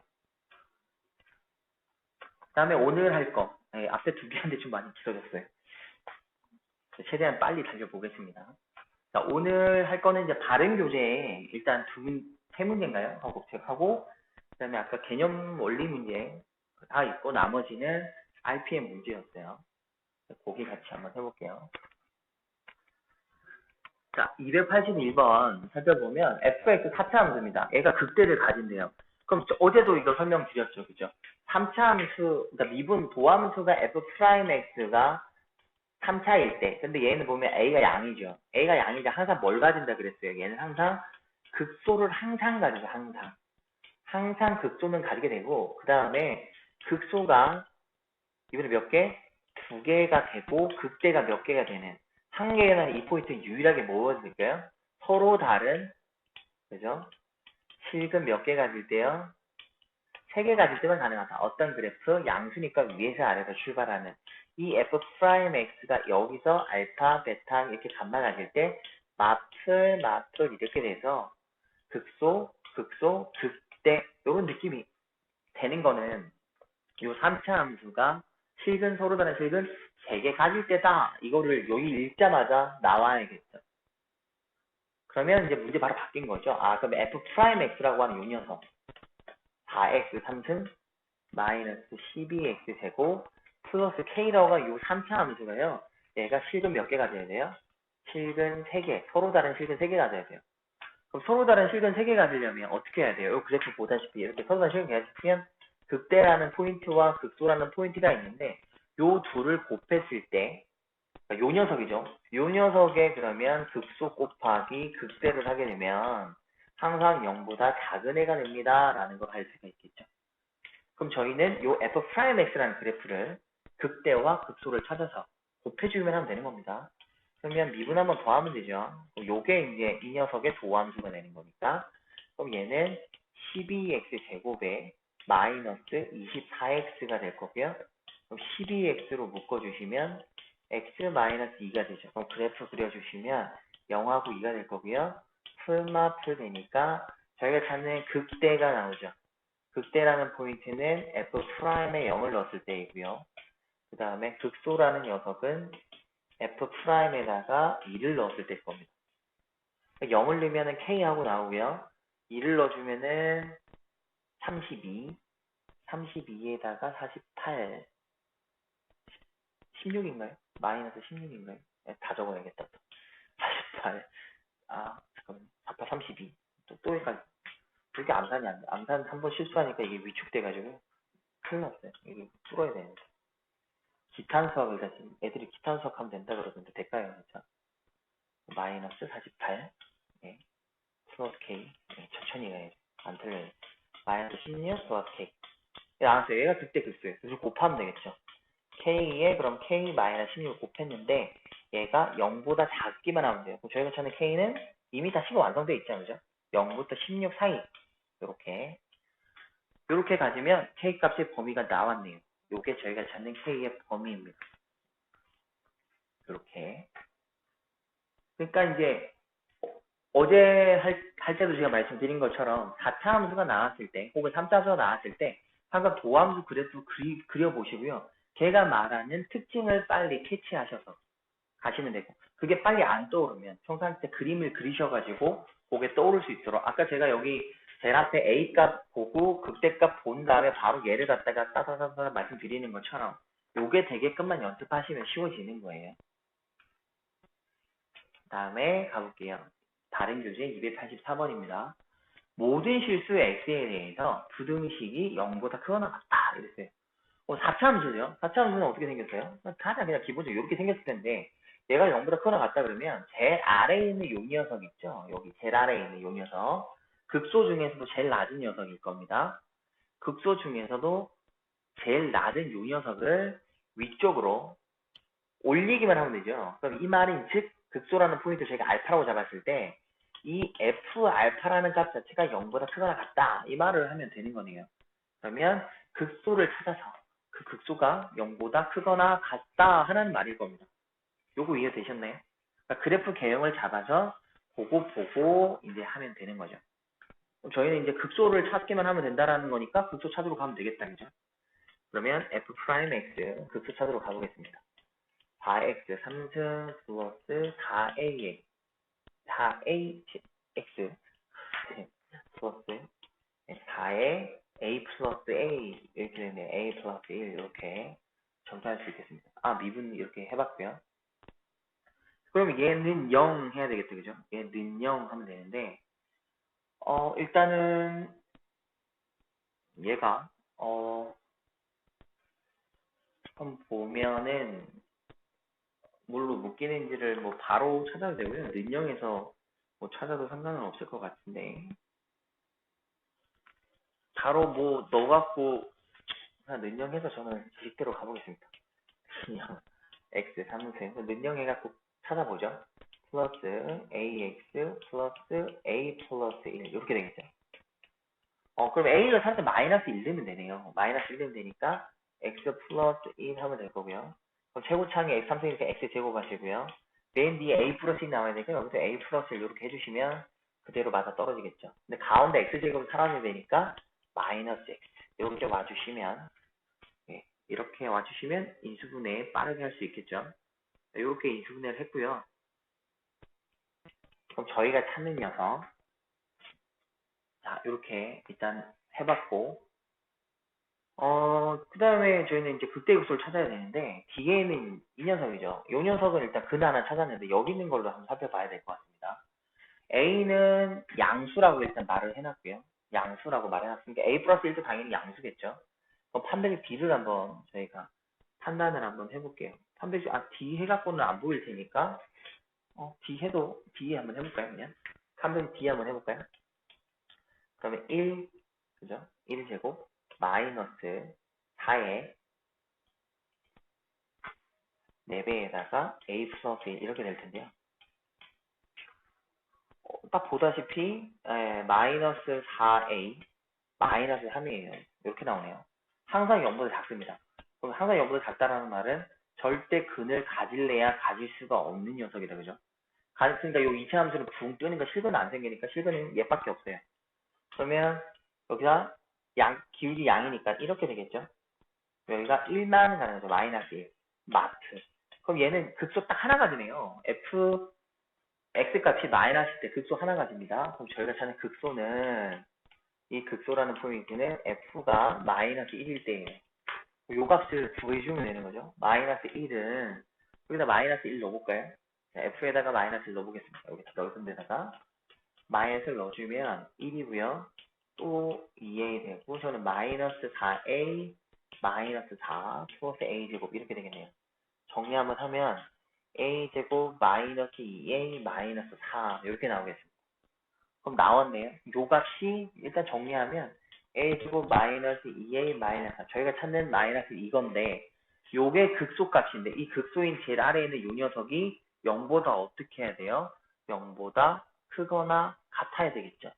그 다음에 오늘 할 거. 앞에 두 개인데 좀 많이 길어졌어요. 최대한 빨리 달려보겠습니다. 자, 오늘 할 거는 이제 발음 교재에 일단 세 문제인가요? 하고 그 다음에 아까 개념 원리 문제 다 있고 나머지는 RPM 문제였어요. 거기 같이 한번 해볼게요. 자, 281번 살펴보면 fx 4차 함수입니다. 얘가 극대를 가진대요. 그럼 어제도 이거 설명드렸죠. 그죠? 3차 함수, 그러니까 미분 도함수가 f'x가 3차일 때. 근데 얘는 보면 a가 양이죠. a가 양이자 항상 뭘 가진다 그랬어요. 얘는 항상 극소를 항상 가지죠. 항상. 항상 극소는 가지게 되고 그 다음에 극소가 이번에 몇 개? 2개가 되고 극대가 몇 개가 되는 한 개나 이 포인트 유일하게 뭐였을까요? 서로 다른 그죠? 실근 몇 개 가질 때요? 3개 가질 때만 가능하다. 어떤 그래프? 양수니까 위에서 아래로 출발하는 이 f'x가 여기서 알파, 베타 이렇게 값만 가질 때 마플 이렇게 돼서 극소, 극대 이런 느낌이 되는 거는 요 3차 함수가 실근 서로 다른 실근 3개 가질 때다. 이거를 여기 읽자마자 나와야겠죠. 그러면 이제 문제 바로 바뀐 거죠. 아, 그럼 f'x라고 하는 요 녀석 4x 3승 마이너스 12x 제곱 플러스 k라고가 요 3차 함수가요. 얘가 실근 몇 개 가져야 돼요? 실근 3개. 서로 다른 실근 3개 가져야 돼요. 그럼 서로 다른 실근 3개 가지려면 어떻게 해야 돼요? 요 그래프 보다시피 이렇게 서로 다른 실근 가지면 극대라는 포인트와 극소라는 포인트가 있는데 요 둘을 곱했을 때 요 녀석이죠. 요 녀석에 그러면 극소 곱하기 극대를 하게 되면 항상 0보다 작은 애가 됩니다. 라는 걸 알 수가 있겠죠. 그럼 저희는 요 f'x라는 그래프를 극대와 극소를 찾아서 곱해주기만 하면 되는 겁니다. 그러면 미분 한번 더하면 되죠. 요게 이제 이 녀석의 도함수가 되는 거니까. 그럼 얘는 12x 제곱에 마이너스 24x가 될 거고요. 그럼 12x로 묶어주시면 x 마이너스 2가 되죠. 그럼 그래프 그려주시면 0하고 2가 될 거고요. 풀마풀 되니까 저희가 찾는 극대가 나오죠. 극대라는 포인트는 f'에 0을 넣었을 때이고요. 그 다음에 극소라는 녀석은 f'에다가 2를 넣었을 때일 겁니다. 0을 넣으면 k하고 나오고요. 2를 넣어주면은 32, 32에다가 48, 16인가요? 마이너스 16인가요? 네, 다 적어야겠다. 48, 잠깐만, 48, 32. 또 여기까지. 그게 암산이 안 돼. 암산 한번 실수하니까 이게 위축돼가지고 큰일 났어요. 이게 풀어야 되는데. 기탄 수학을 다시, 애들이 기탄 수학 하면 된다 그러던데, 될까요? 진짜? 마이너스 48, 네. 플러스 K. 네, 천천히 가야지. 안 틀려요. 마이너스 16 플러스 K. 나왔어요. 얘가 그때 극소예요. 그래서 곱하면 되겠죠. K에 그럼 K 마이너스 16을 곱했는데 얘가 0보다 작기만 하면 돼요. 그럼 저희가 찾는 K는 이미 다 식이 완성되어 있잖아요. 그죠? 0부터 16 사이. 이렇게 가지면 K 값의 범위가 나왔네요. 요게 저희가 찾는 K의 범위입니다. 이렇게. 그러니까 이제 어제 할 때도 제가 말씀드린 것처럼 4차 함수가 나왔을 때 혹은 3차 함수가 나왔을 때 항상 도함수 그래프 그려보시고요. 걔가 말하는 특징을 빨리 캐치하셔서 가시면 되고 그게 빨리 안 떠오르면 평상시 때 그림을 그리셔가지고 그게 떠오를 수 있도록 아까 제가 여기 제일 앞에 A값 보고 극대값 본 다음에 바로 얘를 갖다가 따다다다 말씀드리는 것처럼 요게 되게끔만 연습하시면 쉬워지는 거예요. 그 다음에 가볼게요. 다른 교재 284번입니다. 모든 실수의 x에 대해서 부등식이 0보다 크거나 같다. 이랬어요. 4차 함수죠. 4차 함수는 어떻게 생겼어요? 가장 그냥 기본적으로 이렇게 생겼을 텐데 얘가 0보다 크거나 같다 그러면 제일 아래에 있는 요 녀석 있죠? 여기 제일 아래에 있는 요 녀석 극소 중에서도 제일 낮은 녀석일 겁니다. 극소 중에서도 제일 낮은 요 녀석을 위쪽으로 올리기만 하면 되죠. 그럼 이 말인 즉 극소라는 포인트 저희가 알파라고 잡았을 때 이 f 알파라는 값 자체가 0보다 크거나 같다. 이 말을 하면 되는 거네요. 그러면 극소를 찾아서 그 극소가 0보다 크거나 같다 하는 말일 겁니다. 요거 이해되셨나요? 그러니까 그래프 개형을 잡아서 그거 보고 이제 하면 되는 거죠. 저희는 이제 극소를 찾기만 하면 된다라는 거니까 극소 찾으러 가면 되겠다. 그죠? 그러면 f'x 극소 찾으러 가보겠습니다. 4x 3승 플러스 4ax 4ax 플러스 4에 a 플러스 a 이렇게 되네요. a 플러스 1 이렇게 정리할 수 있겠습니다. 미분 이렇게 해봤고요. 그럼 얘는 0 해야 되겠죠, 그죠? 얘는 0 하면 되는데, 일단은 얘가 한번 보면은 뭘로 묶이는지를 뭐 바로 찾아도 되고요. 능령에서 뭐 찾아도 상관은 없을 것 같은데, 바로 뭐 넣어갖고 그냥 능령해서 저는 지식대로 가보겠습니다. 그냥 x 3승 능령해갖고 찾아보죠. 플러스 ax 플러스 a 플러스 1 이렇게 되겠죠. 그럼 a가 사실 마이너스 1 넣으면 되네요. 마이너스 1 넣으면 되니까 x 플러스 1 하면 될 거고요. 그럼 최고차항이 x 3승이니까 x 제곱 하시고요. 맨 뒤에 a 플러스 1 나와야 되니까 여기서 a 플러스 1 이렇게 해주시면 그대로 맞아 떨어지겠죠. 근데 가운데 x 제곱을 사라져야 되니까 마이너스 x 이렇게 좀 와주시면, 이렇게 와주시면 인수분해 빠르게 할 수 있겠죠. 이렇게 인수분해를 했고요. 그럼 저희가 찾는 녀석, 자 이렇게 일단 해봤고, 그 다음에 저희는 이제 극대극소를 찾아야 되는데, 뒤에는 이 녀석이죠. 이 녀석은 일단 근 하나 찾았는데 여기 있는 걸로 한번 살펴봐야 될 것 같습니다. A는 양수라고 일단 말을 해놨고요. 양수라고 말해놨으니까 A 플러스 1도 당연히 양수겠죠. 그럼 판별식 B를 한번 저희가 판단을 한번 해볼게요. 판별식 D 해갖고는 안 보일 테니까 D 해도 D 한번 해볼까요? 그냥 판별식 D 한번 해볼까요? 그러면 1, 그죠? 1제곱 마이너스 4에 4배에다가 A 플러스 1 이렇게 될 텐데요. 딱 보다시피 마이너스 4a 마이너스 3이에요. 이렇게 나오네요. 항상 0보다 작습니다. 그럼 항상 0보다 작다라는 말은 절대 근을 가질래야 가질 수가 없는 녀석이다. 그죠? 가졌으니까 요 이차 함수는 붕 뜨니까 실근은 안 생기니까 실근은 얘밖에 없어요. 그러면 여기가 기울기 양이니까 이렇게 되겠죠? 여기가 1만 가는 거죠. 마이너스 1 마트. 그럼 얘는 극소 딱 하나 가지네요. x값이 마이너스 때 극소 하나 가집니다. 그럼 저희가 찾는 극소는 이 극소라는 포인트는 f가 마이너스 1일 때예요. 요 값을 구해주면 되는 거죠. 마이너스 1은 여기다 마이너스 1 넣어볼까요? 자, f에다가 마이너스 1 넣어보겠습니다. 여기다 넓은 데다가 마이너스를 넣어주면 1이고요. 또 2a 되고 저는 마이너스 4a 마이너스 4 플러스 a제곱 이렇게 되겠네요. 정리 한번 하면 a제곱 마이너스 2a 마이너스 4 이렇게 나오겠습니다. 그럼 나왔네요. 요 값이 일단 정리하면 a제곱 마이너스 2a 마이너스 4 저희가 찾는 마이너스 이건데 요게 극소값인데 이 극소인 제일 아래에 있는 요 녀석이 0보다 어떻게 해야 돼요? 0보다 크거나 같아야 되겠죠.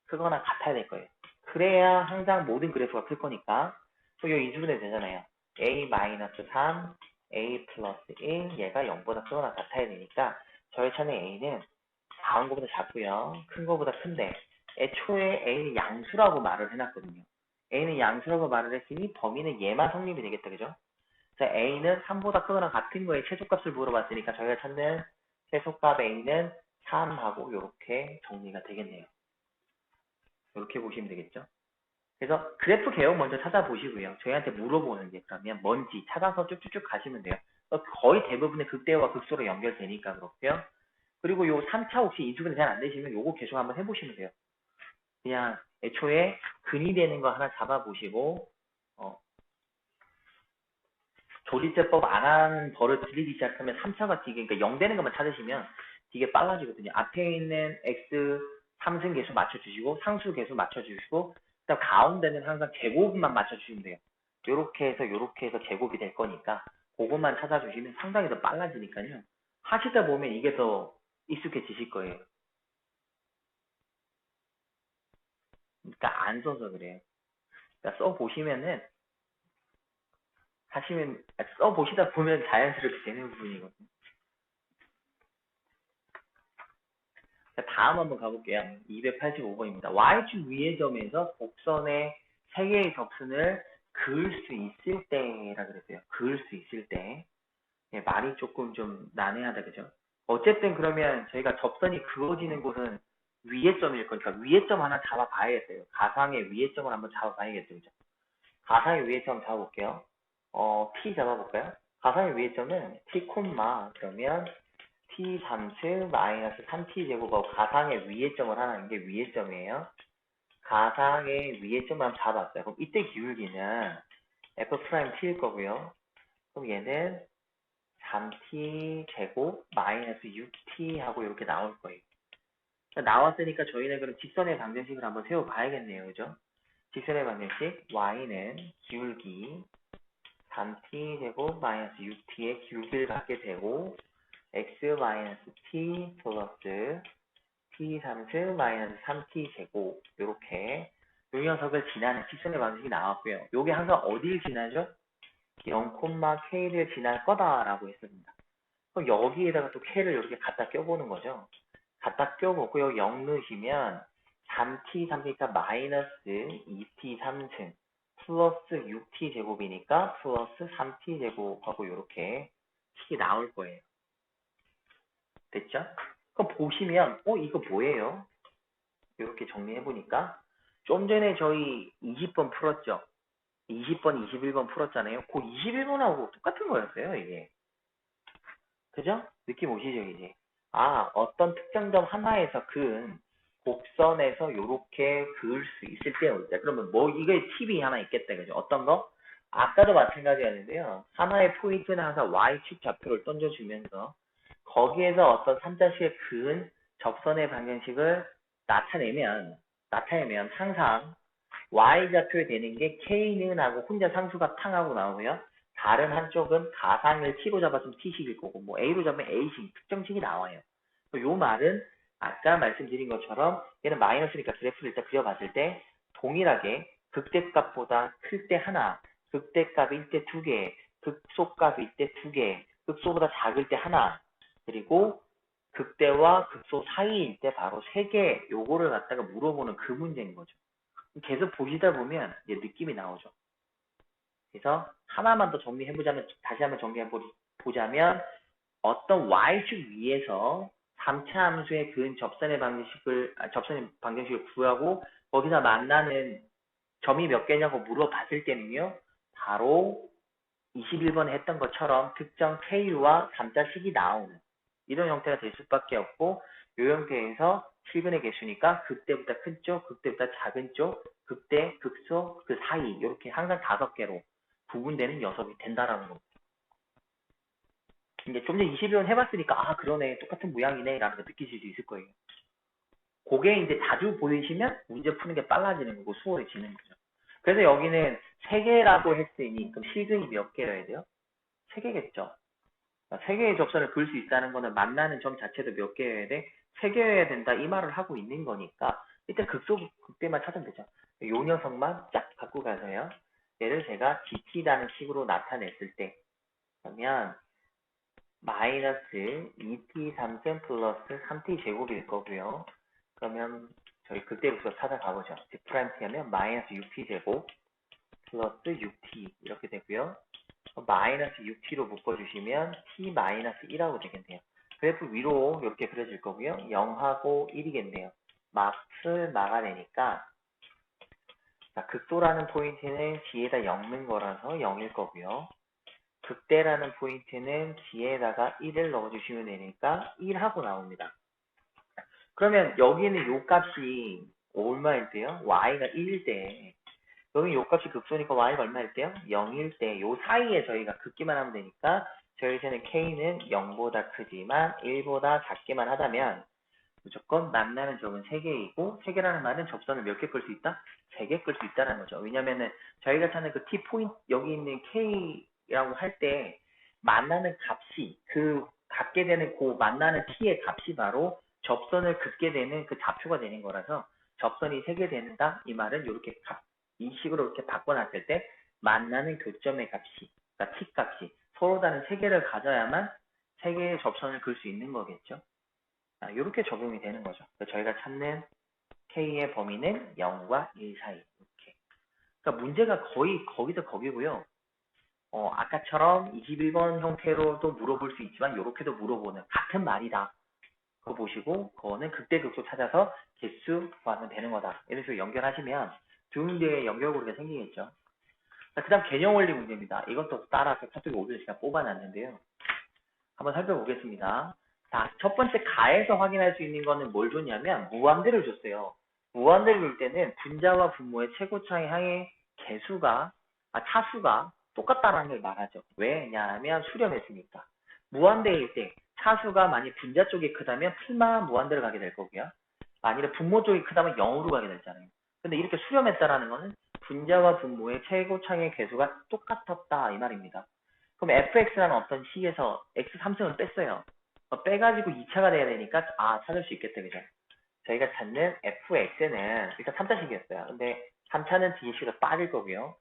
크거나 같아야 될 거예요. 그래야 항상 모든 그래프가 클 거니까 또 요 인수분해 되잖아요. a-3 a 플러스 1 얘가 0보다 크거나 같아야 되니까 저희 찾는 a는 작은 거보다 작고요. 큰 거보다 큰데 애초에 a는 양수라고 말을 해놨거든요. a는 양수라고 말을 했으니 범위는 얘만 성립이 되겠다. 그죠? 자, a는 3보다 크거나 같은 거에 최소값을 물어봤으니까 저희가 찾는 최소값 a는 3하고 이렇게 정리가 되겠네요. 이렇게 보시면 되겠죠? 그래서 그래프 개요 먼저 찾아보시고요. 저희한테 물어보는 게 그러면 뭔지 찾아서 쭉쭉쭉 가시면 돼요. 거의 대부분의 극대와 극소로 연결되니까 그렇고요. 그리고 요 3차 혹시 인수분해 잘 안 되시면 요거 계속 한번 해보시면 돼요. 그냥 애초에 근이 되는 거 하나 잡아보시고 조리제법 안 하는 버릇 들이기 시작하면 3차가 되게 그러니까 0 되는 것만 찾으시면 되게 빨라지거든요. 앞에 있는 x 3승 계수 맞춰주시고 상수 계수 맞춰주시고 그다음 가운데는 항상 제곱만 맞춰주시면 돼요. 요렇게 해서 제곱이 될 거니까 그것만 찾아주시면 상당히 더 빨라지니까요. 하시다 보면 이게 더 익숙해지실 거예요. 그러니까 안 써서 그래요. 그러니까 써보시면은 써보시다 보면 자연스럽게 되는 부분이거든요. 자, 다음 한번 가볼게요. 285번입니다. y축 위의 점에서 곡선의 3개의 접선을 그을 수 있을 때라 그랬어요. 그을 수 있을 때. 말이 조금 좀 난해하다, 그죠? 어쨌든 그러면 저희가 접선이 그어지는 곳은 위의 점일 거니까 위의 점 하나 잡아봐야겠어요. 가상의 위의 점을 한번 잡아봐야겠죠, 그죠? 가상의 위의 점 잡아볼게요. P 잡아볼까요? 가상의 위의 점은 T, 그러면 t 3층 마이너스 3t 제곱하고 가상의 위의 점을 하는 게 위의 점이에요. 가상의 위의 점을 한번 잡았어요. 그럼 이때 기울기는 f 프라임 t일 거고요. 그럼 얘는 3t 제곱 마이너스 6t 하고 이렇게 나올 거예요. 나왔으니까 저희는 그럼 직선의 방정식을 한번 세워봐야겠네요. 그죠? 직선의 방정식 y는 기울기 3t 제곱 마이너스 6t의 기울기를 갖게 되고 x 마이너스 t 플러스 t 3승 마이너스 3t 제곱 이렇게 요 녀석을 지나는 직선의 방정식이 나왔고요. 요게 항상 어디를 지나죠? 0,k를 지날 거다라고 했습니다. 그럼 여기에다가 또 k를 이렇게 갖다 껴보는 거죠. 갖다 껴보고 여기 0 넣으시면 3t 3니까 마이너스 2t 3승 플러스 6t 제곱이니까 플러스 3t 제곱하고 이렇게 식이 나올 거예요. 됐죠? 그럼 보시면 이거 뭐예요? 이렇게 정리해보니까 좀 전에 저희 20번 풀었죠? 20번, 21번 풀었잖아요. 그 21번하고 똑같은 거였어요, 이게. 그죠? 느낌 오시죠, 이제? 어떤 특정 점 하나에서 그은 곡선에서 이렇게 그을 수 있을 때가 있다. 그러면 이게 팁이 하나 있겠다, 그죠? 어떤 거? 아까도 마찬가지였는데요. 하나의 포인트는 항상 Y축 좌표를 던져주면서 거기에서 어떤 삼자식의 그은 접선의 방정식을 나타내면 항상 Y좌표에 되는 게 K는 하고 혼자 상수가 탕하고 나오고요. 다른 한쪽은 가상을 T로 잡았으면 T식일 거고 A로 잡으면 A식, 특정식이 나와요. 요 말은 아까 말씀드린 것처럼 얘는 마이너스니까 그래프를 일단 그려봤을 때 동일하게 극대값보다 클 때 하나, 극대값일 때 두 개, 극소값일 때 두 개, 극소보다 작을 때 하나, 그리고 극대와 극소 사이일 때 바로 세 개, 요거를 갖다가 물어보는 그 문제인 거죠. 계속 보시다 보면 이제 느낌이 나오죠. 그래서 하나만 더 정리해보자면, 다시 한번 정리해보자면, 어떤 y축 위에서 3차 함수의 근 접선의 방정식을 구하고, 거기서 만나는 점이 몇 개냐고 물어봤을 때는요, 바로 21번에 했던 것처럼 특정 KU와 3자식이 나오는 이런 형태가 될 수밖에 없고, 이 형태에서 실근의 개수니까 극대보다 큰 쪽, 극대보다 작은 쪽, 극대, 극소, 그 사이 이렇게 항상 5개로 구분되는 녀석이 된다라는 겁니다. 이제 좀 전에 21번 해봤으니까 그러네, 똑같은 모양이네 라는 걸 느끼실 수 있을 거예요. 그게 이제 자주 보이시면 문제 푸는 게 빨라지는 거고 수월해지는 거죠. 그래서 여기는 3개라고 했으니 그럼 실근이 몇 개여야 돼요? 3개겠죠. 3개의 접선을 그을 수 있다는 거는 만나는 점 자체도 몇 개여야 돼? 3개여야 된다 이 말을 하고 있는 거니까 일단 극대만 찾으면 되죠. 요 녀석만 쫙 갖고 가서요. 얘를 제가 GT라는 식으로 나타냈을 때 그러면 마이너스 2t 3승 플러스 3t 제곱일 거고요. 그러면 저희 극대극소 찾아가보죠. G 프라임 t 하면 마이너스 6t 제곱 플러스 6t 이렇게 되고요. 마이너스 6t로 묶어주시면 t 마이너스 1하고 되겠네요. 그래프 위로 이렇게 그려질 거고요. 0하고 1이겠네요. 막을 막아내니까 극소라는 포인트는 G에다 0 넣은 거라서 0일 거고요. 극대라는 포인트는 G에다가 1을 넣어주시면 되니까 1하고 나옵니다. 그러면 여기는 요 값이 얼마일 때요? Y가 1일 때 여기 요 값이 극소니까 Y가 얼마일 때요? 0일 때 요 사이에 저희가 긋기만 하면 되니까 저희에서는 K는 0보다 크지만 1보다 작게만 하다면 무조건 만나는 점은 3개이고 3개라는 말은 접선을 몇 개 끌 수 있다? 3개 끌 수 있다는 거죠. 왜냐면은 저희가 찾는 그 T 포인트 여기 있는 K라고 할 때 만나는 값이 그 갖게 되는 그 만나는 T의 값이 바로 접선을 긋게 되는 그 좌표가 되는 거라서 접선이 3개 된다 이 말은 이렇게 이 식으로 이렇게 바꿔놨을 때 만나는 교점의 값이 그러니까 T 값이 서로 다른 3개를 가져야만 3개의 접선을 그을 수 있는 거겠죠. 이렇게 적용이 되는 거죠. 저희가 찾는 K의 범위는 0과 1 사이 이렇게. 그러니까 문제가 거의 거기서 거기고요. 아까처럼 21번 형태로도 물어볼 수 있지만 이렇게도 물어보는 같은 말이다. 그거 보시고 그거는 극대극소 찾아서 개수 구하면 되는 거다. 이런 식으로 연결하시면 두 문제의 연결고리가 생기겠죠. 그 다음 개념 원리 문제입니다. 이것도 따라서 카톡에 오늘 제가 뽑아놨는데요. 한번 살펴보겠습니다. 자, 첫 번째 가에서 확인할 수 있는 거는 뭘 줬냐면 무한대를 줬어요. 무한대를 줄 때는 분자와 분모의 최고차의 항의 차수가 똑같다라는 걸 말하죠. 왜냐하면 수렴했으니까. 무한대일 때 차수가 만약 분자 쪽이 크다면 풀마 무한대로 가게 될 거고요. 만일에 분모 쪽이 크다면 0으로 가게 되잖아요. 근데 이렇게 수렴했다라는 거는 분자와 분모의 최고차의 개수가 똑같았다 이 말입니다. 그럼 fx라는 어떤 식에서 x 3승을 뺐어요. 빼가지고 2차가 돼야 되니까 찾을 수 있겠다 그죠? 저희가 찾는 fx는 일단 3차식이었어요. 근데 3차는 뒤에 식으로 빠질 거고요.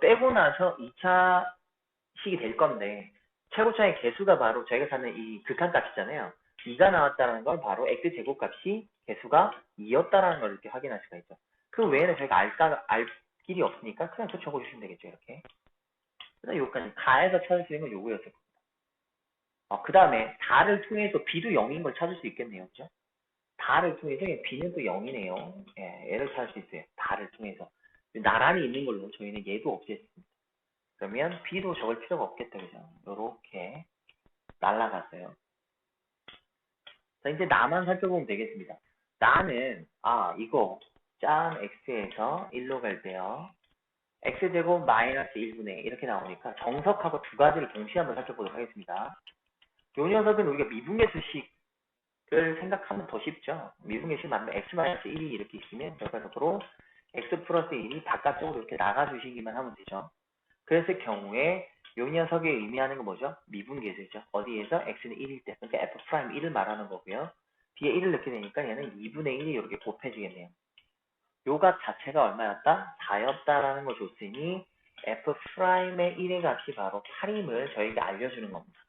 빼고 나서 2차식이 될 건데 최고차의 개수가 바로 저희가 찾는 이 극한값이잖아요. 2가 나왔다는 건 바로 x제곱값이 개수가 2였다라는 걸 이렇게 확인할 수가 있죠. 그 외에는 저희가 알 길이 없으니까 그냥 또 적어주시면 되겠죠. 이렇게. 그래서 요까지 가에서 찾을 수 있는 건 요거였어요. 그 다음에 다를 통해서 b도 0인 걸 찾을 수 있겠네요. 그죠? 다를 통해서 b는 또 0이네요. 예, 얘를 찾을 수 있어요. 다를 통해서. 나란히 있는 걸로 저희는 얘도 없앴습니다. 그러면 b도 적을 필요가 없겠다. 그죠? 요렇게 날라갔어요. 자, 이제 나만 살펴보면 되겠습니다. 나는, 이거, 짠 x에서 1로 갈 때요. x제곱 마이너스 1분의 이렇게 나오니까 정석하고 두 가지를 동시에 한번 살펴보도록 하겠습니다. 요 녀석은 우리가 미분계수식을 생각하면 더 쉽죠. 미분계수식 맞으면 x-1이 이렇게 있으면 결과적으로 x 플러스 1이 바깥쪽으로 이렇게 나가주시기만 하면 되죠. 그랬을 경우에 요 녀석이 의미하는 건 뭐죠? 미분계수죠. 어디에서 x는 1일 때, 그러니까 f'1을 말하는 거고요. 뒤에 1을 넣게 되니까 얘는 2분의 1이 이렇게 곱해지겠네요. 요 값 자체가 얼마였다? 4였다라는 걸 줬으니 f'의 1의 값이 바로 8임을 저희가 알려주는 겁니다.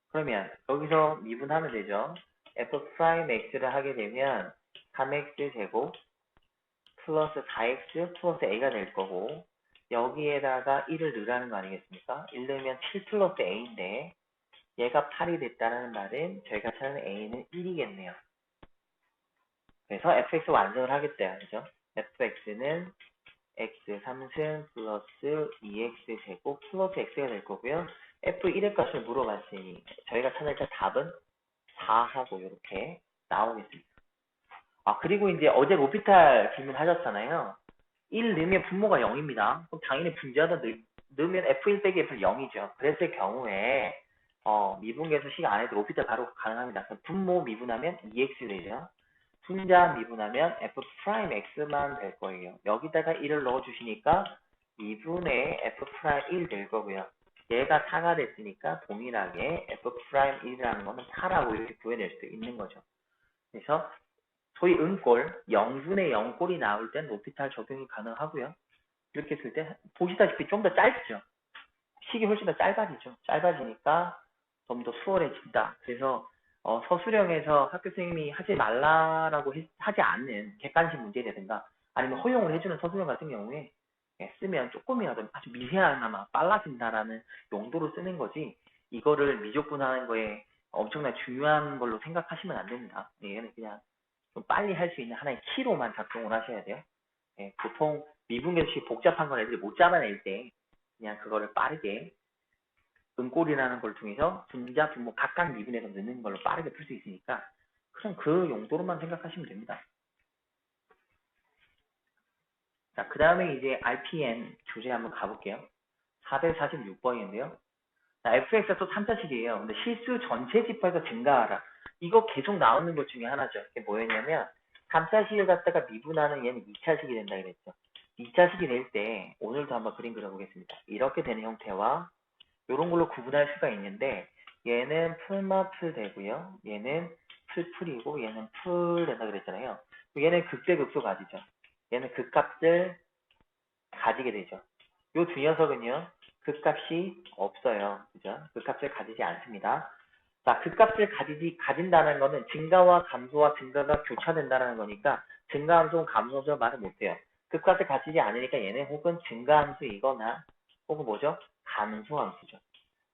그러면 여기서 미분하면 되죠. f'x를 하게 되면 3x 제곱 플러스 4x 플러스 a가 될 거고 여기에다가 1을 넣으라는 거 아니겠습니까? 1 넣으면 7 플러스 a인데 얘가 8이 됐다는 말은 저희가 찾는 a는 1이겠네요. 그래서 fx 완성을 하겠대요. 그죠? fx는 x 3승 플러스 2x 제곱 플러스 x가 될 거고요. f1의 값을 물어봤으니 저희가 찾을 때 답은 4하고 이렇게 나오겠습니다. 그리고 이제 어제 로피탈 질문 하셨잖아요. 1 넣으면 분모가 0입니다. 그럼 당연히 분자에다 넣으면 f1 빼기 f 0이죠. 그랬을 경우에 미분계수식 안에도 로피탈 바로 가능합니다. 그럼 분모 미분하면 2x 되죠. 분자 미분하면 f'x만 될 거예요. 여기다가 1을 넣어주시니까 2분의 f'1 될 거고요. 얘가 4가 됐으니까 동일하게 f'1이라는 거는 4라고 이렇게 구해낼 수 있는 거죠. 그래서 소위 은꼴, 0분의 0꼴이 나올 땐 로피탈 적용이 가능하고요. 이렇게 했을 때 보시다시피 좀 더 짧죠. 식이 훨씬 더 짧아지죠. 짧아지니까 좀 더 수월해진다. 그래서 서술형에서 학교 선생님이 하지 말라라고 하지 않는 객관식 문제라든가 아니면 허용을 해주는 서술형 같은 경우에 쓰면 조금이라도 아주 미세하나마 빨라진다라는 용도로 쓰는 거지 이거를 미적분하는 거에 엄청나게 중요한 걸로 생각하시면 안 됩니다. 얘는 그냥 좀 빨리 할 수 있는 하나의 키로만 작동을 하셔야 돼요. 보통 미분계수식 복잡한 건 애들이 못 잡아낼 때 그냥 그거를 빠르게 은꼴이라는 걸 통해서 분자, 분모 각각 미분해서 넣는 걸로 빠르게 풀 수 있으니까 그냥 그 용도로만 생각하시면 됩니다. 자, 그 다음에 이제 RPN 교재 한번 가볼게요. 446번인데요. 자, fx가 또 3차식이에요. 근데 실수 전체 지퍼에서 증가하라. 이거 계속 나오는 것 중에 하나죠. 그게 뭐였냐면 3차식을 갖다가 미분하는 얘는 2차식이 된다 그랬죠. 2차식이 될 때 오늘도 한번 그림 그려보겠습니다. 이렇게 되는 형태와 이런 걸로 구분할 수가 있는데 얘는 풀마풀 되고요. 얘는 풀풀이고 얘는 풀 된다 그랬잖아요. 얘는 극대극소 가지죠. 얘는 극값을 가지게 되죠. 요 두 녀석은요. 극값이 없어요. 그죠? 극값을 가지지 않습니다. 자, 극값을 가진다는 거는 증가와 감소와 증가가 교차된다는 거니까 증가함수, 감소함수 말을 못해요. 극값을 가지지 않으니까 얘는 혹은 증가함수이거나 혹은 뭐죠? 감소함수죠.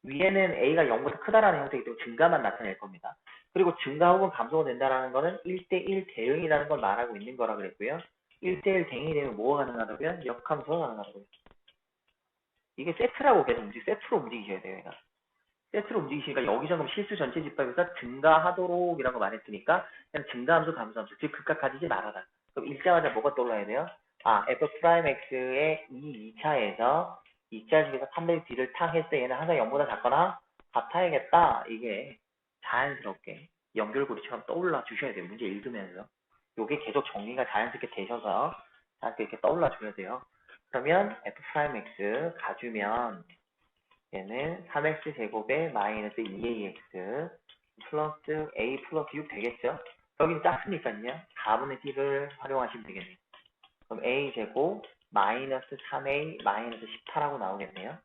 위에는 A가 0보다 크다라는 형태이기 때문에 증가만 나타낼 겁니다. 그리고 증가 혹은 감소가 된다는 거는 1대1 대응이라는 걸 말하고 있는 거라 그랬고요. 1대1 대응이 되면 뭐가 가능하다고요? 역함수가 가능하다고요. 이게 세트라고 계속 세트로 움직이셔야 돼요. 얘가. 세트로 움직이시니까 여기서 그럼 실수 전체 집합에서 증가하도록 이라고 말했으니까 그냥 증가함수 감소함수 즉 극각 가지지 말아라. 그럼 읽자마자 뭐가 떠올라야 돼요? 아 f 프라임 x의 이 2차에서 2차식에서 300 D를 탕 했을 때 얘는 항상 0보다 작거나 같아야겠다. 이게 자연스럽게 연결고리처럼 떠올라 주셔야 돼요. 문제 읽으면서. 요게 계속 정리가 자연스럽게 되셔서 자연스럽게 이렇게 떠올라 줘야 돼요. 그러면 f 프라임 x 가주면 얘는 3x 제곱에 마이너스 2ax 플러스 a 플러스 6 되겠죠? 여기는 작으니까요. 4분의 t를 활용하시면 되겠네요. 그럼 a 제곱 마이너스 3a 마이너스 18하고 나오겠네요.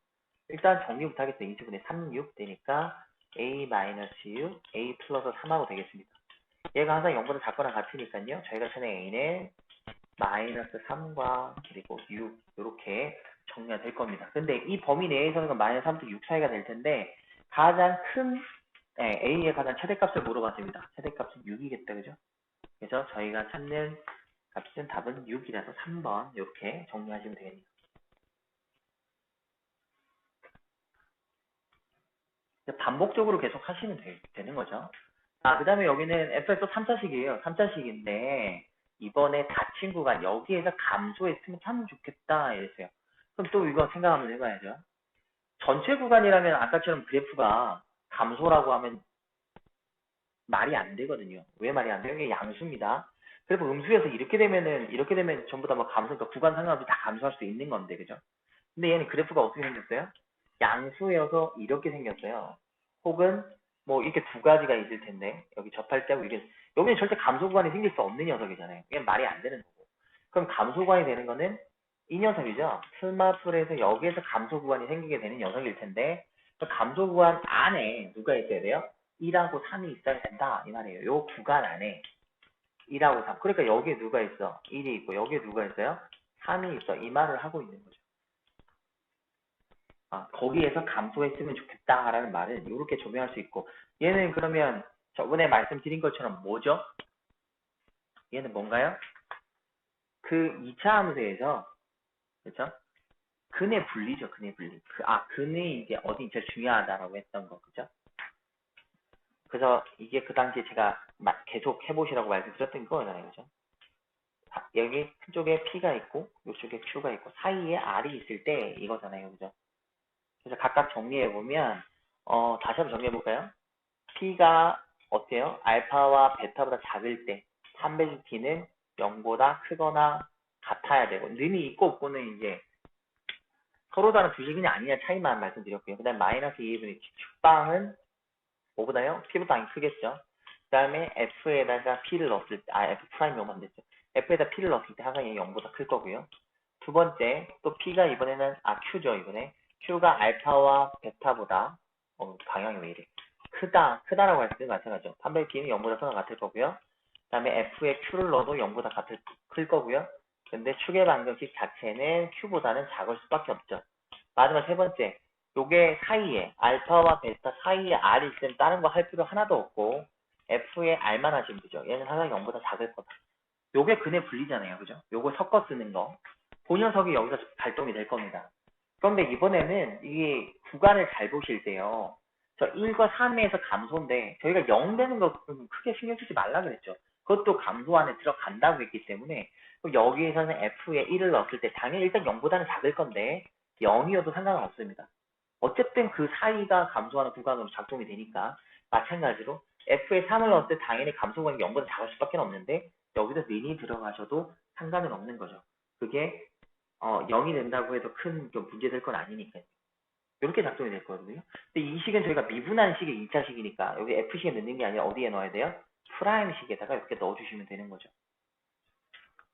일단 정리부터 하겠어요. 20분의 3, 6 되니까 a 마이너스 6, a 플러스 3하고 되겠습니다. 얘가 항상 0보다 작거나 같으니까요. 저희가 찾는 a는 마이너스 3과 그리고 6 이렇게 정리가 될 겁니다. 근데 이 범위 내에서는 마이너스 3부터 6 사이가 될 텐데 가장 큰 A의 가장 최대값을 물어봤습니다. 최대값은 6이겠다. 그죠? 그래서 저희가 찾는 값은 답은 6이라서 3번 이렇게 정리하시면 되겠네요. 반복적으로 계속 하시면 되는 거죠. 그 다음에 여기는 fx 또 3차식이에요. 3차식인데 이번에 닫힌 구간 여기에서 감소했으면 참 좋겠다 이랬어요. 그럼 또 이거 생각 한번 해봐야죠. 전체 구간이라면 아까처럼 그래프가 감소라고 하면 말이 안 되거든요. 왜 말이 안 돼요? 이게 양수입니다. 그래프 음수여서 이렇게 되면 전부 다 뭐 감소니까 구간 상관없이 다 감소할 수 있는 건데, 그죠? 근데 얘는 그래프가 어떻게 생겼어요? 양수여서 이렇게 생겼어요. 혹은 뭐 이렇게 두 가지가 있을 텐데 여기 접할 때하고 이게 여기는 절대 감소 구간이 생길 수 없는 녀석이잖아요. 이게 말이 안 되는 거고. 그럼 감소 구간이 되는 거는 이 녀석이죠. 스마플에서 여기에서 감소 구간이 생기게 되는 녀석일 텐데 그 감소 구간 안에 누가 있어야 돼요? 1하고 3이 있어야 된다 이 말이에요. 요 구간 안에 1하고 3. 그러니까 여기에 누가 있어? 1이 있고 여기에 누가 있어요? 3이 있어. 이 말을 하고 있는 거죠. 거기에서 감소했으면 좋겠다라는 말은 이렇게 조명할 수 있고 얘는 그러면 저번에 말씀드린 것처럼 뭐죠? 얘는 뭔가요? 그 2차 함수에서 그렇죠? 근의 분리죠. 근의 분리. 근이 이제 어디 진짜 중요하다라고 했던 거 그죠? 그래서 이게 그 당시에 제가 계속 해보시라고 말씀드렸던 거잖아요. 그죠? 여기 한쪽에 P가 있고 이쪽에 Q가 있고 사이에 R이 있을 때 이거잖아요. 그죠? 그래서 각각 정리해보면 다시 한번 정리해볼까요? P가 어때요? 알파와 베타보다 작을 때 3배지 T는 0보다 크거나 같아야 되고 는이 있고 없고는 이제 서로 다른 주식이냐 아니냐 차이만 말씀드렸고요. 그 다음에 마이너스 2분의 축방은 뭐보다요? P보다 당연히 크겠죠. 그 다음에 F에다가 P를 넣었을 때, F 프라임 용만 됐죠. F에다 P를 넣었을 때 항상 얘 0보다 클 거고요. 두 번째, 또 P가 이번에는, Q죠, 이번에. Q가 알파와 베타보다, 방향이 왜 이래? 크다라고 했을 때 마찬가지죠. 판별기는 0보다 크거나 같을 거고요. 그 다음에 F에 Q를 넣어도 0보다 클 거고요. 근데 축의 방정식 자체는 Q보다는 작을 수밖에 없죠. 마지막 세 번째, 요게 사이에, 알파와 베타 사이에 R이 있으면 다른 거 할 필요 하나도 없고, F에 R만 하시면 되죠. 얘는 항상 0보다 작을 거다. 요게 근의 분리잖아요. 그죠? 요거 섞어 쓰는 거. 본연석이 여기서 발동이 될 겁니다. 그런데 이번에는 이 구간을 잘 보실 때요. 저 1과 3에서 감소인데 저희가 0 되는 거 크게 신경 쓰지 말라 그랬죠. 그것도 감소 안에 들어간다고 했기 때문에 여기에서는 F에 1을 넣었을 때 당연히 일단 0보다는 작을 건데 0이어도 상관은 없습니다. 어쨌든 그 사이가 감소하는 구간으로 작동이 되니까 마찬가지로 F에 3을 넣었을 때 당연히 감소 구간이 0보다 작을 수밖에 없는데 여기서 린이 들어가셔도 상관은 없는 거죠. 그게 0이 된다고 해도 큰 문제 될 건 아니니까요. 이렇게 작동이 될 거거든요. 근데 이 식은 저희가 미분한 식의 2차 식이니까 여기 F식에 넣는 게 아니라 어디에 넣어야 돼요? 프라임 식에다가 이렇게 넣어주시면 되는 거죠.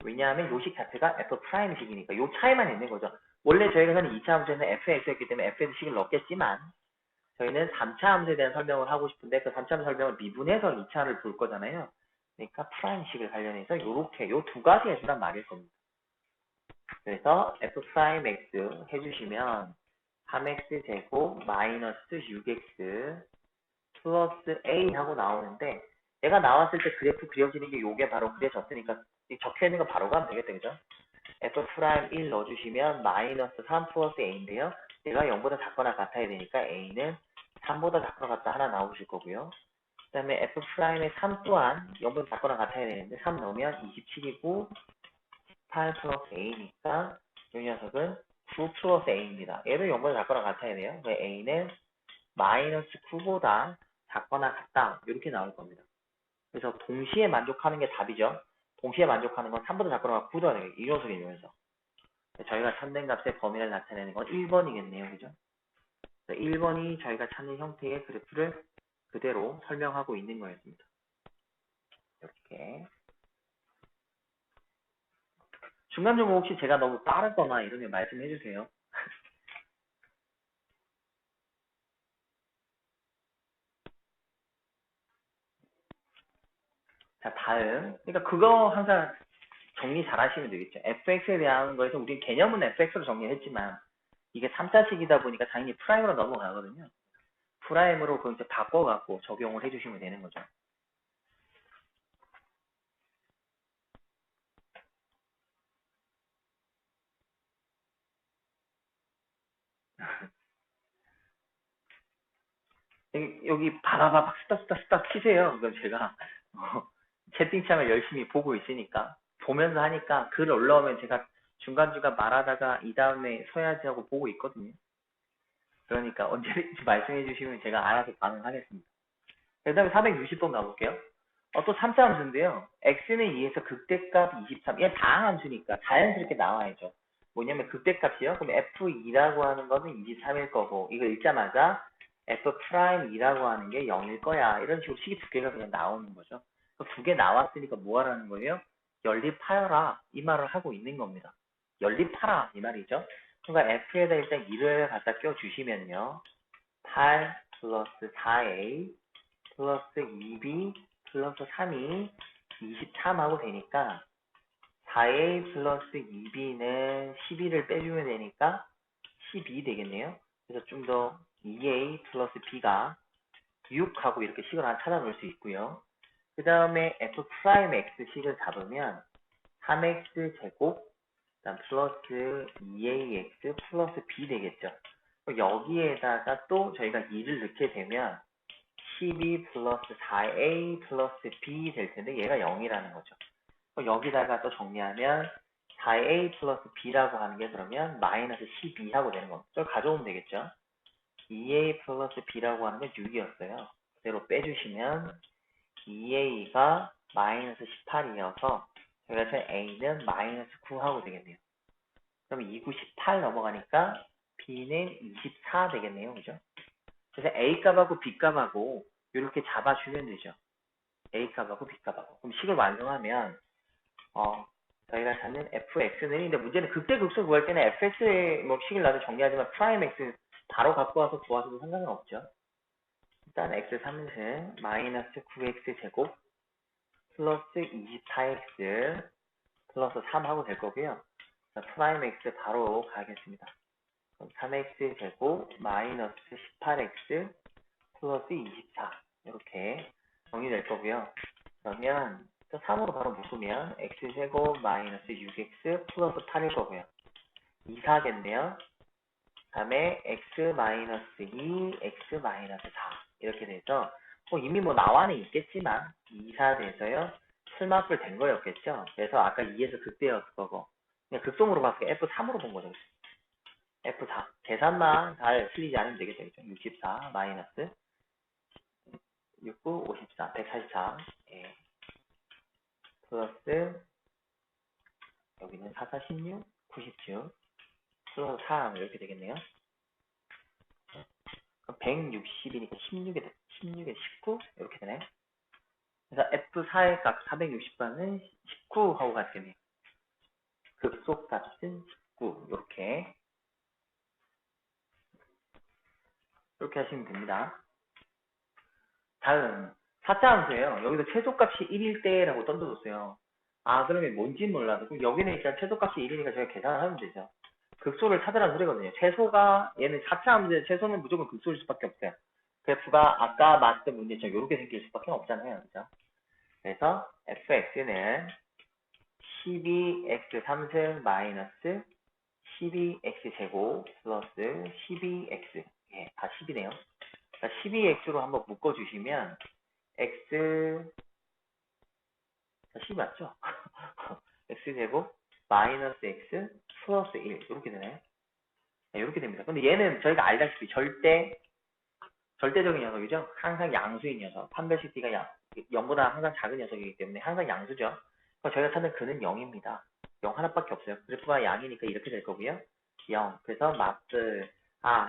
왜냐하면 요 식 자체가 F 프라임 식이니까 요 차이만 있는 거죠. 원래 저희가 하는 2차 함수에는 fx였기 때문에 fx 식을 넣겠지만 저희는 3차 함수에 대한 설명을 하고 싶은데 그 3차 함수 설명을 미분해서 2차를 볼 거잖아요. 그러니까 프라임 식을 관련해서 요렇게 요 두 가지 해주란 말일 겁니다. 그래서 f 프라임 x 해주시면 3x 제곱 마이너스 6x 플러스 a 하고 나오는데 얘가 나왔을 때 그래프 그려지는 게 요게 바로 그려졌으니까 적혀 있는 거 바로 가면 되겠다. 그죠? f 프라임 1 넣어주시면 마이너스 3 플러스 a인데요. 얘가 0보다 작거나 같아야 되니까 a는 3보다 작거나 같다 하나 나오실 거고요. 그 다음에 F'의 3 또한 0보다 작거나 같아야 되는데 3 넣으면 27이고 8 플러스 A니까 이 녀석은 9 플러스 A입니다. 얘도 0보다 작거나 같아야 돼요. 그래서 A는 마이너스 9보다 작거나 같다. 이렇게 나올 겁니다. 그래서 동시에 만족하는 게 답이죠. 동시에 만족하는 건 3보다 작거나 같고 9보다 작거나 이 녀석이 녀석. 저희가 찾는 값의 범위를 나타내는 건 1번이겠네요. 그죠? 1번이 저희가 찾는 형태의 그래프를 그대로 설명하고 있는 거였습니다. 이렇게. 중간중간 혹시 제가 너무 빠르거나 이러면 말씀해 주세요. 자, 다음. 그러니까 그거 항상 정리 잘 하시면 되겠죠. fx에 대한 거에서 우리 개념은 fx로 정리했지만 이게 3자식이다 보니까 당연히 프라임으로 넘어가거든요. 프라임으로 그걸 이제 바꿔갖고 적용을 해주시면 되는 거죠. 여기 바바바박 스탑 치세요. 그럼 제가 채팅창을 열심히 보고 있으니까 보면서 하니까 글 올라오면 제가 중간중간 말하다가 이 다음에 서야지 하고 보고 있거든요. 그러니까 언제든지 말씀해 주시면 제가 알아서 반응하겠습니다. 그 다음에 460번 가볼게요. 또 3차 함수인데요. x는 2에서 극대값 23. 이게 다항함수니까 자연스럽게 나와야죠. 뭐냐면 극대값이요. 그럼 f2라고 하는 거는 23일 거고 이거 읽자마자 f'2라고 하는 게 0일 거야. 이런 식으로 식이 두 개가 그냥 나오는 거죠. 두 개 나왔으니까 뭐 하라는 거예요? 연립하여라. 이 말을 하고 있는 겁니다. 연립하라. 이 말이죠. 그러니까 f에다 일단 2를 갖다 껴주시면요. 8 플러스 4a 플러스 2b 플러스 3이 23하고 되니까 4a 플러스 2b는 12를 빼주면 되니까 12 되겠네요. 그래서 좀 더 2a 플러스 b가 6하고 이렇게 식을 하나 찾아놓을 수 있고요. 그 다음에 f 프라임 x식을 잡으면 3x 제곱 그다음 플러스 2ax 플러스 b 되겠죠. 여기에다가 또 저희가 2를 넣게 되면 12 플러스 4a 플러스 b 될 텐데 얘가 0이라는 거죠. 여기다가 또 정리하면 4a 플러스 b라고 하는 게 그러면 마이너스 12 하고 되는 겁니다. 저걸 가져오면 되겠죠. 2a 플러스 b라고 하는 건 6이었어요. 그대로 빼주시면 2a가 마이너스 18이어서 저희가 a는 마이너스 9 하고 되겠네요. 그럼 2, 9, 18 넘어가니까 b는 24 되겠네요. 그죠? 그래서 a 값하고 b 값하고 이렇게 잡아주면 되죠. a 값하고 b 값하고. 그럼 식을 완성하면 저희가 찾는 fx는 근데 문제는 극대극소 구할 때는 fx의 뭐 식을 나도 정리하지만 프라임 x 바로 갖고 와서 구하셔도 상관은 없죠. 일단 x 3승 마이너스 9x 제곱 플러스 24x 플러스 3 하고 될 거고요. 자, 프라임 x 바로 가겠습니다. 그럼 3x 제곱 마이너스 18x 플러스 24 이렇게 정리될 거고요. 그러면 3으로 바로 묶으면 x제곱 마이너스 6x 플러스 8일 거고요. 2, 4겠네요. 다음에 x 마이너스 2, x 마이너스 4 이렇게 돼서 이미 뭐 나와는 있겠지만 2, 4 돼서요. 풀마플 된 거였겠죠. 그래서 아까 2에서 극대였을 거고 그냥 극성으로 봤을 때 F3으로 본 거죠. F4 계산만 잘 틀리지 않으면 되겠죠. 64 마이너스 69, 54, 144 예. 플러스 여기는 4, 4, 16, 97 플러스 3 이렇게 되겠네요. 그럼 160이니까 16에 19 이렇게 되네. 그래서 F4의 값 460번은 19 하고 같겠네요. 극소값은 19 이렇게 하시면 됩니다. 다음 4차 함수예요. 여기서 최소값이 1일 때라고 던져줬어요. 그러면 뭔지는 몰라도 그럼 여기는 일단 최소값이 1이니까 저희가 계산을 하면 되죠. 극소를 찾으라는 소리거든요. 최소가 얘는 4차 함수의 최소는 무조건 극소일 수밖에 없어요. 그래프가 아까 봤던 문제처럼 이렇게 생길 수밖에 없잖아요. 그죠? 그래서 fx는 12x 3승 마이너스 12x 제곱 플러스 12x 다 10이네요. 12x로 한번 묶어주시면 x, 10 맞죠? x제곱 마이너스 x 플러스 1 이렇게 되나요? 네, 이렇게 됩니다. 근데 얘는 저희가 알다시피 절대적인 녀석이죠. 항상 양수인 녀석. 판별식 d가 0보다 항상 작은 녀석이기 때문에 항상 양수죠. 그럼 저희가 찾는 근은 0입니다. 0 하나밖에 없어요. 그래프가 양이니까 이렇게 될 거고요. 0. 그래서 마스.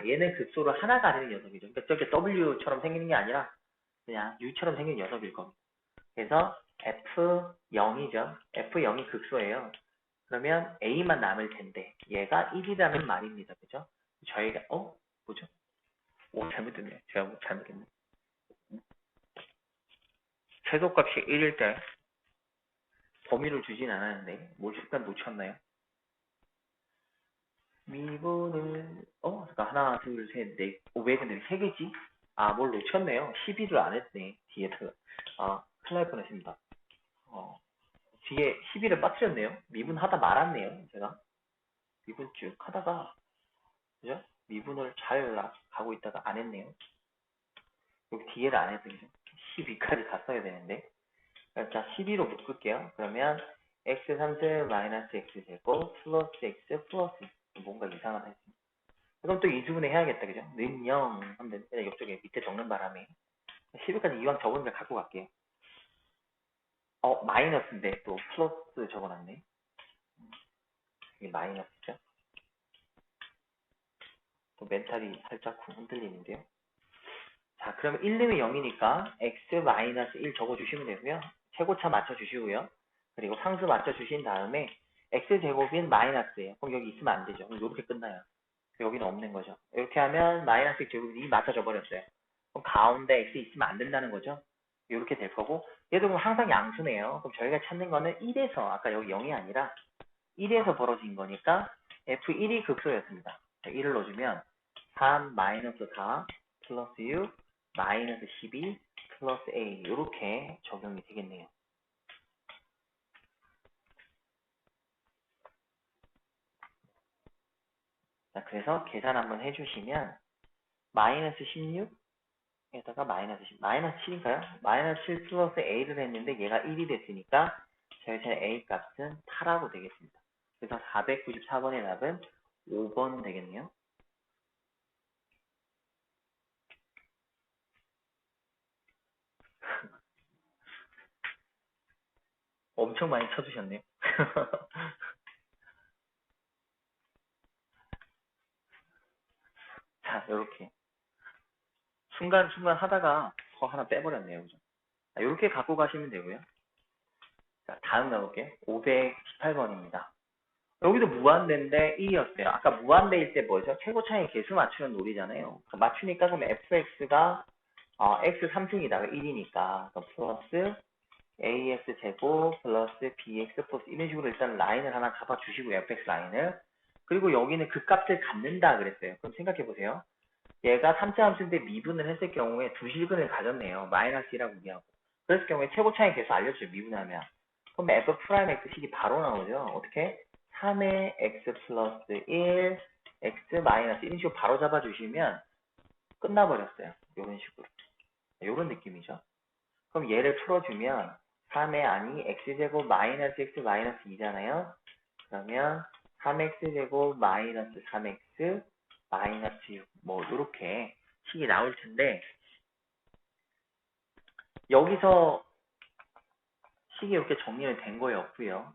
얘는 극소로 하나가 되는 녀석이죠. 그러니까 저렇게 W처럼 생기는 게 아니라 그냥 U처럼 생긴 녀석일 겁니다. 그래서 F0이죠. F0이 극소예요. 그러면 A만 남을 텐데 얘가 1이라는 말입니다. 그죠? 저희가 뭐죠? 잘못됐네. 제가 잘못했네. 최소값이 1일 때 범위를 주진 않았는데 뭘 잠깐 놓쳤나요? 미분을 잠깐 하나 둘셋넷 왜 근데 세 개지? 뭘 놓쳤네요. 12를 안 했네. 뒤에다가 큰일 날 뻔했습니다. 뒤에 12를 빠뜨렸네요. 미분하다 말았네요. 제가 미분 쭉 하다가 그죠? 미분을 잘 가고 있다가 안 했네요. 여기 뒤에를 안 해서 12까지 다 써야 되는데 자 12로 묶을게요. 그러면 x 3승 마이너스 x 제곱 플러스 x 플러스 뭔가 이상하다 했습니다. 그럼 또 이주분해 해야겠다. 그죠? 는 0 하면 되는데 이쪽에 밑에 적는 바람에 12까지 이왕 적은 걸 갖고 갈게요. 마이너스인데 또 플러스 적어놨네. 이게 마이너스죠. 또 멘탈이 살짝 흔들리는데요. 자, 그럼 1 넣으면 0이니까 x 마이너스 1 적어주시면 되고요. 최고차 맞춰주시고요. 그리고 상수 맞춰주신 다음에 x제곱인 마이너스예요. 그럼 여기 있으면 안 되죠. 그럼 이렇게 끝나요. 여기는 없는 거죠. 이렇게 하면 마이너스 x제곱이 맞춰져 버렸어요. 그럼 가운데 x 있으면 안 된다는 거죠. 이렇게 될 거고 얘도 그럼 항상 양수네요. 그럼 저희가 찾는 거는 1에서 아까 여기 0이 아니라 1에서 벌어진 거니까 f1이 극소였습니다. 1을 넣어주면 3 마이너스 4 플러스 6 마이너스 12 플러스 a 이렇게 적용이 되겠네요. 자, 그래서 계산 한번 해주시면 마이너스 16에다가 마이너스 10, 마이너스 7인가요? 마이너스 7 플러스 a를 했는데 얘가 1이 됐으니까 저희 a 값은 8하고 되겠습니다. 그래서 494번의 답은 5번 되겠네요. 엄청 많이 쳐주셨네요. 자, 이렇게 순간순간 하다가 더 하나 빼버렸네요. 그죠? 자, 이렇게 갖고 가시면 되고요. 자, 다음 가볼게요. 518번입니다. 여기도 무한대인데 1이었어요. 아까 무한대일 때 뭐죠? 최고 차이 개수 맞추는 놀이잖아요. 맞추니까 그럼 fx가 x 3승이다가 1이니까 플러스 ax 제곱 플러스 bx 플러스 이런 식으로 일단 라인을 하나 잡아주시고요. fx 라인을. 그리고 여기는 그 값을 갖는다 그랬어요. 그럼 생각해보세요. 얘가 3차 함수인데 미분을 했을 경우에 두 실근을 가졌네요. 마이너스 1하고 2하고. 그랬을 경우에 최고 차이 계수 알려줘요. 미분하면. 그럼 f 프라임 x 식이 바로 나오죠. 어떻게? 3의 x 플러스 1 x 마이너스 이런 식으로 바로 잡아주시면 끝나버렸어요. 이런 식으로. 이런 느낌이죠. 그럼 얘를 풀어주면 3의 아니 x제곱 마이너스 x 마이너스 2잖아요. 그러면 3x제곱 마이너스 3x 마이너스 6 뭐 이렇게 식이 나올 텐데 여기서 식이 이렇게 정리는 된 거예요. 없고요.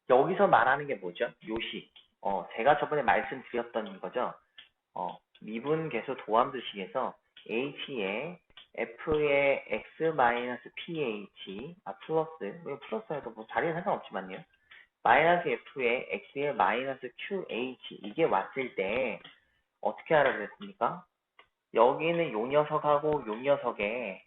여기서 말하는 게 뭐죠? 요식. 제가 저번에 말씀드렸던 거죠. 미분 계수 도함수식에서 h에 f의 x-ph 플러스 플러스해도 뭐 자리는 상관없지만요. 마이너스 f의 x의 마이너스 qh 이게 왔을 때 어떻게 하라 그랬습니까? 여기는 요 녀석하고 요 녀석의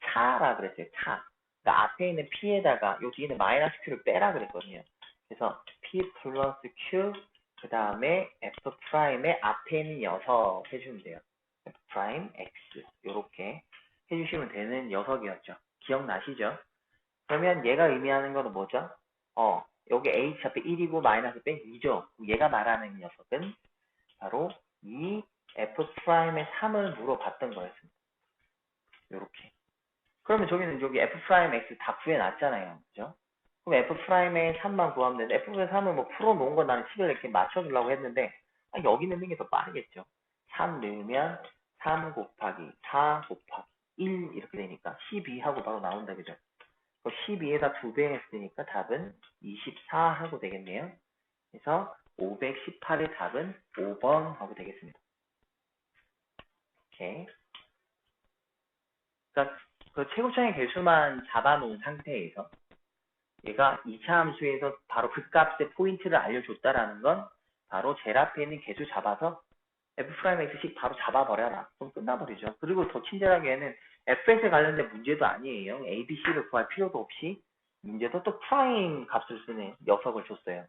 차라 그랬어요. 차. 그러니까 앞에 있는 p에다가 요 뒤에는 마이너스 q를 빼라 그랬거든요. 그래서 p 플러스 q 그 다음에 f 프라임의 앞에 있는 녀석 해주면 돼요. f 프라임 x 요렇게 해주시면 되는 녀석이었죠. 기억나시죠? 그러면 얘가 의미하는 거는 뭐죠? 여기 h 앞에 1이고 마이너스 뺀 2죠. 얘가 말하는 녀석은 바로 이 f'의 3을 물어봤던 거였습니다. 요렇게. 그러면 저기는 여기 f'x 다 구해놨잖아요. 그죠? 그럼 f'의 3만 구하면 되는데 f'의 3을 뭐 풀어놓은 건 나는 10을 이렇게 맞춰주려고 했는데 여기 넣는 게 더 빠르겠죠. 3 넣으면 3 곱하기 4 곱하기 1 이렇게 되니까 12하고 바로 나온다. 그죠? 12에다 2배 했으니까 답은 24 하고 되겠네요. 그래서 518의 답은 5번 하고 되겠습니다. 오케이. 그러니까 그 최고차의 개수만 잡아놓은 상태에서 얘가 2차 함수에서 바로 그 값의 포인트를 알려줬다라는 건 바로 제일 앞에 있는 개수 잡아서 f'x씩 바로 잡아버려라. 그럼 끝나버리죠. 그리고 더 친절하게는 fx에 관련된 문제도 아니에요. a, b, c를 구할 필요도 없이 문제도 또 프라임 값을 쓰는 녀석을 줬어요.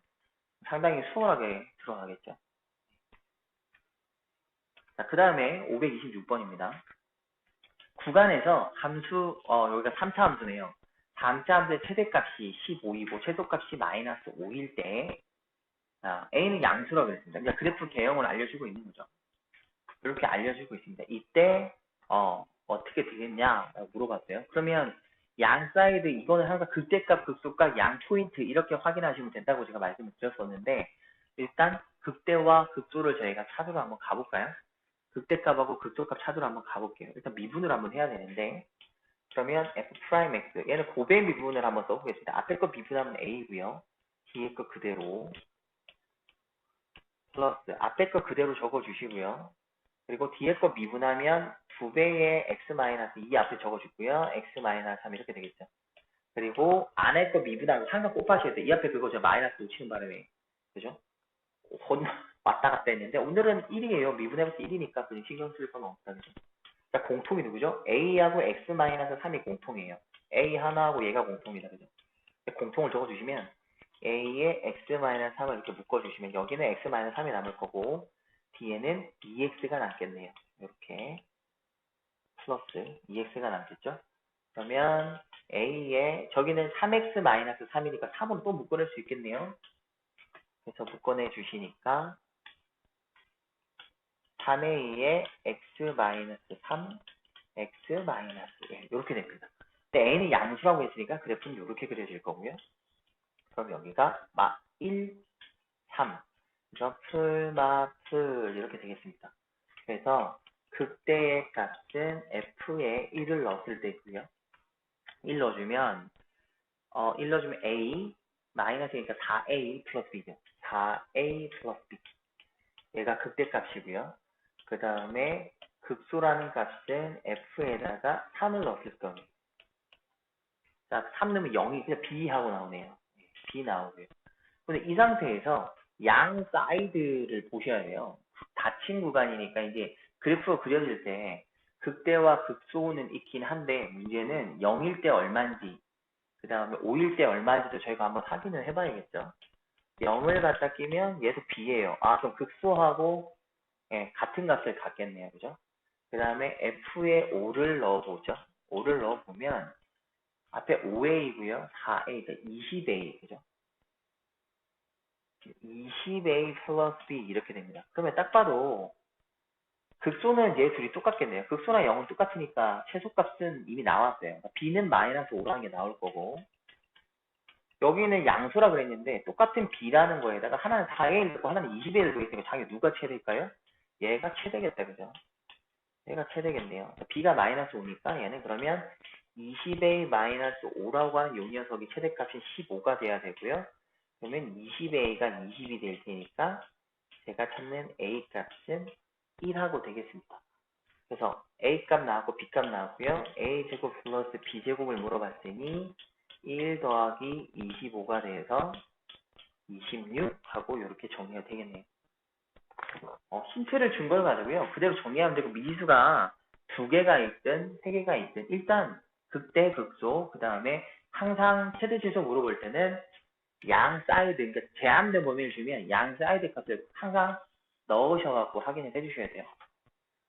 상당히 수월하게 들어가겠죠. 자, 그 다음에 526번입니다. 구간에서 함수, 여기가 3차 함수네요. 3차 함수의 최대값이 15이고 최소값이 마이너스 5일 때 A는 양수라고 했습니다. 그러니까 그래프 개형을 알려주고 있는 거죠. 이렇게 알려주고 있습니다. 이때 어떻게 되겠냐라고 물어봤어요. 그러면 양 사이드 이거는 항상 극대값, 극소값, 양 포인트 이렇게 확인하시면 된다고 제가 말씀을 드렸었는데 일단 극대와 극소를 저희가 찾으러 한번 가볼까요? 극대값하고 극소값 찾으러 한번 가볼게요. 일단 미분을 한번 해야 되는데 그러면 f'x 얘는 고배 미분을 한번 써보겠습니다. 앞에 거 미분하면 a고요. 뒤에 거 그대로 플러스 앞에 거 그대로 적어주시고요. 그리고 뒤에 거 미분하면 2배의 x-2 앞에 적어주고요. x-3 이렇게 되겠죠. 그리고 안에 거 미분하고 항상 곱하셔야 돼요. 이 앞에 그거 저 마이너스 놓치는 바람에 그죠? 왔다 갔다 했는데 오늘은 1이에요. 미분해봤을 때 1이니까 그냥 신경 쓸 건 없다. 그죠? 자, 공통이 누구죠? A하고 x-3이 공통이에요. A 하나하고 얘가 공통이다. 그죠? 공통을 적어주시면 A에 x-3을 이렇게 묶어주시면 여기는 x-3이 남을 거고 뒤에는 2x가 남겠네요. 이렇게 플러스 2x가 남겠죠? 그러면 A에 저기는 3x-3이니까 3으로 또 묶어낼 수 있겠네요. 그래서 묶어내 주시니까 3a에 x-3, x-1 이렇게 됩니다. 근데 a는 양수라고 했으니까 그래프는 이렇게 그려질 거고요. 그럼 여기가 1, 3 그래서 풀 이렇게 되겠습니다. 그래서 극대의 값은 f에 1을 넣었을 때고요. 1 넣어주면 1 넣어주면 a 마이너스니까 4a 플러스 b죠. 4a 플러스 b 얘가 극대 값이고요. 그 다음에 극소라는 값은 f에다가 3을 넣었을 겁니다. 자, 3 넣으면 0이 그냥 b하고 나오네요. b 나오고요. 근데 이 상태에서 양 사이드를 보셔야 돼요. 닫힌 구간이니까 이제 그래프가 그려질 때 극대와 극소는 있긴 한데 문제는 0일 때 얼마인지 그 다음에 5일 때 얼마인지도 저희가 한번 확인을 해봐야겠죠. 0을 갖다 끼면 얘도 b예요. 그럼 극소하고 같은 값을 갖겠네요. 그죠? 그 다음에 f에 5를 넣어보죠. 5를 넣어보면 앞에 5a고요. 4a, 20a, 그죠? 20a 플러스 b 이렇게 됩니다. 그러면 딱 봐도 극소는 얘 둘이 똑같겠네요. 극소나 0은 똑같으니까 최소값은 이미 나왔어요. b는 마이너스 5라는 게 나올 거고 여기는 양수라 그랬는데 똑같은 b라는 거에다가 하나는 4a를 넣고 하나는 20a를 넣으니까 당연히 누가 최대일까요? 얘가 최대겠다. 그죠? 얘가 최대겠네요. b가 마이너스 5니까 얘는 그러면 20a 마이너스 5라고 하는 요 녀석이 최대값이 15가 돼야 되고요. 그러면 20a가 20이 될 테니까 제가 찾는 a 값은 1하고 되겠습니다. 그래서 a 값 나왔고 b 값 나왔고요. a 제곱 플러스 b 제곱을 물어봤으니 1 더하기 25가 돼서 26하고 이렇게 정리가 되겠네요. 힌트를 준 걸 가지고요. 그대로 정리하면 되고 미지수가 2개가 있든 3개가 있든 일단 극대, 극소, 그 다음에 항상 최대 최소 물어볼 때는 양 사이드, 그러니까 제한된 범위를 주면 양 사이드 값을 항상 넣으셔갖고 확인을 해주셔야 돼요.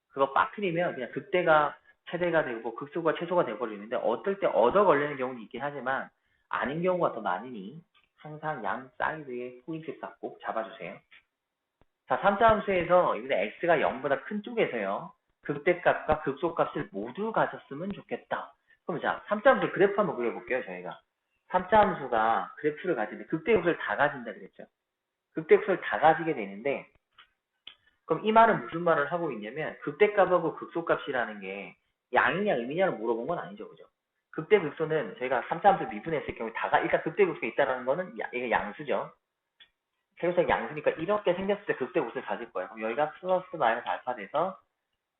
그거 빠뜨리면 그냥 극대가 최대가 되고 극소가 최소가 되어버리는데 어떨 때 얻어 걸리는 경우는 있긴 하지만 아닌 경우가 더 많으니 항상 양 사이드의 포인트 값 꼭 잡아주세요. 자, 3차 함수에서 여기서 x가 0보다 큰 쪽에서요. 극대값과 극소값을 모두 가졌으면 좋겠다. 그럼 자, 3차 함수 그래프 한번 그려볼게요, 저희가. 3차 함수가 그래프를 가지는데 극대극소를 다 가진다 그랬죠. 극대극소를 다 가지게 되는데 그럼 이 말은 무슨 말을 하고 있냐면 극대값하고 극소값이라는 게 양이냐 음이냐를 물어본 건 아니죠. 그죠? 극대극소는 저희가 3차 함수 미분했을 경우에 일단 극대극소가 있다는 거는 이게 양수죠. 계속 양수니까 이렇게 생겼을 때 극대극소를 가질 거예요. 그럼 여기가 플러스 마이너스 알파 돼서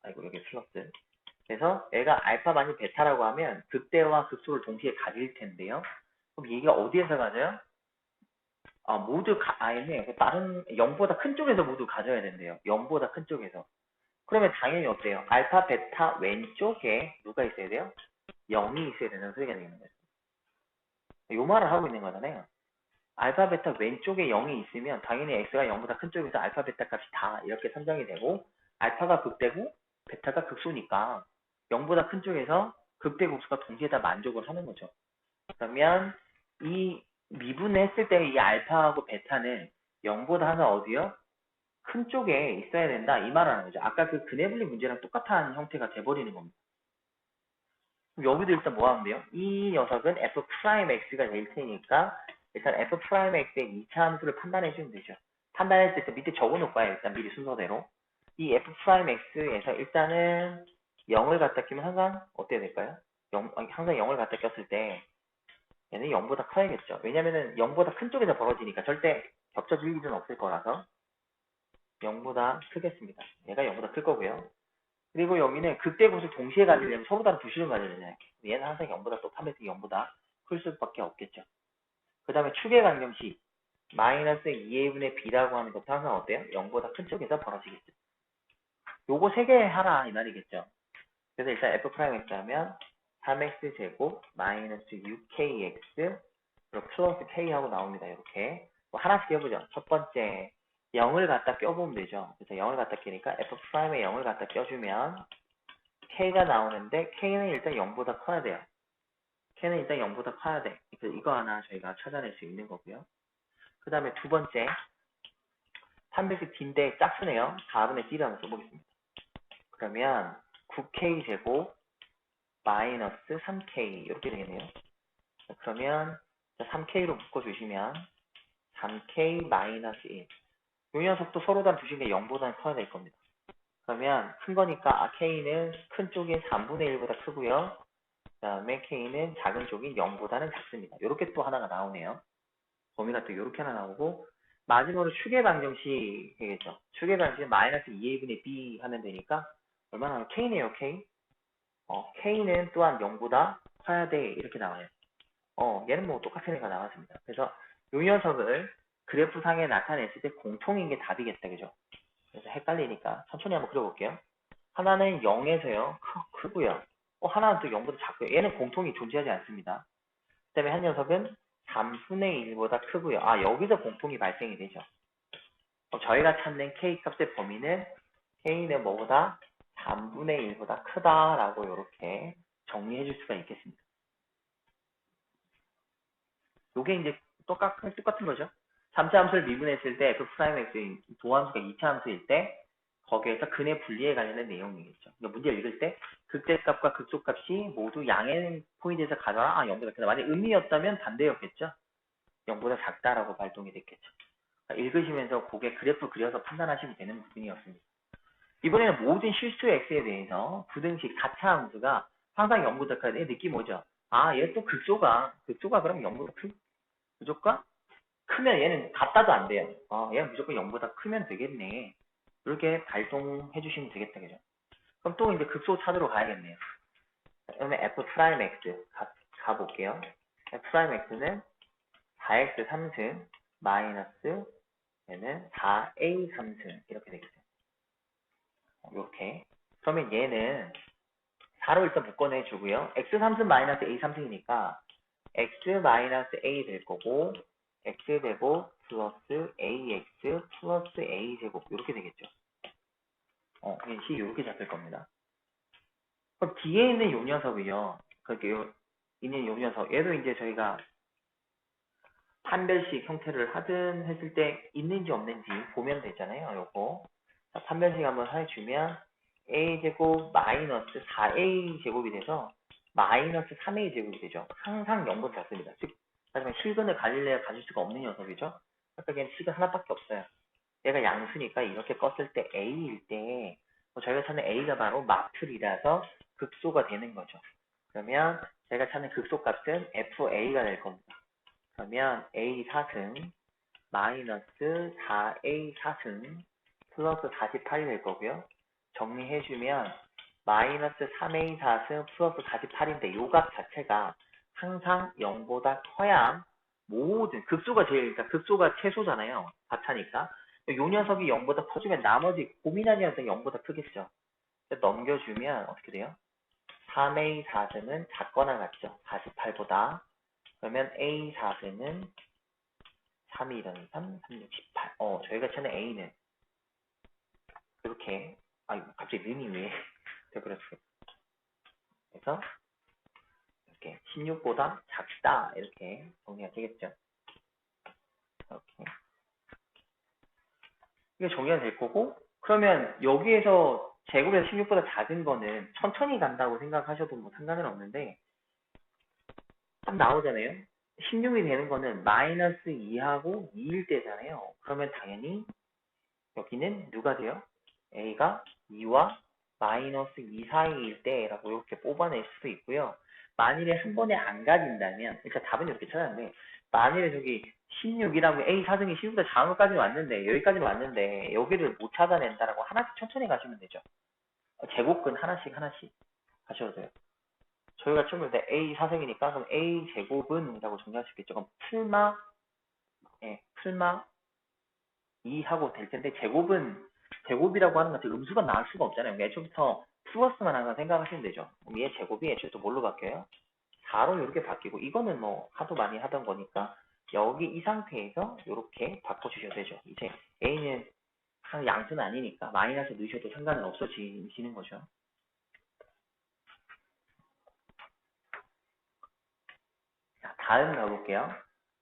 아이고 여기 플러스 그래서 얘가 알파 마이너스 베타라고 하면 극대와 극소를 동시에 가질 텐데요. 그럼 얘가 어디에서 가져요? 모두 아니네. 다른 0보다 큰 쪽에서 모두 가져야 된대요. 0보다 큰 쪽에서. 그러면 당연히 어때요? 알파, 베타 왼쪽에 누가 있어야 돼요? 0이 있어야 되는 소리가 되는 거예요. 요 말을 하고 있는 거잖아요. 알파, 베타 왼쪽에 0이 있으면 당연히 x가 0보다 큰 쪽에서 알파, 베타 값이 다 이렇게 선정이 되고 알파가 극대고 베타가 극소니까 0보다 큰 쪽에서 극대 극소가 동시에 다 만족을 하는 거죠. 그러면 이 미분했을 때 이 알파하고 베타는 0보다 하나 어디요? 큰 쪽에 있어야 된다 이 말을 하는 거죠. 아까 그 그네블리 문제랑 똑같은 형태가 돼버리는 겁니다. 그럼 여기도 일단 뭐 하면 돼요? 이 녀석은 f'x가 될 테니까 일단 f'x의 2차 함수를 판단해 주면 되죠. 판단했을 때 밑에 적어놓을 거예요. 일단 미리 순서대로. 이 f'x에서 일단은 0을 갖다 끼면 항상 어떻게 될까요? 항상 0을 갖다 꼈을 때 얘는 0보다 커야겠죠. 왜냐면은 0보다 큰 쪽에서 벌어지니까 절대 겹쳐질 일은 없을 거라서 0보다 크겠습니다. 얘가 0보다 클 거고요. 그리고 여기는 극대곳을 동시에 가지려면 서로 다른 부실을 가져야 되잖아요. 얘는 항상 0보다 또 판매식 0보다 클 수밖에 없겠죠. 그 다음에 축의 강점식 마이너스 2a분의 b라고 하는 것도 항상 어때요? 0보다 큰 쪽에서 벌어지겠죠. 요거 3개 하라 이 말이겠죠. 그래서 일단 f'x 하면 3x 제곱 마이너스 6kx 그리고 플러스 k 하고 나옵니다. 이렇게 뭐 하나씩 해보죠. 첫 번째 0을 갖다 껴보면 되죠. 그래서 0을 갖다 끼니까 f'에 0을 갖다 껴주면 k가 나오는데 k는 일단 0보다 커야 돼요. k는 일단 0보다 커야 돼. 그래서 이거 하나 저희가 찾아낼 수 있는 거고요. 그 다음에 두 번째 300이 D인데 짝수네요. 4분의 D를 한번 써보겠습니다. 그러면 9k 제곱 마이너스 3k 이렇게 되겠네요. 그러면 3k로 묶어주시면 3k 마이너스 1. 이 녀석도 서로 다른 두신 게 0보다는 커야 될 겁니다. 그러면 큰 거니까 k는 큰 쪽이 3분의 1보다 크고요. 그 다음에 k는 작은 쪽이 0보다는 작습니다. 이렇게 또 하나가 나오네요. 범위가 또 이렇게 하나 나오고 마지막으로 축의 방정식 되겠죠. 축의 방정식 마이너스 2a분의 b 하면 되니까 얼마나 하면 k네요. k. k는 또한 0보다 커야 돼 이렇게 나와요. 얘는 뭐 똑같은 애가 나왔습니다. 그래서 이 녀석을 그래프상에 나타냈을 때 공통인 게 답이겠다. 그죠? 그래서 헷갈리니까 천천히 한번 그려볼게요. 하나는 0에서요. 크고요. 하나는 또 0보다 작고요. 얘는 공통이 존재하지 않습니다. 그 다음에 한 녀석은 3분의 1보다 크고요. 여기서 공통이 발생이 되죠. 저희가 찾는 k 값의 범위는 k는 뭐보다 3분의 1보다 크다라고 이렇게 정리해 줄 수가 있겠습니다. 요게 이제 똑같은 거죠. 3차 함수를 미분했을 때 f'x의 도함수가 2차 함수일 때 거기에서 근의 분리에 관련된 내용이겠죠. 그러니까 문제 읽을 때 극대값과 극소값이 모두 양의 포인트에서 가져라. 0보다 크다. 만약 의미였다면 반대였겠죠. 0보다 작다라고 발동이 됐겠죠. 그러니까 읽으시면서 그게 그래프 그려서 판단하시면 되는 부분이었습니다. 이번에는 모든 실수 x에 대해서 부등식 4차 함수가 항상 0보다 커야 돼. 느낌 오죠? 얘 또 극소가 그럼 0보다 무조건 크면 얘는 같다도 안 돼요. 얘는 무조건 0보다 크면 되겠네. 이렇게 발동해 주시면 되겠다. 그죠? 그럼 또 이제 극소 찾으러 가야겠네요. 그러면 f'x 가볼게요. f'x는 4x 3승 마이너스 얘는 4a 3승 이렇게 되겠어요. 이렇게. 그러면 얘는 4로 일단 묶어내 주고요. x 3승 마이너스 a 3승이니까 x 마이너스 a 될 거고 x 제곱 플러스 ax 플러스 a 제곱 이렇게 되겠죠. 시 이렇게 잡힐 겁니다. 그럼 뒤에 있는 요 녀석이요. 그렇게 있는 요 녀석 얘도 이제 저희가 판별식 형태를 하든 했을 때 있는지 없는지 보면 되잖아요. 요거. 자, 판별식 한번 해주면 a제곱 마이너스 4a 제곱이 돼서 마이너스 3a 제곱이 되죠. 항상 0보다 작습니다. 즉, 하지만 실근을 가질래야 가질 수가 없는 녀석이죠. 아까 걔는 식은 하나밖에 없어요. 얘가 양수니까 이렇게 껐을 때 a일 때 저희가 찾는 a가 바로 마플이라서 극소가 되는 거죠. 그러면 제가 찾는 극소값은 fa가 될 겁니다. 그러면 a 4승 마이너스 4a 4승 플러스 48이 될 거고요. 정리해주면 마이너스 3a 4승 플러스 48인데 요 값 자체가 항상 0보다 커야 모든 극소가 제일 그러니까 극소가 최소잖아요. 4차니까 요 녀석이 0보다 커지면 나머지 고민하는 녀석이 0보다 크겠죠. 넘겨주면 어떻게 돼요? 3a 4승은 작거나 같죠. 48보다. 그러면 a 4승은 3, 2, 3, 3, 6, 18. 저희가 찾는 a는 이렇게 갑자기 는이 왜 그렇죠. 그래서 이렇게 16보다 작다 이렇게 정리가 되겠죠. 이렇게 이게 정리가 될 거고 그러면 여기에서 제곱에서 16보다 작은 거는 천천히 간다고 생각하셔도 뭐 상관은 없는데 딱 나오잖아요. 16이 되는 거는 마이너스 2하고 2일 때잖아요. 그러면 당연히 여기는 누가 돼요? a가 2와 마이너스 2 사이일 때라고 이렇게 뽑아낼 수도 있고요. 만일에 한 번에 안 가진다면, 그러니까 답은 이렇게 찾았는데, 만일에 저기 16이라고 a 사등이 16보다 작은 것까지 왔는데, 여기까지 왔는데, 여기를 못 찾아낸다라고 하나씩 천천히 가시면 되죠. 제곱근 하나씩 가셔도 돼요. 저희가 처음에 a 사승이니까 그럼 a 제곱은 라고 정리할 수 있겠죠. 그럼 풀마 2 하고 될 텐데 제곱이라고 하는 것은 음수가 나올 수가 없잖아요. 애초부터 플러스만 항상 생각하시면 되죠. 그럼 얘 제곱이 애초부터 뭘로 바뀌어요? 4로 이렇게 바뀌고 이거는 뭐 하도 많이 하던 거니까 여기 이 상태에서 이렇게 바꿔주셔도 되죠. 이제 a는 양수는 아니니까 마이너스 넣으셔도 상관은 없어지는 거죠. 자, 다음 가볼게요.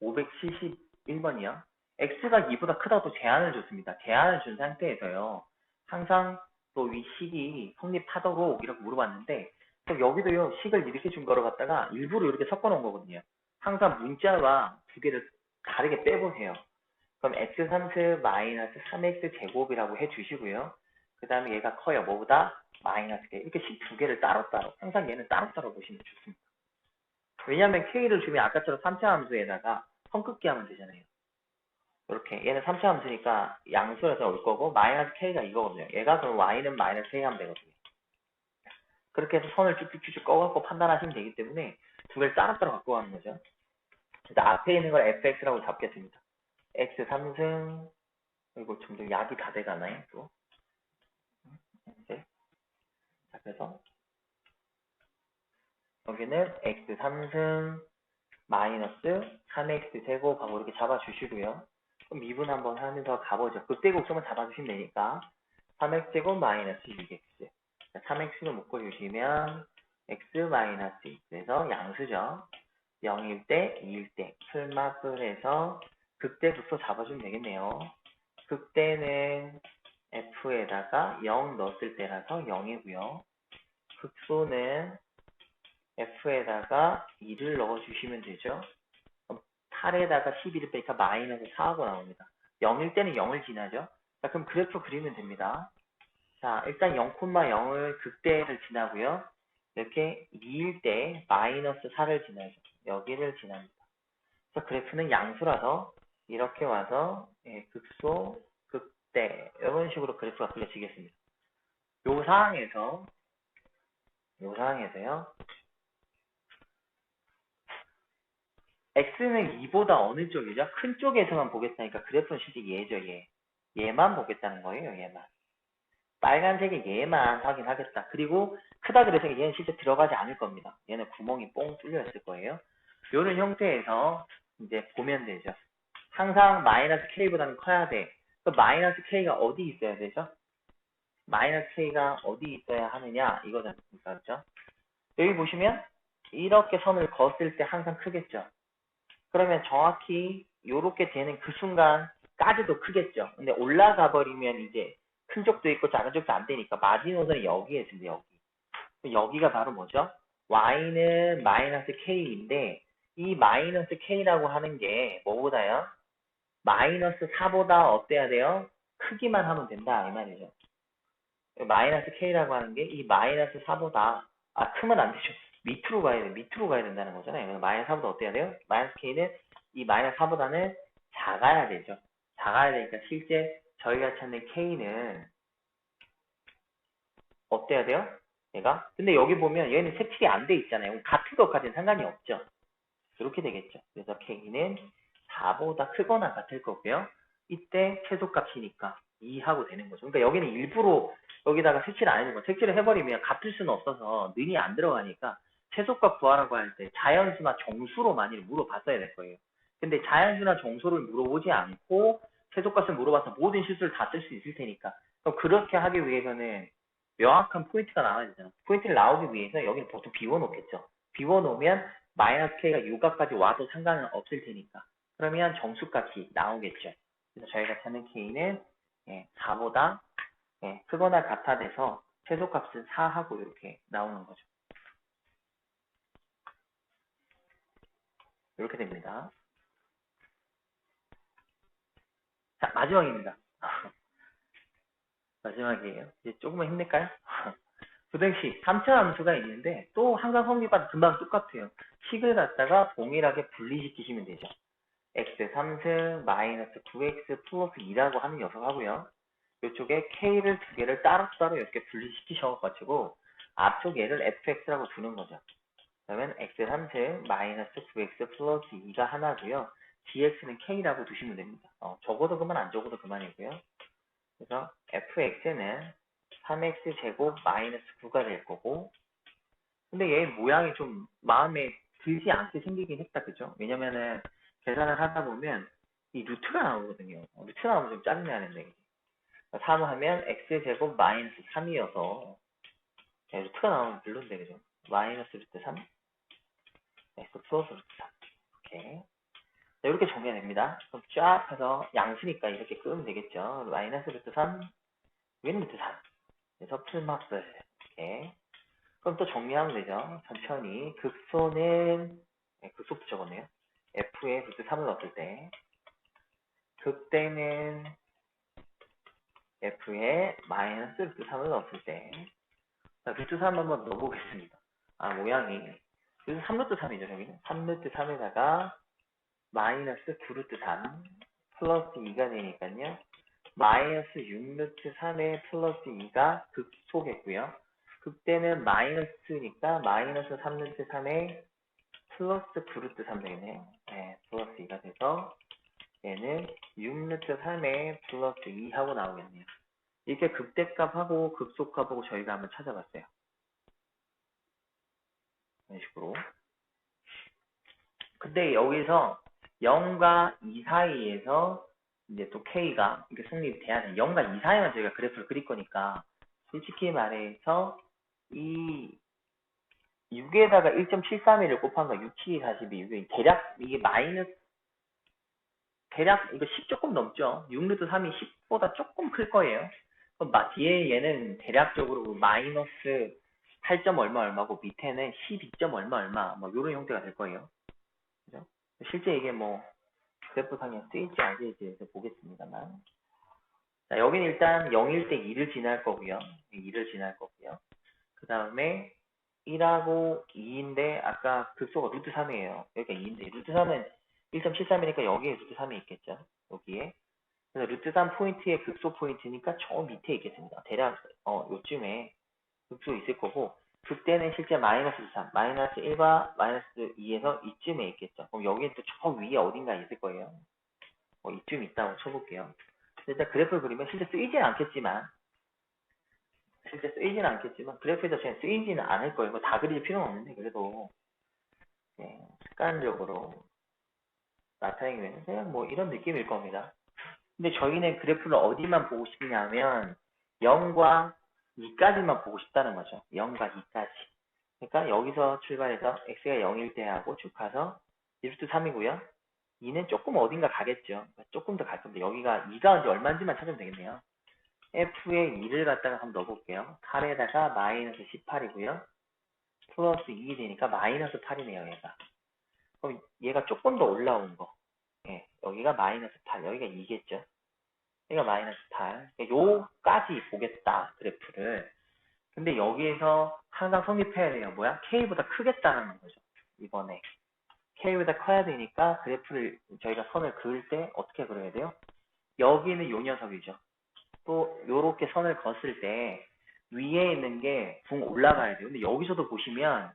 571번이요. x가 2보다 크다고 또 제한을 줬습니다. 제한을 준 상태에서요. 항상 또 이 식이 성립하도록 이렇게 물어봤는데 또 여기도요. 식을 이렇게 준 거로 갖다가 일부러 이렇게 섞어 놓은 거거든요. 항상 문자와 두 개를 다르게 빼보세요. 그럼 x3스 마이너스 3x 제곱이라고 해주시고요. 그 다음에 얘가 커요. 뭐보다? 마이너스 개. 이렇게 식 두 개를 따로따로. 항상 얘는 따로따로 보시면 좋습니다. 왜냐하면 k를 주면 아까처럼 3차 함수에다가 성급기 하면 되잖아요. 이렇게 얘는 3차 함수니까 양수에서 올 거고 마이너스 k가 이거거든요. 얘가 그럼 y는 마이너스 k 하면 되거든요. 그렇게 해서 선을 쭉쭉쭉 꺼갖고 판단하시면 되기 때문에 두 개를 따로따로 갖고 가는 거죠. 일단 앞에 있는 걸 fx라고 잡겠습니다. x 3승 그리고 점점 약이 다 돼가나요? 또 이제 자, 그래서 여기는 x 3승 마이너스 3x 제곱하고 이렇게 잡아주시고요. 그럼 미분 한번 하면서 가보죠. 그때 곱셈을 잡아주시면 되니까 3x 제곱 마이너스 6x 3x를 묶어주시면 x 마이너스 2그래서 양수죠. 0일 때 2일 때 풀마플 해서 극대 극소 잡아주면 되겠네요. 극대는 f에다가 0 넣었을 때라서 0이고요. 극소는 f에다가 2를 넣어주시면 되죠. 8에다가 11을 빼니까 마이너스 4하고 나옵니다. 0일 때는 0을 지나죠. 자, 그럼 그래프 그리면 됩니다. 자, 일단 0,0을 극대를 지나고요. 이렇게 2일 때 마이너스 4를 지나죠. 여기를 지납니다. 그래서 그래프는 양수라서 이렇게 와서 극소, 극대 이런 식으로 그래프가 그려지겠습니다. 요 상황에서요. x는 2보다 어느 쪽이죠? 큰 쪽에서만 보겠다니까 그래프는 실제 얘죠, 얘. 얘만 보겠다는 거예요, 얘만. 빨간색의 얘만 확인하겠다. 그리고 크다 그래서 얘는 실제 들어가지 않을 겁니다. 얘는 구멍이 뽕 뚫려 있을 거예요. 이런 형태에서 이제 보면 되죠. 항상 마이너스 k보다는 커야 돼. 그 마이너스 k가 어디 있어야 되죠? 마이너스 k가 어디 있어야 하느냐 이거잖아요. 그렇죠? 여기 보시면 이렇게 선을 그었을 때 항상 크겠죠. 그러면 정확히 요렇게 되는 그 순간까지도 크겠죠. 근데 올라가 버리면 이제 큰 쪽도 있고 작은 쪽도 안 되니까 마지노선이 여기에 있습니다. 여기. 여기가 바로 뭐죠? y는 마이너스 k인데 이 마이너스 k라고 하는 게 뭐보다요? 마이너스 4보다 어때야 돼요? 크기만 하면 된다 이 말이죠. 마이너스 k라고 하는 게 이 마이너스 4보다 크면 안 되죠. 밑으로 가야 돼. 밑으로 가야 된다는 거잖아요. 그래서 마이너스 4보다 어때야 돼요? 마이너스 k는 이 마이너스 4보다는 작아야 되죠. 작아야 되니까 실제 저희가 찾는 k는 어때야 돼요? 얘가? 근데 여기 보면 얘는 색칠이 안 돼 있잖아요. 같은 것까지는 상관이 없죠. 이렇게 되겠죠. 그래서 k는 4보다 크거나 같을 거고요. 이때 최소값이니까 2하고 되는 거죠. 그러니까 여기는 일부러 여기다가 색칠 안 해준 거. 색칠을 해버리면 같을 수는 없어서 는이 안 들어가니까 최소값 구하라고 할 때 자연수나 정수로 많이 물어봤어야 될 거예요. 근데 자연수나 정수를 물어보지 않고 최소값을 물어봐서 모든 실수를 다 쓸 수 있을 테니까. 그럼 그렇게 하기 위해서는 명확한 포인트가 나와야 되잖아. 포인트를 나오기 위해서 여기는 보통 비워놓겠죠. 비워놓으면 마이너스 k가 유가까지 와도 상관은 없을 테니까. 그러면 정수값이 나오겠죠. 그래서 저희가 찾는 k는 4보다 크거나 같아 돼서 최소값은 4하고 이렇게 나오는 거죠. 이렇게 됩니다. 자, 마지막입니다. 마지막이에요. 이제 조금만 힘낼까요? 부등식 3차 함수가 있는데 또 한강성립과 금방 똑같아요. 식을 갖다가 동일하게 분리시키시면 되죠. x 3승 마이너스 9x 플러스 2라고 하는 녀석하고요. 이쪽에 k를 두 개를 따로따로 이렇게 분리시키셔가지고 앞쪽 얘를 fx라고 두는 거죠. 그러면 x 3승 마이너스 9x 플러스 2가 하나고요. dx는 k라고 두시면 됩니다. 적어도 그만 안 적어도 그만이고요. 그래서 fx는 3x 제곱 마이너스 9가 될 거고 근데 얘 모양이 좀 마음에 들지 않게 생기긴 했다 그죠? 왜냐면은 계산을 하다 보면 이 루트가 나오거든요. 루트 나오면 좀 짜증나는데 3 하면 x제곱 마이너스 3이어서 루트가 나오면 별론데 그죠? 마이너스 루트 3 x 플러스 루트 3 이렇게 이렇게 정리가 됩니다. 그럼 쫙 해서 양수니까 이렇게 끄면 되겠죠. 마이너스 루트 3 윈 루트 3 그래서 풀마스 이렇게 그럼 또 정리하면 되죠. 천천히 극소는 극소부터 적었네요. f에 루트 3을 넣었을 때 극대는 f에 마이너스 루트 3을 넣었을 때 자, 루트 3 한번 넣어보겠습니다. 모양이 루트 3 루트 3이죠. 여기는 3 루트 3에다가 마이너스 9 루트 3 플러스 2가 되니까요. 마이너스 6 루트 3에 플러스 2가 극소겠고요. 극대는 마이너스니까 마이너스 3 루트 3에 플러스 9 루트 3 되겠네요. 플러스 2가 돼서 얘는 6 루트 3에 플러스 2 하고 나오겠네요. 이렇게 극대값하고 극소값하고 저희가 한번 찾아봤어요. 이런 식으로. 근데 여기서 0과 2 사이에서 이제 또 K가 이렇게 성립이 돼야 돼. 0과 2 사이만 저희가 그래프를 그릴 거니까 솔직히 말해서 이 6에다가 1.731을 곱한 거 6, 7, 42, 6에 대략 이게 마이너스 대략 이거 10 조금 넘죠. 6 루트 3이 10보다 조금 클 거예요. 그럼 뒤에 얘는 대략적으로 마이너스 8점 얼마 얼마고 밑에는 12점 얼마 얼마 뭐 이런 형태가 될 거예요. 그죠? 실제 이게 뭐 그래프상에 쓰일지 안 쓰일지에서 보겠습니다만 자 여기는 일단 0일 때 2를 지날 거고요. 2를 지날 거고요. 그 다음에 1하고 2인데 아까 극소가 루트 3이에요. 여기가 2인데 루트 3은 1.73이니까 여기에 루트 3이 있겠죠. 여기에. 그래서 루트 3 포인트의 극소 포인트니까 저 밑에 있겠습니다. 대략 요쯤에 극소 있을 거고 그때는 실제 마이너스 3, 마이너스 1과 마이너스 2에서 이쯤에 있겠죠. 그럼 여기는 또 저 위에 어딘가 있을 거예요. 이쯤 있다고 쳐볼게요. 일단 그래프를 그리면 실제 쓰이진 않겠지만 그래프에서 그냥 쓰이지는 않을 거예요. 다 그릴 필요는 없는데 그래도 습관적으로 나타내면 그냥 뭐 이런 느낌일 겁니다. 근데 저희는 그래프를 어디만 보고 싶냐면 0과 2까지만 보고 싶다는 거죠. 0과 2까지. 그러니까 여기서 출발해서 x가 0일 때 하고 쭉 가서 1루트 3이고요. 2는 조금 어딘가 가겠죠. 조금 더 갈 건데 여기가 2가 이제 얼마인지만 찾으면 되겠네요. f에 2를 갖다가 한번 넣어볼게요. 8에다가 마이너스 18이고요. 플러스 2이 되니까 마이너스 8이네요, 얘가. 그럼 얘가 조금 더 올라온 거. 예, 여기가 마이너스 8, 여기가 2겠죠. 여기가 마이너스 8. 요까지 보겠다, 그래프를. 근데 여기에서 항상 성립해야 돼요. 뭐야? K보다 크겠다라는 거죠. 이번에. K보다 커야 되니까 그래프를 저희가 선을 그을 때 어떻게 그려야 돼요? 여기는 요 녀석이죠. 또 요렇게 선을 걷을 때 위에 있는 게 붕 올라가야 돼요. 근데 여기서도 보시면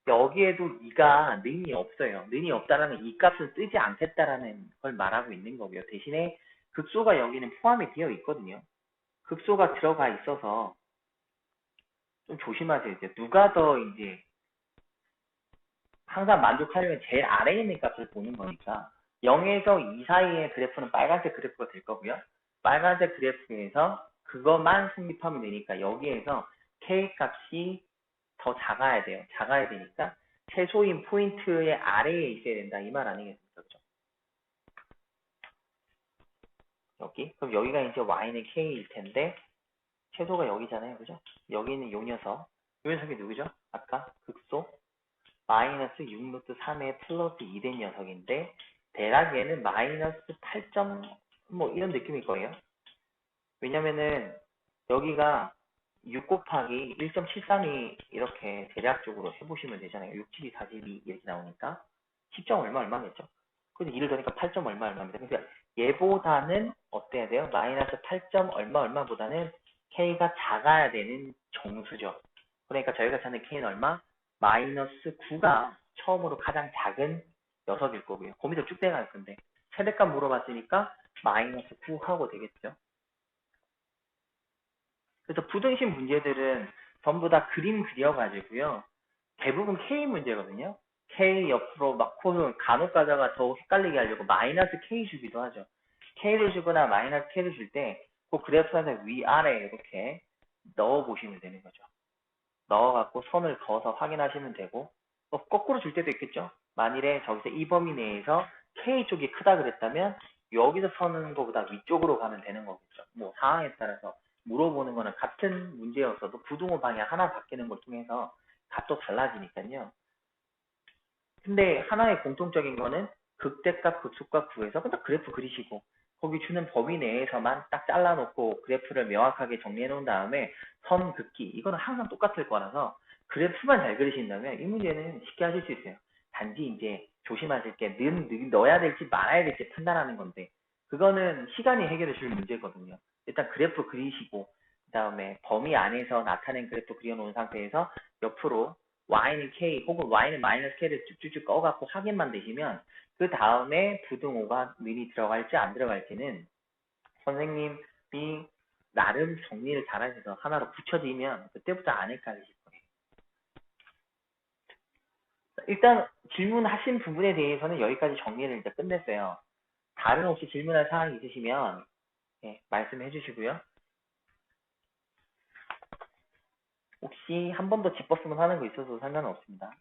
여기에도 2가 는이 없어요. 는이 없다라는 이 값은 뜨지 않겠다라는 걸 말하고 있는 거고요. 대신에 극소가 여기는 포함이 되어 있거든요. 극소가 들어가 있어서 좀 조심하세요. 이제 누가 더 이제 항상 만족하려면 제일 아래에 있는 값을 보는 거니까 0에서 2 사이의 그래프는 빨간색 그래프가 될 거고요. 빨간색 그래프에서 그것만 성립하면 되니까 여기에서 K 값이 더 작아야 돼요. 작아야 되니까 최소인 포인트의 아래에 있어야 된다. 이 말 아니겠습니까? 그렇죠? 여기? 그럼 여기가 이제 y는 k일 텐데 최소가 여기잖아요. 그죠? 여기는 요 녀석. 요 녀석이 누구죠? 아까 극소 마이너스 6 루트 3의 플러스 2 된 녀석인데 대략 얘는 마이너스 8점 뭐 이런 느낌일 거예요. 왜냐면은 여기가 6 곱하기 1.73이 이렇게 대략적으로 해보시면 되잖아요. 6, 7, 2, 42 이렇게 나오니까 10점 얼마 얼마겠죠. 그래서 2를 더니까 8점 얼마 얼마입니다. 그러니까 얘보다는 어때야 돼요? 마이너스 8점 얼마 얼마보다는 K가 작아야 되는 정수죠. 그러니까 저희가 찾는 K는 얼마? 마이너스 9가 처음으로 가장 작은 녀석일 거고요. 그 밑으로 쭉 내려갈 건데 최대값 물어봤으니까 마이너스 9 하고 되겠죠. 그래서 부등식 문제들은 전부 다 그림 그려가지고요. 대부분 K 문제거든요. K 옆으로 막 코는 간혹 가다가 더 헷갈리게 하려고 마이너스 K 주기도 하죠. K를 주거나 마이너스 K를 줄 때 그 그래프 안에 위아래 이렇게 넣어보시면 되는 거죠. 넣어갖고 선을 그어서 확인하시면 되고 또 거꾸로 줄 때도 있겠죠. 만일에 저기서 이 범위 내에서 K 쪽이 크다 그랬다면 여기서 서는 것보다 위쪽으로 가면 되는 거겠죠. 뭐 상황에 따라서 물어보는 거는 같은 문제였어도 부등호 방향 하나 바뀌는 걸 통해서 값도 달라지니까요. 근데 하나의 공통적인 거는 극대값, 극소값 구해서 딱 그래프 그리시고 거기 주는 범위 내에서만 딱 잘라놓고 그래프를 명확하게 정리해 놓은 다음에 선 긋기 이거는 항상 똑같을 거라서 그래프만 잘 그리신다면 이 문제는 쉽게 하실 수 있어요. 단지 이제 조심하실 게 넣어야 될지 말아야 될지 판단하는 건데 그거는 시간이 해결해 줄 문제거든요. 일단 그래프 그리시고 그 다음에 범위 안에서 나타낸 그래프 그려놓은 상태에서 옆으로 y는 k 혹은 y는 마이너스 k를 쭉쭉쭉 꺼갖고 확인만 되시면 그 다음에 부등호가 미리 들어갈지 안 들어갈지는 선생님이 나름 정리를 잘하셔서 하나로 붙여지면 그때부터 안 헷갈리실 거예요. 일단 질문하신 부분에 대해서는 여기까지 정리를 이제 끝냈어요. 다른 혹시 질문할 사항이 있으시면 말씀해 주시고요. 혹시 한 번 더 짚었으면 하는 거 있어도 상관은 없습니다.